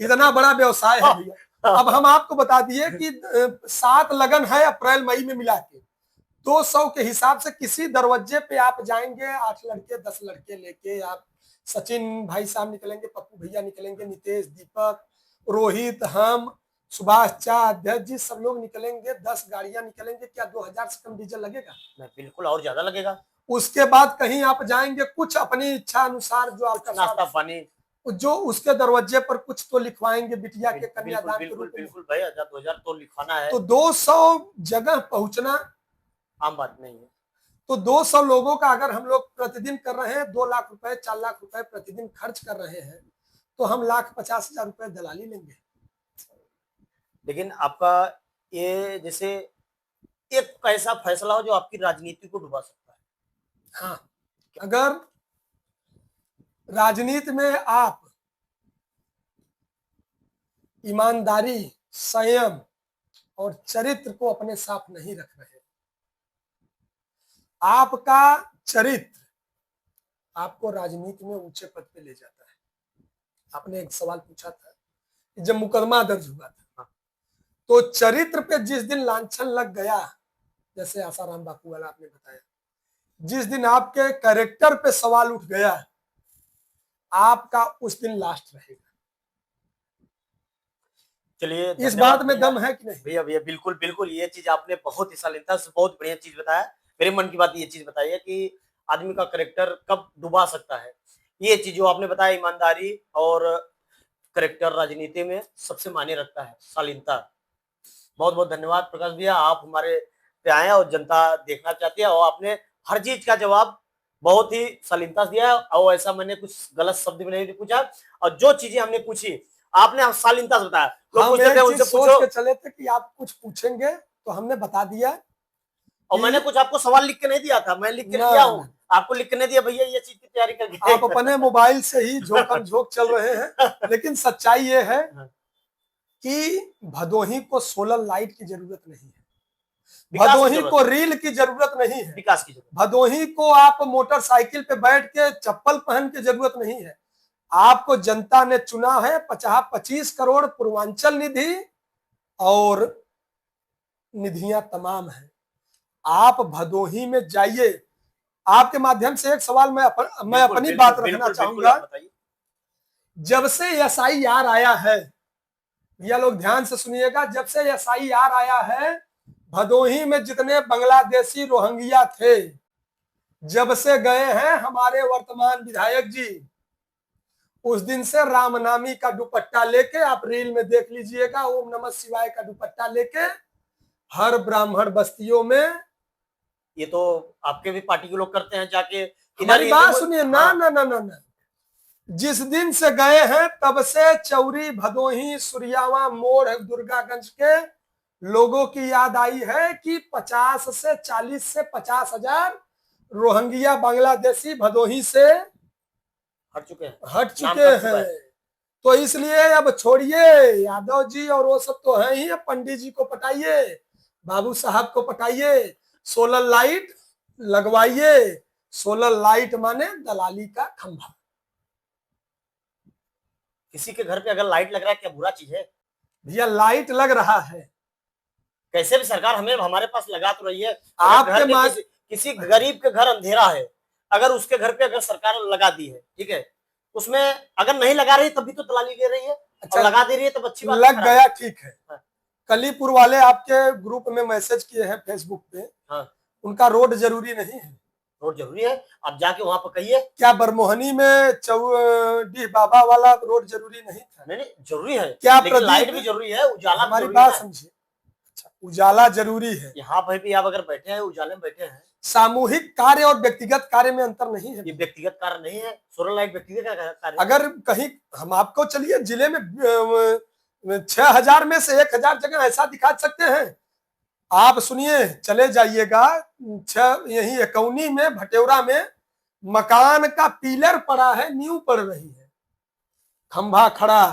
इतना बड़ा व्यवसाय है भैया। अब हम आपको बता दिए कि 7 लगन है अप्रैल मई में मिला के, 200 के हिसाब से किसी दरवाजे पे आप जाएंगे, 8 लड़के 10 लड़के लेके, आप सचिन भाई साहब निकलेंगे, पप्पू भैया निकलेंगे, नितेश, दीपक, रोहित, हम, सुभाष चा, अध्यक्ष जी, सब लोग निकलेंगे, 10 गाड़ियां निकलेंगे, क्या 2000 से कम डीजल लगेगा? बिल्कुल, और ज्यादा लगेगा। उसके बाद कहीं आप जाएंगे, कुछ अपनी इच्छा अनुसार जो आपका नाश्ता पानी, जो उसके दरवाजे पर कुछ तो लिखवाएंगे, बिटिया के कन्यादान के रूप में। बिल्कुल भाई, 2000 तो लिखवाना है, तो 200 जगह पहुंचना आम बात नहीं है। तो 200 लोगों का अगर हम लोग प्रतिदिन कर रहे हैं, 2 लाख रुपए 4 लाख रुपए प्रतिदिन खर्च कर रहे हैं, तो हम 1,50,000 रुपए दलाली लेंगे। लेकिन आपका ये जैसे एक ऐसा फैसला हो जो आपकी राजनीति को डुबा सकता है। हाँ, अगर राजनीति में आप ईमानदारी, संयम और चरित्र को अपने साथ नहीं रख रहे, आपका चरित्र आपको राजनीति में ऊंचे पद पे ले जाता है। आपने एक सवाल पूछा था जब मुकदमा दर्ज हुआ था, तो चरित्र पे जिस दिन लांछन लग गया, जैसे आसाराम बापू वाला आपने बताया, जिस दिन आपके कैरेक्टर पे सवाल उठ गया, आपका उस दिन लास्ट रहेगा। चलिए, इस बात में दम है कि नहीं? भैया भैया बिल्कुल बिल्कुल, ये चीज आपने बहुत ही शालीनता से बहुत बढ़िया चीज बताया। मेरे मन की बात ये चीज बताई है कि आदमी का कैरेक्टर कब डुबा सकता है। ये चीज जो आपने बताया, ईमानदारी और कैरेक्टर राजनीति में सबसे मायने रखता है, शालीनता। बहुत बहुत धन्यवाद प्रकाश भैया, आप हमारे पे आए और जनता देखना चाहती है, और आपने हर चीज का जवाब बहुत ही शालीनता से दिया, और ऐसा मैंने कुछ गलत शब्द भी नहीं पूछा, और जो चीजें हमने पूछी आपने शालीनता से बताया। लोग पूछते थे उनसे सोच के चले थे कि आप कुछ पूछेंगे, तो हमने बता दिया। और मैंने कुछ आपको सवाल लिख के नहीं दिया था, मैं लिख के दिया हूँ, आपको लिख के नहीं दिया भैया, ये चीज की तैयारी करके आप अपने मोबाइल से ही झोंकम झोंक चल रहे हैं। लेकिन सच्चाई ये है कि भदोही को सोलर लाइट की जरूरत नहीं है, भदोही को रील की जरूरत नहीं है, विकास की जरूरत, भदोही को आप मोटरसाइकिल पे बैठ के चप्पल पहन के जरूरत नहीं है। आपको जनता ने चुना है 25 करोड़ पूर्वांचल निधि और निधियां तमाम है। आप भदोही में जाइए। आपके माध्यम से एक सवाल मैं अपनी बात रखना चाहूंगा। जब से SIR आया है, भैया लोग ध्यान से सुनिएगा, जब से SIR आया है, भदोही में जितने बांग्लादेशी रोहिंग्या थे, जब से गए हैं हमारे वर्तमान विधायक जी, उस दिन से रामनामी का दुपट्टा लेके, आप रील में देख लीजिएगा, ओम नमः शिवाय का दुपट्टा लेके हर ब्राह्मण बस्तियों में। ये तो आपके भी पार्टी के लोग करते हैं जाके। हमारी बात सुनिए ना, ना ना ना ना, जिस दिन से गए हैं तब से चौरी, भदोही, सुरियावा मोड़, दुर्गागंज के लोगों की याद आई है कि 50 से 40 से 50 हजार रोहिंग्या बांग्लादेशी भदोही से हट चुके हैं, हट नाम चुके कट चुका हैं। है। तो इसलिए अब छोड़िए यादव जी और वो सब तो है ही, अब पंडित जी को पटाइए, बाबू साहब को पटाइए, सोलर लाइट लगवाइए। सोलर लाइट माने दलाली का खंभा। किसी के घर पे अगर लाइट लग रहा है क्या बुरा चीज है? भैया लाइट लग रहा है, कैसे भी सरकार हमें हमारे पास लगा तो रही है। आपके घर में मान किसी गरीब के घर अंधेरा है, अगर उसके घर पे अगर सरकार लगा दी है, ठीक है, उसमें अगर नहीं लगा रही तब भी तो दलाली ले रही है। अच्छा, और लगा दे रही है तब अच्छी बात लग है। गया ठीक है। हाँ। कलीपुर वाले आपके ग्रुप में मैसेज किए हैं फेसबुक पे, हाँ, उनका रोड जरूरी नहीं है? रोड जरूरी है, आप जाके वहां पर कहिए। क्या बरमोहनी में चौडी बाबा वाला रोड जरूरी नहीं था? नहीं नहीं जरूरी है, क्या लेकिन प्रदीप लाइट भी जरूरी है, उजाला भी हमारी जरूरी बात है। समझिए। अच्छा, उजाला जरूरी है। यहाँ पर भी आप अगर बैठे हैं उजाले में बैठे हैं, सामूहिक कार्य और व्यक्तिगत कार्य में अंतर नहीं है। ये व्यक्तिगत कार्य नहीं है, सोलर लाइट व्यक्तिगत कार्य है। अगर कहीं हम आपको चलिए जिले में 6,000 में से 1,000 जगह ऐसा दिखा सकते हैं। आप सुनिए, चले जाइएगा यही एकौनी में, भटेवरा में मकान का पिलर पड़ा है, नींव पड़ रही है, खंभा खड़ा,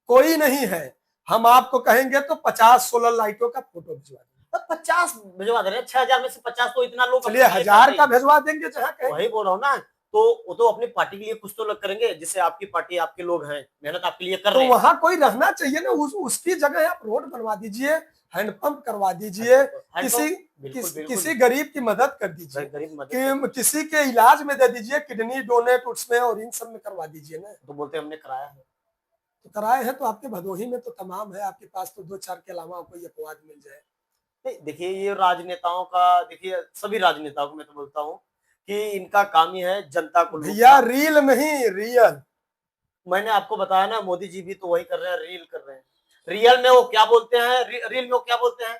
कोई नहीं है। हम आपको कहेंगे तो 50 सोलर लाइटों का फोटो भिजवा देंगे। 50 भिजवा दे रहे हैं, 6,000 में से 50 तो इतना लोग। चलिए 1,000 का भिजवा देंगे जहाँ कहें। वही बोल रहा हूँ ना, तो वो तो अपनी पार्टी के लिए कुछ तो लोग करेंगे, जिससे आपकी पार्टी, आपके लोग हैं, मेहनत आपके लिए कर तो रहे हैं। वहां कोई रहना चाहिए ना, उसकी जगह आप रोड बनवा दीजिए, हैंडपंप करवा दीजिए, किसी गरीब की मदद कर दीजिए, किसी के इलाज में दे दीजिए, किडनी डोनेट उसमें और इन सब में करवा दीजिए ना। तो बोलते हमने कराया है, तो कराए हैं तो आपके भदोही में तो तमाम है, आपके पास तो 2-4 के अलावा कोई अपवाद मिल जाए। नहीं देखिए, ये राजनेताओं का, देखिए सभी राजनेताओं को मैं तो बोलता हूँ कि इनका काम ही है जनता को। भैया रील नहीं, रियल। मैंने आपको बताया ना, मोदी जी भी तो वही कर रहे हैं, रील कर रहे हैं। रियल में वो क्या बोलते हैं, रील में वो क्या बोलते हैं,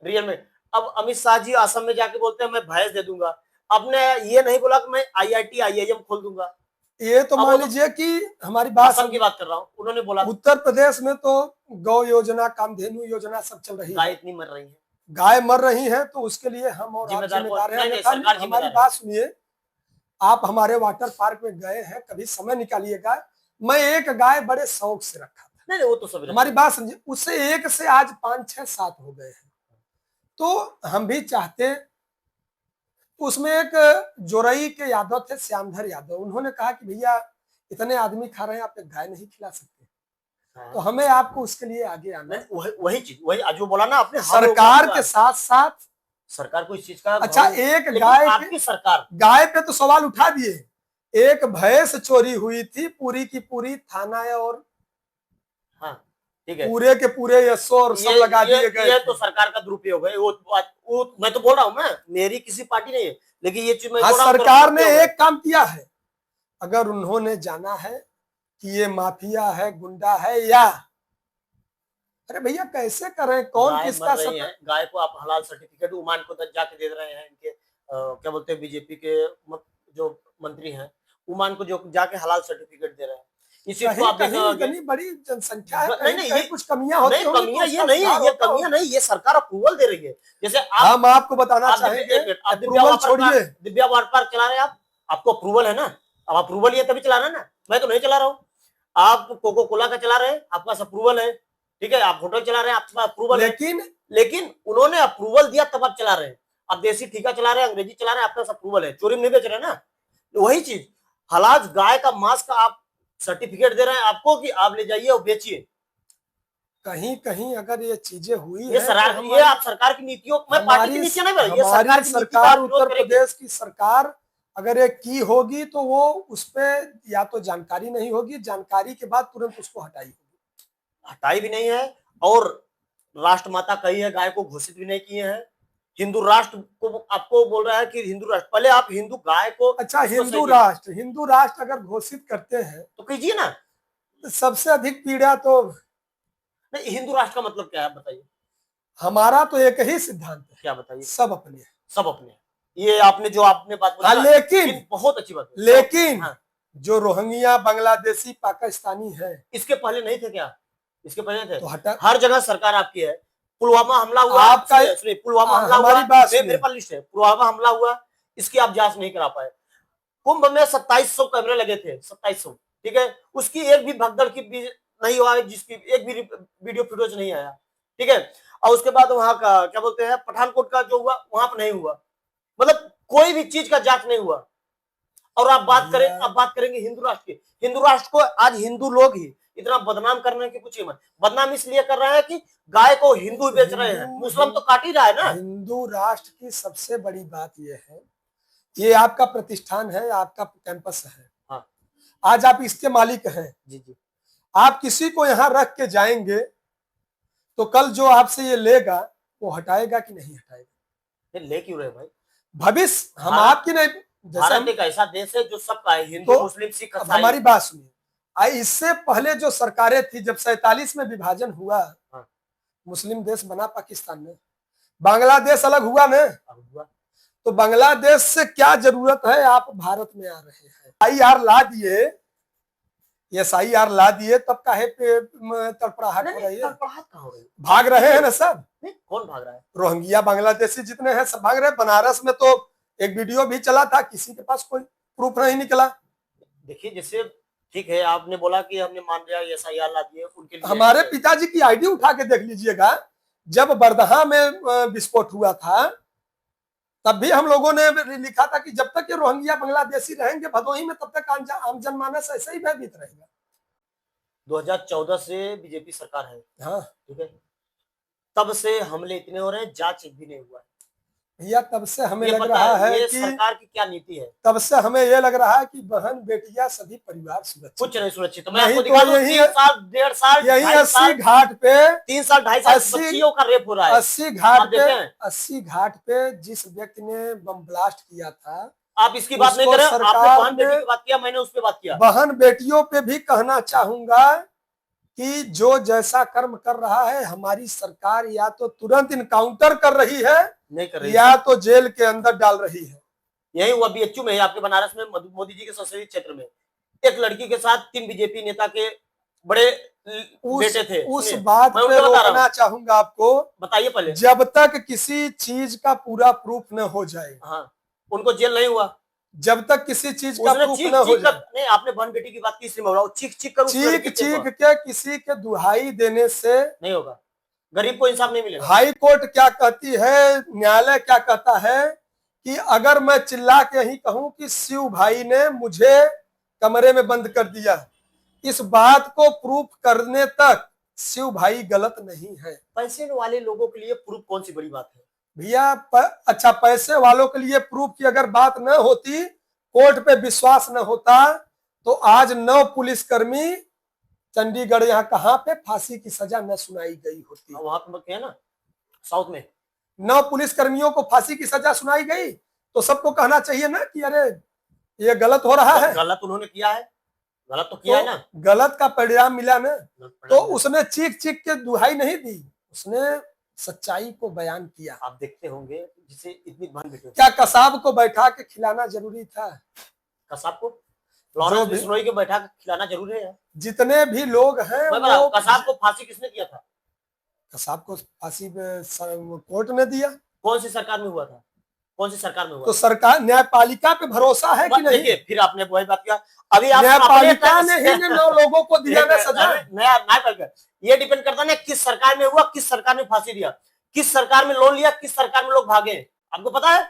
रियल में। अब अमित शाह जी असम में जाके बोलते हैं मैं भैंस दे दूंगा, आपने ये नहीं बोला कि मैं IIT IIM खोल दूंगा। ये तो मान लीजिए कि हमारी बात, असम की बात कर रहा हूँ, उन्होंने बोला। उत्तर प्रदेश में तो गौ योजना, कामधेनु योजना सब चल रही है, गाय इतनी मर रही है, गाय मर रही है, तो उसके लिए हम और आप जिम्मेदार हैं। हमारी बात सुनिए, आप हमारे वाटर पार्क में गए हैं, कभी समय निकालिएगा। मैं एक गाय बड़े शौक से रखा था। नहीं वो तो सब, हमारी बात समझिए, उससे एक से आज 5, 6, 7 हो गए हैं। तो हम भी चाहते, उसमें एक जोरई के यादव थे, श्यामधर यादव, उन्होंने कहा कि भैया इतने आदमी खा रहे हैं, आप एक गाय नहीं खिला सकते। हाँ। तो हमें आपको उसके लिए आगे आना है। वही चीज, वही जो बोला ना आपने, सरकार के साथ साथ सरकार को इस चीज का। अच्छा, एक गाय, आपकी सरकार गाय पे तो सवाल उठा दिए, एक भैंस चोरी हुई थी, पूरी की पूरी थाना और हाँ ठीक है, पूरे के पूरे यशो और सब लगा दिए गए। ये तो सरकार का दुरुपयोग है, वो मैं तो बोल रहा हूँ, मैं, मेरी किसी पार्टी नहीं है, लेकिन ये चीज मैं सरकार ने एक काम किया है, अगर उन्होंने जाना है कि ये माफिया है, गुंडा है, या अरे भैया कैसे करें, कौन किसका गाय को आप हलाल सर्टिफिकेट उमान को जाके दे रहे हैं, इनके क्या बोलते हैं बीजेपी के जो मंत्री हैं, उमान को जो जाके हलाल सर्टिफिकेट दे रहे हैं। इसी को आप इतनी बड़ी जनसंख्या है, नहीं कहीं कुछ कमियां होती हैं। कमियां ये नहीं है, ये कमियां नहीं, ये सरकार अप्रूवल दे रही है। जैसे हम आपको बताना चाहेंगे, अप्रूवल छोड़िए, दिव्या वाटर पार्क चला रहे हैं आप, आपको अप्रूवल है ना, अब अप्रूवल ये तभी चला रहे हैं ना, मैं तो नहीं चला रहा हूँ। आप कोको कोला का चला रहे हैं, आपके पास अप्रूवल है, ठीक है, आप होटल चला रहे हैं, आपके पास अप्रूवल है, लेकिन उन्होंने अप्रूवल दिया तब आप चला रहे हैं। आप देसी ठीका चला रहे हैं, अंग्रेजी चला रहे हैं, आपके पास अप्रूवल है, चोरी में नहीं बेच रहे ना। वही चीज, हलाल गाय का मांस का आप सर्टिफिकेट दे रहे हैं आपको कि आप ले जाइए और बेचिए। कहीं कहीं अगर ये चीजें हुई ये ये आप सरकार की नीतियों, मैं पार्टी की नीतियां नहीं, ये सरकार उत्तर प्रदेश की सरकार अगर ये की होगी तो वो उस पर या तो जानकारी नहीं होगी, जानकारी के बाद तुरंत उसको हटाई भी नहीं है, और राष्ट्रमाता कही है, गाय को घोषित भी नहीं किए हैं। हिंदू राष्ट्र को आपको बोल रहा है कि हिंदू राष्ट्र, पहले आप हिंदू गाय को, अच्छा हिंदू राष्ट्र अगर घोषित करते हैं तो कीजिए ना। सबसे अधिक पीड़ा तो नहीं, हिंदू राष्ट्र का मतलब क्या है बताइए? हमारा तो एक ही सिद्धांत है, क्या बताइए? सब अपने, सब अपने। ये आपने जो आपने बात बोली, लेकिन बहुत अच्छी बात है, लेकिन जो रोहिंग्या बांग्लादेशी पाकिस्तानी है, इसके पहले नहीं थे क्या? इसके पहले थे तो हर जगह सरकार आपकी है। पुलवामा हमला हुआ, आपका पुलवामा हमला हुआ, मेरे पास लिस्ट है, पुलवामा हमला हुआ, इसकी आप जांच नहीं करा पाए। कुंभ में 2700 कैमरे लगे थे, 2700, ठीक है, उसकी एक भी भगदड़ की भी नहीं हुआ, जिसकी एक भी वीडियो फुटेज नहीं आया, ठीक है। और उसके बाद वहां का क्या बोलते हैं, पठानकोट का जो हुआ वहां पर नहीं हुआ, मतलब कोई भी चीज का जांच नहीं हुआ। और आप बात करेंगे हिंदू राष्ट्र की, हिंदू राष्ट्र को आज हिंदू लोग ही इतना बदनाम करने की कुछ हिम्मत, बदनाम इसलिए कर रहा है कि गाय को हिंदू बेच रहे हैं, मुस्लिम तो काट ही रहा है ना। हिंदू राष्ट्र की सबसे बड़ी बात यह है, ये आपका प्रतिष्ठान है, आपका कैंपस है, हाँ। आज आप इसके मालिक हैं, जी जी। आप किसी को यहाँ रख के जाएंगे तो कल जो आपसे ये लेगा वो हटाएगा कि नहीं हटाएगा? ले क्यों रहे भाई? भविष्य हम आपकी नहीं, भारत एक ऐसा देश है जो सबका है, हिंदू मुस्लिम सिख ईसाई। हमारी बात सुनिए, इससे पहले जो सरकारें थी, जब 47 में विभाजन हुआ, हाँ। मुस्लिम देश बना पाकिस्तान में, बांग्लादेश अलग हुआ ना, तो बांग्लादेश से क्या जरूरत है, आप भारत में आ रहे हैं, IR ला दिए, SIR ला दिए, तब काहे पे तड़पड़ाहट हो रही है? भाग रहे हैं ना सब। कौन भाग रहा है? रोहिंग्या बांग्लादेशी जितने हैं सब भाग रहे हैं। बनारस में तो एक वीडियो भी चला था, किसी के पास कोई प्रूफ नहीं निकला। देखिए, जैसे ठीक है, आपने बोला कि हमने मान लिया SIR ला दिए, उनके लिए हमारे पिताजी की ID उठा के देख लीजिएगा, जब बरदहा में विस्फोट हुआ था तब भी हम लोगों ने लिखा था कि जब तक ये रोहिंग्या बांग्लादेशी रहेंगे भदोही में, तब तक आम जनमानस ऐसे ही भयभीत रहेगा। 2014 से बीजेपी सरकार है, हाँ ठीक है, तब से हमले इतने हो रहे हैं, जांच एक भी नहीं हुआ है भैया। तब से हमें लग रहा है कि सरकार की क्या नीति है, तब से हमें ये लग रहा है कि बहन बेटियां सभी परिवार सुरक्षित, कुछ नहीं सुरक्षित। मैं आपको दिखा दूं, 3 साल 1.5 साल यही 80 घाट पे 3 साल 2.5 साल बच्चियों का रेप हो रहा है। 80 घाट पे जिस व्यक्ति ने बम ब्लास्ट किया था, आप इसकी बात नहीं कर रहे, आपने बहन बेटी की बात किया, मैंने उस पर बात किया। बहन बेटियों पे भी कहना चाहूंगा कि जो जैसा कर्म कर रहा है, हमारी सरकार या तो तुरंत इनकाउंटर कर रही है, नहीं कर रही, या तो जेल के अंदर डाल रही है। यही हुआ BHU में, आपके बनारस में, मोदी जी के संसदीय क्षेत्र में एक लड़की के साथ 3 बीजेपी नेता के बड़े बेटे थे। उस बात पे रोकना चाहूंगा आपको, बताइए पहले। जब तक किसी चीज का पूरा प्रूफ न हो जाए, हाँ, उनको जेल नहीं हुआ, जब तक किसी चीज का प्रूफ न हो जाए। नहीं, आपने बहन बेटी की बात की, चीख चीख के किसी के दुहाई देने से नहीं होगा, गरीब को इंसाफ नहीं मिलेगा। हाई कोर्ट क्या कहती है, न्यायालय क्या कहता है कि अगर मैं चिल्ला के ही कहूं कि शिव भाई ने मुझे कमरे में बंद कर दिया, इस बात को प्रूफ करने तक शिव भाई गलत नहीं है। पैसे वाले लोगों के लिए प्रूफ कौन सी बड़ी बात है भैया? अच्छा, पैसे वालों के लिए प्रूफ की अगर बात न होती, कोर्ट पे विश्वास न होता, तो आज 9 पुलिसकर्मी चंडीगढ़ यहाँ कहाँ पे फांसी की सजा न सुनाई गई होती। वहां पे ना साउथ में 9 पुलिसकर्मियों को फांसी की सजा सुनाई गई, तो सबको कहना चाहिए ना कि अरे ये गलत हो रहा है। गलत उन्होंने किया है, गलत तो किया है ना, गलत का परिणाम मिला ना, तो उसने चीख चीख के दुहाई नहीं दी, उसने सच्चाई को बयान किया। आप देखते होंगे, जिसे इतनी बहन बेटी, क्या कसाब को बैठा के खिलाना जरूरी था? कसाब को लॉरेंस बिश्नोई के बैठा के खिलाना जरूरी है? जितने भी लोग हैं, कसाब को फांसी किसने दिया था? कसाब को फांसी कोर्ट ने दिया। कौन सी सरकार में हुआ था? कौन सी सरकार में हुआ? तो सरकार, न्यायपालिका पे भरोसा है कि नहीं? फिर आपने वही बात किया, अभी आप न्यायपालिका ने ही 9 लोगों को दिया ना सजा। न्यायपालिका ये डिपेंड करता है ना किस सरकार में हुआ, किस सरकार ने फांसी दिया, किस सरकार में लोन लिया, किस सरकार में लोग भागे। आपको पता है,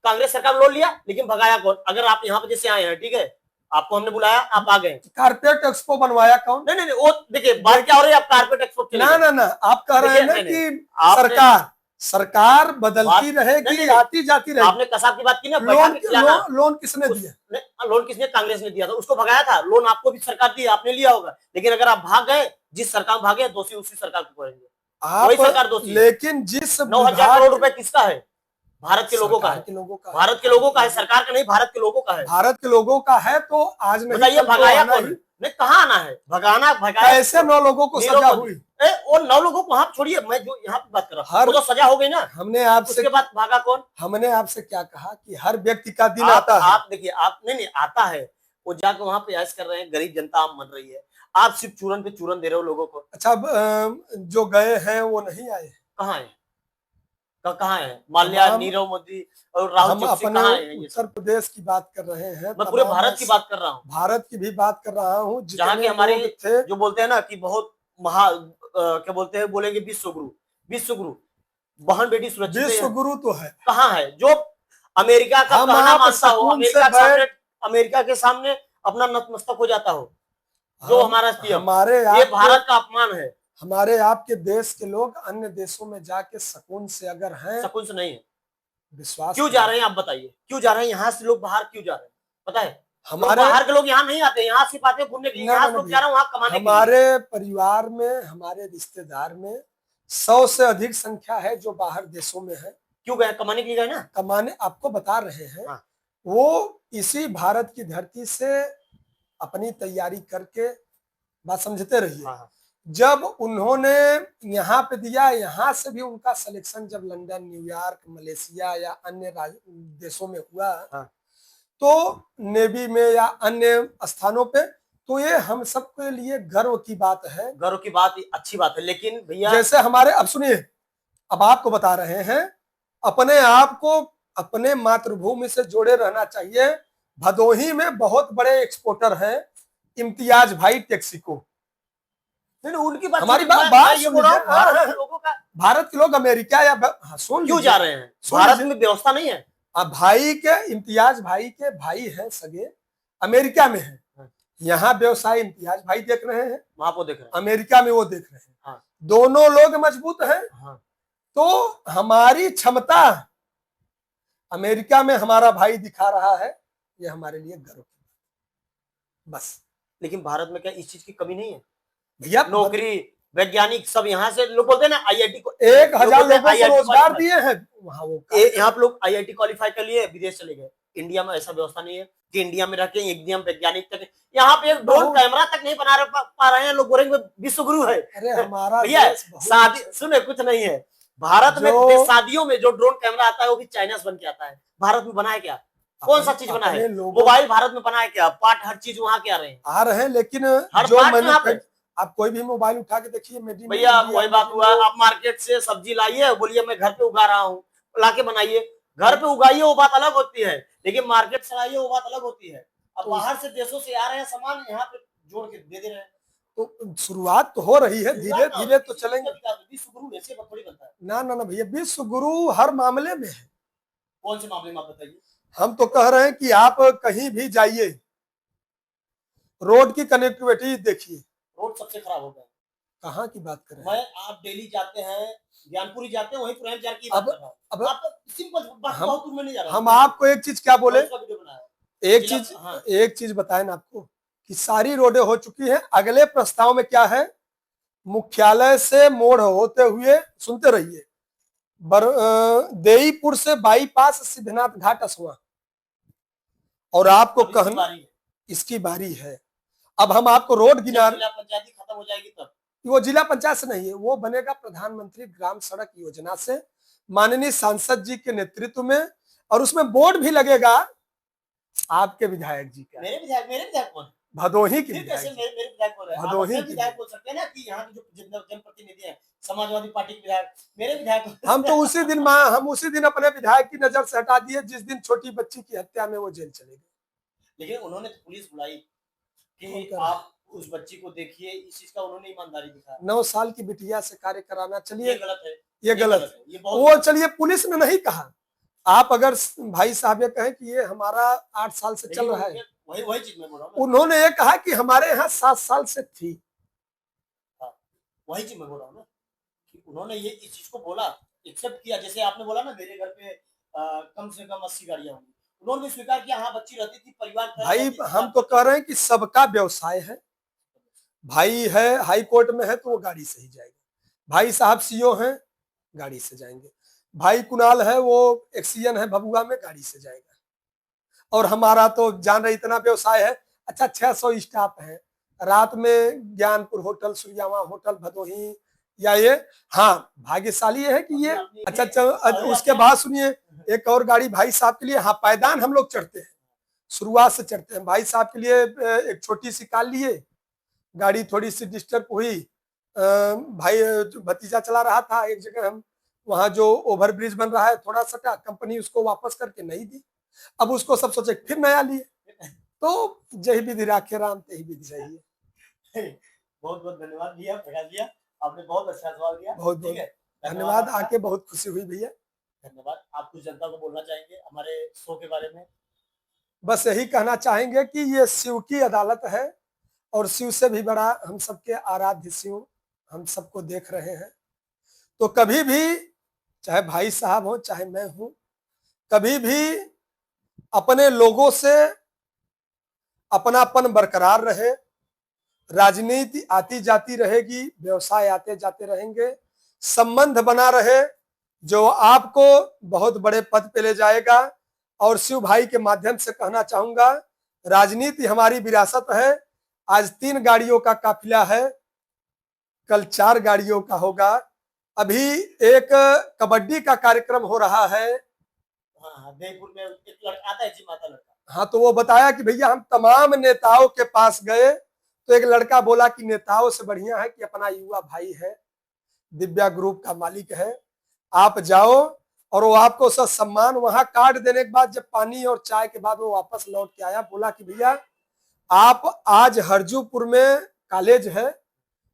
कांग्रेस सरकार में लोन लिया लेकिन भगाया कौन? अगर आप यहाँ पे जैसे आए हैं, ठीक है, आपको हमने बुलाया, आप आ गए। कारपेट एक्सपो बनवाया कौन? नहीं, वो देखिए बात क्या हो रही है, आप कारपेट एक्सपो ना, आप कह रहे हैं ना कि सरकार बदलती रहेगी, आती जाती रहेगी। आपने कसाब की बात की ना, लोन किसने दिया? लोन किसने? कांग्रेस ने दिया था, उसको भगाया था। लोन आपको भी सरकार दी, आपने लिया होगा, लेकिन अगर आप भाग गए, जिस सरकार में भागे, दोषी उसी सरकार को पड़ेंगे, वही सरकार दोषी। लेकिन जिस 9,000 करोड़ रुपए किसका है? भारत के लोगों का है, भारत के लोगों का है, सरकार का नहीं, भारत के लोगों का है। भारत के लोगों का है, तो आज नहीं, बताइए भगाया कौन? नहीं, कहाँ आना है भगाना? भगाया ऐसे 9 लोगों को सजा हुई। और 9 लोगों को वहां छोड़िए, मैं जो यहाँ पे बात कर रहा हूँ, तो सजा हो गई ना। हमने आपसे, उसके बाद भागा कौन? हमने आपसे क्या कहा कि हर व्यक्ति का दिन आता है। आप देखिए, आप नहीं आता है, वो जाकर वहां पे ऐश कर रहे हैं, गरीब जनता आप मर रही है, आप सिर्फ चूरन पे चूरन दे रहे हो लोगों को। अच्छा, जो गए हैं वो नहीं आए? कहाँ आए? कहाँ है माल्या, हम नीरव मोदी और राहुल हम चोकसी अपने कहाँ है ये उत्तर सब? प्रदेश की बात कर रहे हैं, मैं पूरे तमाम भारत की बात कर रहा हूँ, भारत की भी बात कर रहा हूँ। जहाँ के जितने हमारे लोग थे, जो बोलते हैं ना कि बहुत क्या बोलते हैं, बोलेंगे विश्व गुरु, विश्व गुरु, बहन बेटी सुरक्षित है विश्व यहाँ? गुरु तो है। कहाँ है जो अमेरिका का हम कहना आप मानता हो, सुकून से बैठ, अमेरिका के सामने अपना नतमस्तक हो जाता हो, जो हम हमारा पीएम? हमारे ये आपके भारत का अपमान है। हमारे आपके देश के लोग अन्य देशों में जाके सुकून से अगर हैं, सकून से नहीं है। विश्वास क्यों जा करें। रहे हैं आप बताइए, क्यों जा रहे हैं यहाँ से लोग बाहर, क्यों जा रहे हैं पता है? लोग हमारे बाहर के लोग यहाँ नहीं आते, यहाँ सिर्फ आते हैं घूमने के लिए, ना यहाँ ना से ना लोग जा भैया, रहे हैं वहां कमाने के लिए। हमारे परिवार में, हमारे रिश्तेदार में 100 से अधिक संख्या है जो बाहर देशों में है। क्यों गए? कमाने के लिए गए ना। कमाने, आपको बता रहे हैं। हाँ। वो इसी भारत की धरती से अपनी तैयारी करके, बात समझते रहिए। हाँ। जब उन्होंने यहाँ पे दिया, यहाँ से भी उनका सिलेक्शन जब लंदन, न्यूयॉर्क, मलेशिया या अन्य देशों में हुआ, हाँ। तो नेवी में या अन्य स्थानों पे, तो ये हम सबके लिए गर्व की बात है। गर्व की बात, अच्छी बात है, लेकिन भैया जैसे हमारे, अब सुनिए, अब आपको बता रहे हैं, अपने आप को अपने मातृभूमि से जोड़े रहना चाहिए। भदोही में बहुत बड़े एक्सपोर्टर हैं, इम्तियाज भाई टेक्सिको। नहीं, उनकी बात, हमारी मैं बात ये बोल रहा हूँ, सुनिए। भारत के लोगों का भारत के लोग अमेरिका या सुन क्यों लीजिए, जा रहे हैं? सुन भारत लीजिए। में व्यवस्था नहीं है। अब भाई के, इम्तियाज भाई के भाई हैं सगे, अमेरिका में हैं। यहाँ व्यवसाय इम्तियाज भाई देख रहे हैं, वहां को देख रहे हैं, अमेरिका में वो देख रहे हैं। हाँ। दोनों लोग मजबूत हैं। हाँ। तो हमारी क्षमता अमेरिका में हमारा भाई दिखा रहा है, ये हमारे लिए गर्व की बात। बस। लेकिन भारत में क्या इस चीज की कमी नहीं है? भैया नौकरी, वैज्ञानिक सब यहाँ से, लोग बोलते हैं ना आईआईटी को, 1000 लोगों को रोजगार दिए हैं वहां। वो यहाँ पे लोग आईआईटी क्वालिफाई कर लिए, विदेश चले गए। इंडिया में ऐसा व्यवस्था नहीं है कि इंडिया में रह के एकदम वैज्ञानिक तक, यहाँ पे एक ड्रोन कैमरा तक नहीं बना पा रहे हैं लोग, बोलेंगे विश्व गुरु है। अरे हमारा भैया शादी, सुने, कुछ नहीं है भारत में। शादियों में जो ड्रोन कैमरा आता है वो भी चाइना से बन के आता है। भारत में बना है क्या? कौन सा चीज बना है? मोबाइल भारत में बना है क्या? पार्ट हर चीज वहां के आ रहे हैं, लेकिन हर जो मैंने, आप कोई भी मोबाइल उठा के देखिए, भैया वही बात हुआ, आप मार्केट से सब्जी लाइए, बोलिए मैं घर पे उगा रहा हूँ, लाके बनाइए, घर पे उगाइए, वो बात अलग होती है, लेकिन मार्केट से लाइए, वो बात अलग होती है। अब बाहर से देशों से आ रहे हैं सामान, यहाँ पे जोड़ के दे रहे हैं। तो शुरुआत तो हो रही है, धीरे धीरे तो चलेंगे। विश्व गुरु ऐसे थोड़ी बनता है। ना ना ना भैया, विश्व गुरु हर मामले में है। कौन से मामले में आप बताइए? हम तो कह रहे हैं कि आप कहीं भी जाइए, रोड की कनेक्टिविटी देखिए। रोड सबसे खराब हो गया। कहाँ की बात करें? आप दिल्ली जाते हैं, ज्ञानपुरी जाते हैं, वहीं पुराने बाजार की बात कर रहा हूं। अब आप सिंपल बात, बहुत दूर में नहीं जा रहा। हम आपको एक चीज क्या बोले, एक चीज बताएं ना आपको, कि सारी रोडें हो चुकी हैं। अगले प्रस्ताव में क्या है, मुख्यालय से मोड़ होते हुए, सुनते रहिए, देईपुर से बाईपास सिद्धनाथ घाट असुआ, और आपको कहना इसकी बारी है। अब हम आपको रोड गिना, पंचायती खत्म हो जाएगी तब। वो जिला पंचायत से नहीं है, वो बनेगा प्रधानमंत्री ग्राम सड़क योजना से, माननीय सांसद जी के नेतृत्व में, और उसमें बोर्ड भी लगेगा आपके विधायक जी का। मेरे विधायक कौन? भदोही की विधायक। मेरे विधायक बोल रहे हैं, भदोही विधायक बोल सकते हैं ना, कि यहाँ के जो जनप्रतिनिधि हैं, समाजवादी पार्टी के विधायक, मेरे विधायक। हम तो उसी दिन अपने विधायक की नजर से हटा दिए जिस दिन छोटी बच्ची की हत्या में वो जेल चले गए। लेकिन उन्होंने पुलिस बुलाई कि आप उस बच्ची को देखिए, इस चीज का उन्होंने ईमानदारी दिखाया। 9 साल की बिटिया से कार्य कराना, चलिए ये गलत है, ये गलत है। वो चलिए, पुलिस ने नहीं कहा, आप अगर भाई साहब ये कहें कि ये हमारा 8 साल से चल रहा है, वही चीज मैं बोल रहा हूँ। उन्होंने ये कहा कि हमारे यहाँ 7 साल से थी। वही चीज मैं बोल रहा हूँ ना, कि उन्होंने ये इस चीज को बोला, एक्सेप्ट किया। जैसे आपने बोला ना, मेरे घर पे कम से कम 80 गाड़ियां होंगी, उन्होंने भी स्वीकार किया, हाँ बच्ची रहती थी, परिवार। भाई हम तो कह रहे हैं कि सबका व्यवसाय है। भाई है हाई कोर्ट में है तो वो गाड़ी से ही जाएगा, भाई साहब सीओ हैं गाड़ी से जाएंगे, भाई कुणाल है वो एक्सीएन है भभुआ में, गाड़ी से जाएगा। और हमारा तो जान रहे इतना व्यवसाय है। अच्छा, 600 स्टाफ है, रात में ज्ञानपुर होटल, सूर्यावा होटल, भदोही, या ये, हाँ भाग्यशाली है कि ये। अच्छा, उसके बाद सुनिए, एक और गाड़ी भाई साहब के लिए, हाँ पायदान हम लोग चढ़ते हैं, शुरुआत से चढ़ते हैं। भाई साहब के लिए एक छोटी सी कार लिए, गाड़ी थोड़ी सी डिस्टर्ब हुई, भाई भतीजा चला रहा था, एक जगह हम वहां जो ओवर ब्रिज बन रहा है थोड़ा सटा, कंपनी उसको वापस करके नहीं दी। अब उसको सब सोचे फिर नया लिए। तो जही विधि राखे राम तही विधि रही है। बहुत बहुत धन्यवाद भैया, प्रकाश भैया, आपने बहुत अच्छा सवाल किया। बहुत ठीक है, धन्यवाद, आपका। आके बहुत खुशी हुई भैया। धन्यवाद। आप कुछ जनता को बोलना चाहेंगे हमारे शो के बारे में? बस यही कहना चाहेंगे कि ये शिव की अदालत है और शिव से भी बड़ा हम सबके आराध्य शिव हम सबको देख रहे हैं। तो कभी भी चाहे भाई साहब हो चाहे मैं हूं, कभी भी अपने लोगों से अपनापन बरकरार रहे। राजनीति आती जाती रहेगी, व्यवसाय आते जाते रहेंगे, संबंध बना रहे जो आपको बहुत बड़े पद पे ले जाएगा। और शिव भाई के माध्यम से कहना चाहूंगा, राजनीति हमारी विरासत है। आज 3 गाड़ियों का काफिला है, कल 4 गाड़ियों का होगा। अभी एक कबड्डी का कार्यक्रम हो रहा है। हाँ, जयपुर में एक लड़का आता है जी, माता लड़का। हाँ, तो वो बताया कि भैया हम तमाम नेताओं के पास गए तो एक लड़का बोला कि नेताओं से बढ़िया है कि अपना युवा भाई है, दिव्या ग्रुप का मालिक है, आप जाओ। और वो आपको सब सम्मान, वहां कार्ड देने के बाद जब पानी और चाय के बाद वो वापस लौट के आया, बोला कि भैया आप आज हरजूपुर में कॉलेज है,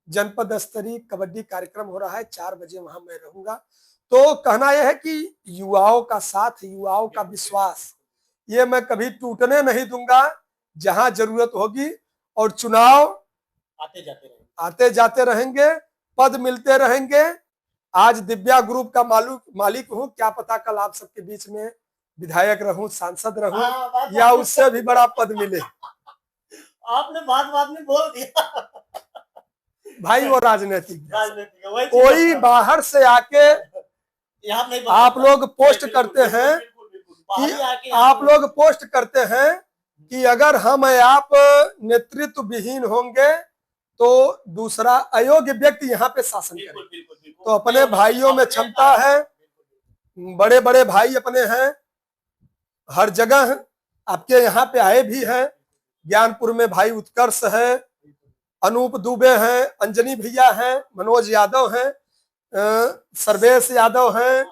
जनपद स्तरीय कबड्डी कार्यक्रम हो रहा है, 4 बजे वहां मैं रहूंगा। तो कहना यह है कि युवाओं का साथ, युवाओं का विश्वास, ये मैं कभी टूटने नहीं दूंगा। जहां जरूरत होगी और चुनाव आते जाते रहेंगे, पद मिलते रहेंगे। आज दिव्या ग्रुप का मालिक हूं, क्या पता कल आप सबके बीच में विधायक रहूं, सांसद रहूं, या उससे भी बड़ा पद मिले। आपने बात में बोल दिया भाई वो राजनीतिक कोई बाहर से आके आप लोग पोस्ट करते हैं कि आप लोग पोस्ट करते हैं कि अगर हम आप नेतृत्व विहीन होंगे तो दूसरा अयोग्य व्यक्ति यहाँ पे शासन करे। तो अपने भाइयों में क्षमता है, बड़े बड़े भाई अपने हैं हर जगह, आपके यहाँ पे आए भी हैं। ज्ञानपुर में भाई उत्कर्ष है, अनूप दुबे हैं, अंजनी भैया हैं, मनोज यादव हैं, सर्वेश यादव हैं,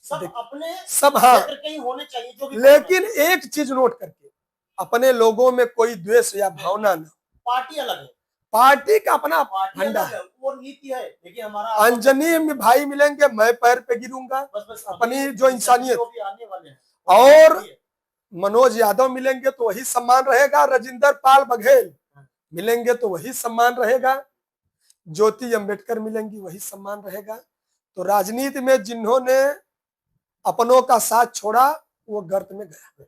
सब अपने सब। हाँ, होने चाहिए जो भी। लेकिन एक चीज नोट करके, अपने लोगों में कोई द्वेष या भावना न। पार्टी अलग है, पार्टी का अपना फंडा है, वो नीति है। देखिए हमारा अंजनी में भाई मिलेंगे, मैं पैर पे गिरूंगा, बस अपनी जो इंसानियत। आने वाले हैं। और मनोज यादव मिलेंगे तो वही सम्मान रहेगा, राजेंद्र पाल बघेल मिलेंगे तो वही सम्मान रहेगा, ज्योति अंबेडकर मिलेंगी वही सम्मान रहेगा। तो राजनीति में जिन्होंने अपनों का साथ छोड़ा वो गर्त में गया।